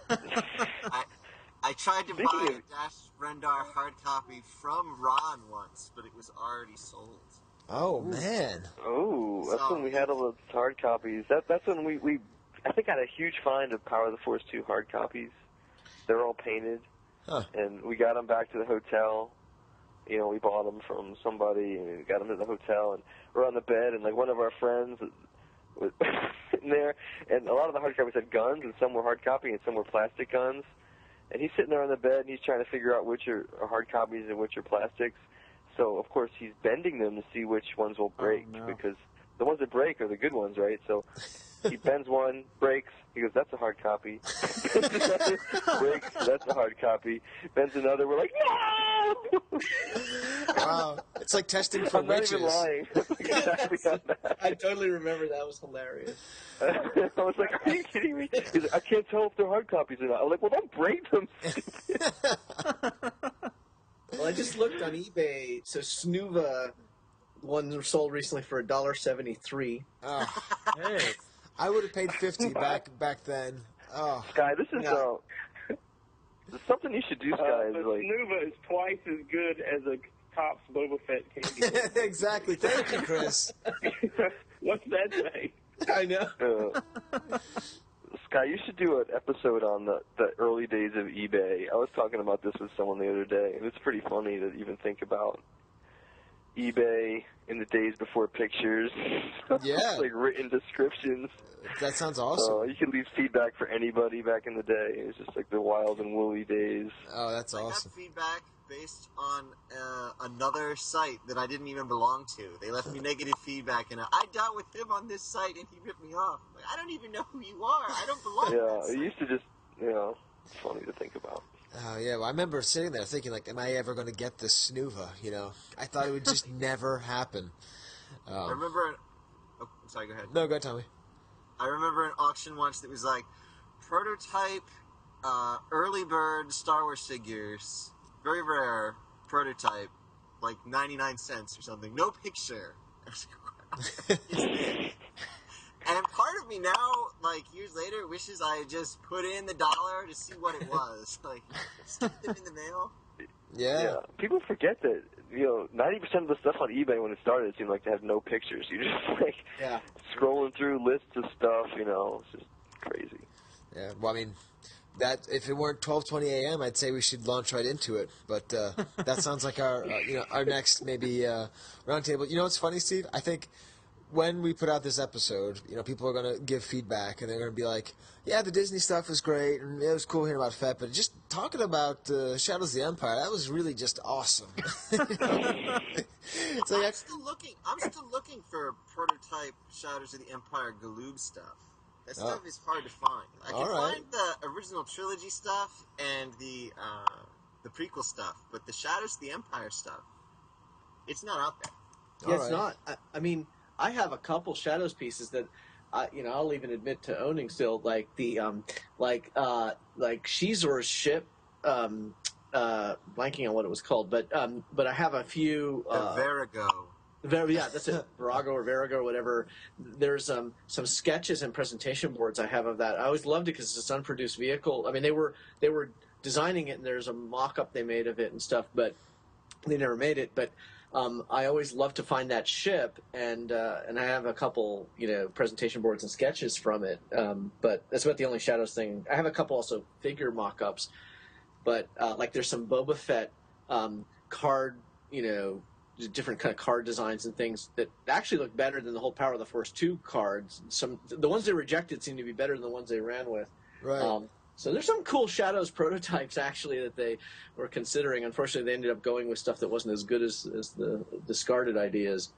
I tried to buy a Dash Rendar hard copy from Ron once, but it was already sold. Oh, man. Oh, that's when we had all the hard copies. That's when we I think I had a huge find of Power of the Force 2 hard copies. They're all painted. Huh. And we got them back to the hotel. We bought them from somebody, and we got them to the hotel, and we're on the bed, and, one of our friends was sitting there, and a lot of the hard copies had guns, and some were hard copy, and some were plastic guns. And he's sitting there on the bed, and he's trying to figure out which are hard copies and which are plastics. So, of course, he's bending them to see which ones will break, because the ones that break are the good ones, right? So he bends one, breaks, he goes, that's a hard copy. Bends another, breaks, that's a hard copy. Bends another, we're like, no! Wow. It's like testing for witches. I'm not even lying. Exactly on that. I totally remember that. Was hilarious. I was like, are you kidding me? He's like, I can't tell if they're hard copies or not. I'm like, well, don't break them. Well, I just looked on eBay. So Snuva ones were sold recently for $1.73. Oh, hey. I would have paid $50 back then. Oh, Skye, this is something you should do, Skye. But Snuva is twice as good as a Topps Boba Fett candy. Exactly. Thank you, Chris. What's that say? I know. Skye, you should do an episode on the early days of eBay. I was talking about this with someone the other day, and it's pretty funny to even think about eBay in the days before pictures. Yeah. Like written descriptions. That sounds awesome. You could leave feedback for anybody back in the day. It was just like the wild and woolly days. Oh, that's awesome. I got feedback based on another site that I didn't even belong to. They left me negative feedback, and I dealt with him on this site, and he ripped me off. I'm like, I don't even know who you are. I don't belong. Yeah, it used to just, it's funny to think about. Oh, yeah. Well, I remember sitting there thinking, am I ever going to get this Snuva? I thought it would just never happen. I remember... Oh, sorry, go ahead. No, go ahead, Tommy. I remember an auction once that was like, prototype, early bird Star Wars figures, very rare, prototype, like 99 cents or something. No picture. And part of me now, years later, wishes I had just put in the dollar to see what it was. Stick them in the mail. Yeah. People forget that, 90% of the stuff on eBay when it started seemed like to have no pictures. You're just, scrolling through lists of stuff, it's just crazy. Yeah, well, I mean, that if it weren't 12:20 a.m., I'd say we should launch right into it. But that sounds like our next maybe roundtable. What's funny, Steve? I think when we put out this episode, people are going to give feedback, and they're going to be like, yeah, the Disney stuff was great, and it was cool hearing about Fett, but just talking about Shadows of the Empire, that was really just awesome. I'm still looking for prototype Shadows of the Empire Galoob stuff. That stuff is hard to find. I can find the original trilogy stuff and the prequel stuff, but the Shadows of the Empire stuff, it's not out there. Yeah, it's not. I mean, I have a couple Shadows pieces that, I'll even admit to owning still, like the, like Shizor's ship, blanking on what it was called, but I have a few. Virago. Yeah, that's it. Virago or Virago or whatever. There's some sketches and presentation boards I have of that. I always loved it because it's an unproduced vehicle. I mean, they were designing it, and there's a mock-up they made of it and stuff, but they never made it. But I always love to find that ship, and I have a couple, presentation boards and sketches from it. But that's about the only Shadows thing. I have a couple also figure mock-ups, but like there's some Boba Fett card, different kind of card designs and things that actually look better than the whole Power of the Force 2 cards. The ones they rejected seem to be better than the ones they ran with. Right. So there's some cool Shadows prototypes, actually, that they were considering. Unfortunately, they ended up going with stuff that wasn't as good as the discarded ideas.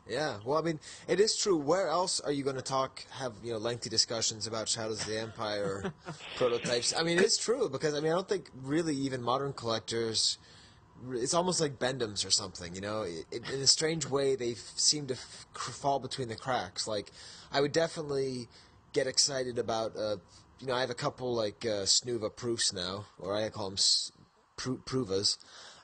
Yeah, well, I mean, it is true. Where else are you going to have lengthy discussions about Shadows of the Empire prototypes? I mean, it's true, because, I don't think really even modern collectors... It's almost like Bendems or something, in a strange way, they seem to fall between the cracks. Like, I would definitely get excited about... I have a couple, like, Snuva proofs now, or I call them Pruvas.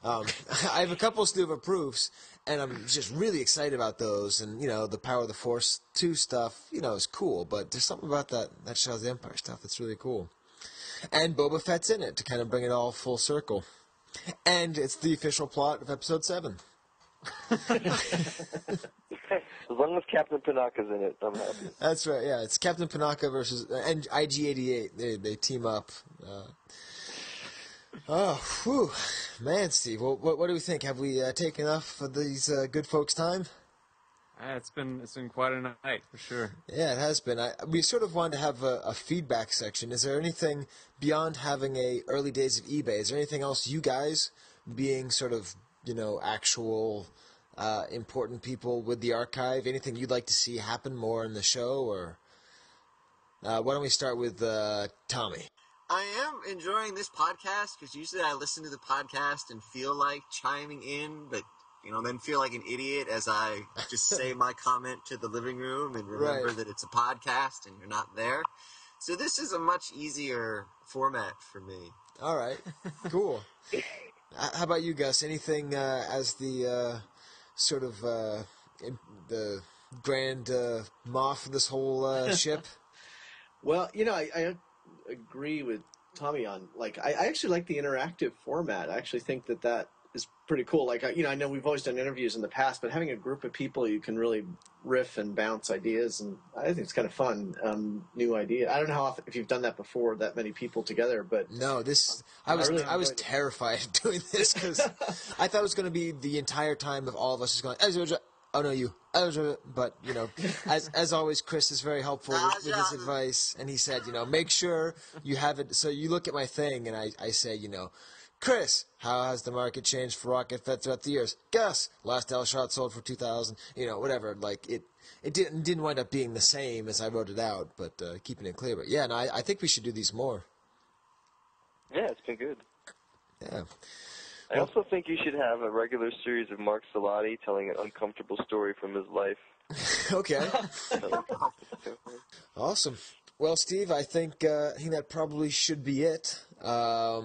I have a couple Snuva proofs, and I'm just really excited about those. And, the Power of the Force 2 stuff, is cool. But there's something about that Shadows of the Empire stuff that's really cool. And Boba Fett's in it to kind of bring it all full circle. And it's the official plot of Episode 7. As long as Captain Panaka's in it, I'm happy. That's right, yeah. It's Captain Panaka versus... And IG-88, they team up. Whew. Man, Steve, what do we think? Have we taken enough of these good folks' time? It's been quite a night, for sure. Yeah, it has been. We sort of wanted to have a feedback section. Is there anything beyond having a early days of eBay? Is there anything else you guys, being sort of, actual important people with the archive, anything you'd like to see happen more in the show? Or why don't we start with Tommy? I am enjoying this podcast because usually I listen to the podcast and feel like chiming in, but then feel like an idiot as I just say my comment to the living room and remember that it's a podcast and you're not there. So this is a much easier format for me. All right, cool. How about you, Gus? Anything as the sort of the grand moth of this whole ship? Well, I agree with Tommy on, like, I actually like the interactive format. I actually think that is pretty cool. Like, I know we've always done interviews in the past, but having a group of people you can really riff and bounce ideas, and I think it's kind of fun. New idea. I don't know if you've done that before, that many people together, but no. I was terrified of doing this because I thought it was going to be the entire time of all of us just going, oh no, you. But as always, Chris is very helpful with his advice, and he said, make sure you have it. So you look at my thing, and I say, Chris, how has the market changed for Rocket Fett throughout the years? Gus, last L shot sold for 2,000. Whatever. Like it didn't wind up being the same as I wrote it out, but keeping it clear. But yeah, no, I think we should do these more. Yeah, it's been good. Yeah. I also think you should have a regular series of Mark Salati telling an uncomfortable story from his life. Okay. Awesome. Well, Steve, I think that probably should be it. I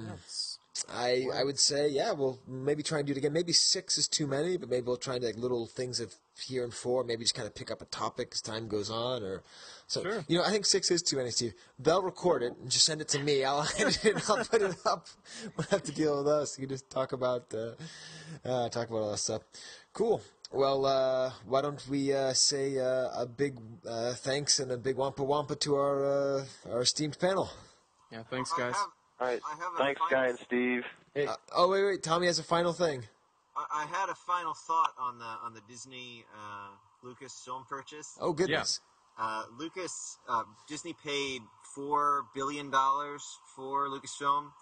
would say, yeah, we'll maybe try and do it again. Maybe 6 is too many, but maybe we'll try and do little things of here and 4. Maybe just kind of pick up a topic as time goes on, or so. Sure. I think 6 is too many, Steve. They'll record it and just send it to me. I'll edit it and I'll put it up. We'll have to deal with us. You can just talk about all that stuff. Cool. Well, why don't we say a big thanks and a big wampa wampa to our esteemed panel. Yeah, thanks, guys. All right. Thanks, Guy and Steve. Hey. Wait. Tommy has a final thing. I had a final thought on the Disney Lucasfilm purchase. Oh, goodness. Yeah. Disney paid $4 billion for Lucasfilm.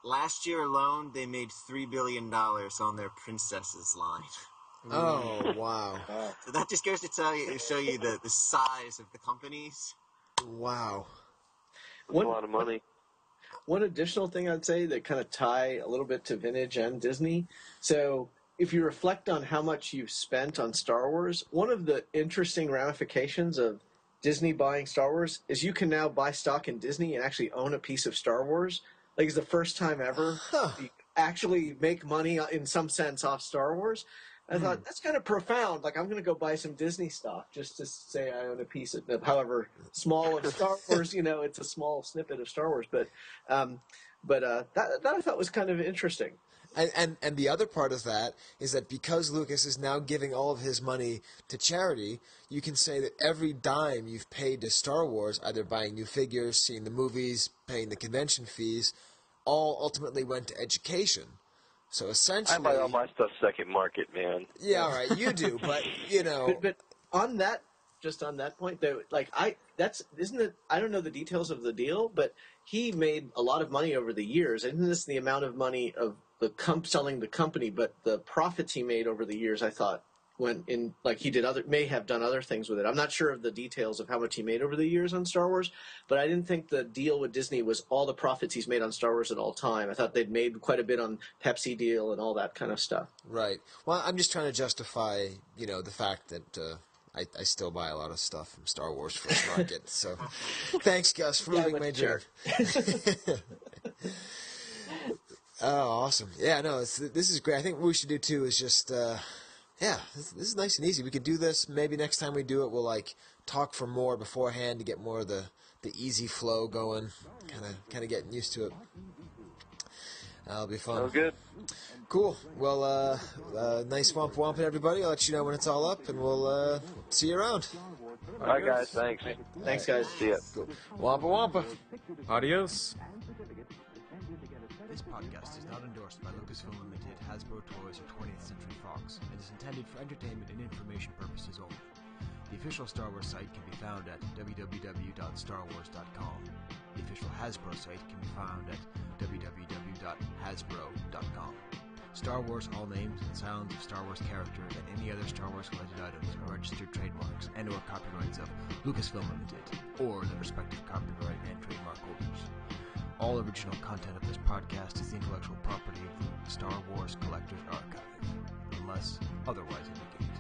Last year alone, they made $3 billion on their Princesses line. Oh, wow. So that just goes to show you the size of the companies. Wow. That's a lot of money. One additional thing I'd say that kind of tie a little bit to vintage and Disney. So if you reflect on how much you've spent on Star Wars, one of the interesting ramifications of Disney buying Star Wars is you can now buy stock in Disney and actually own a piece of Star Wars. like it's the first time ever you actually make money in some sense off Star Wars. I thought that's kind of profound. Like, I'm going to go buy some Disney stock just to say I own a piece of, however small, of Star Wars. It's a small snippet of Star Wars, but that I thought was kind of interesting. And the other part of that is that because Lucas is now giving all of his money to charity, you can say that every dime you've paid to Star Wars, either buying new figures, seeing the movies, paying the convention fees, all ultimately went to education. So essentially, I buy all my stuff second market, man. Yeah, all right, you do, but But on that, just on that point, though, like I don't know the details of the deal, but he made a lot of money over the years. Isn't this the amount of money of the selling the company, but the profits he made over the years? I thought went in, like he may have done other things with it. I'm not sure of the details of how much he made over the years on Star Wars, but I didn't think the deal with Disney was all the profits he's made on Star Wars at all time. I thought they'd made quite a bit on Pepsi deal and all that kind of stuff. Right. Well, I'm just trying to justify, the fact that I still buy a lot of stuff from Star Wars First Market. So thanks, Gus, for moving my chair. Oh, awesome. Yeah, no, this is great. I think what we should do, too, is just... this is nice and easy. We could do this. Maybe next time we do it, we'll talk for more beforehand to get more of the easy flow going. Kind of getting used to it. That'll be fun. Sounds good. Cool. Well, nice whomping, everybody. I'll let you know when it's all up, and we'll see you around. All right, guys. Thanks. Thanks, guys. See ya. Cool. Wampa. Adios. This podcast is not endorsed by Lucasfilm Limited, Hasbro Toys, or 20th Century Fox, and is intended for entertainment and information purposes only. The official Star Wars site can be found at www.starwars.com. The official Hasbro site can be found at www.hasbro.com. Star Wars, all names and sounds of Star Wars characters and any other Star Wars related items are registered trademarks and or copyrights of Lucasfilm Limited or the respective copyright and trademark holders. All original content of this podcast is the intellectual property of the Star Wars Collector's Archive, unless otherwise indicated.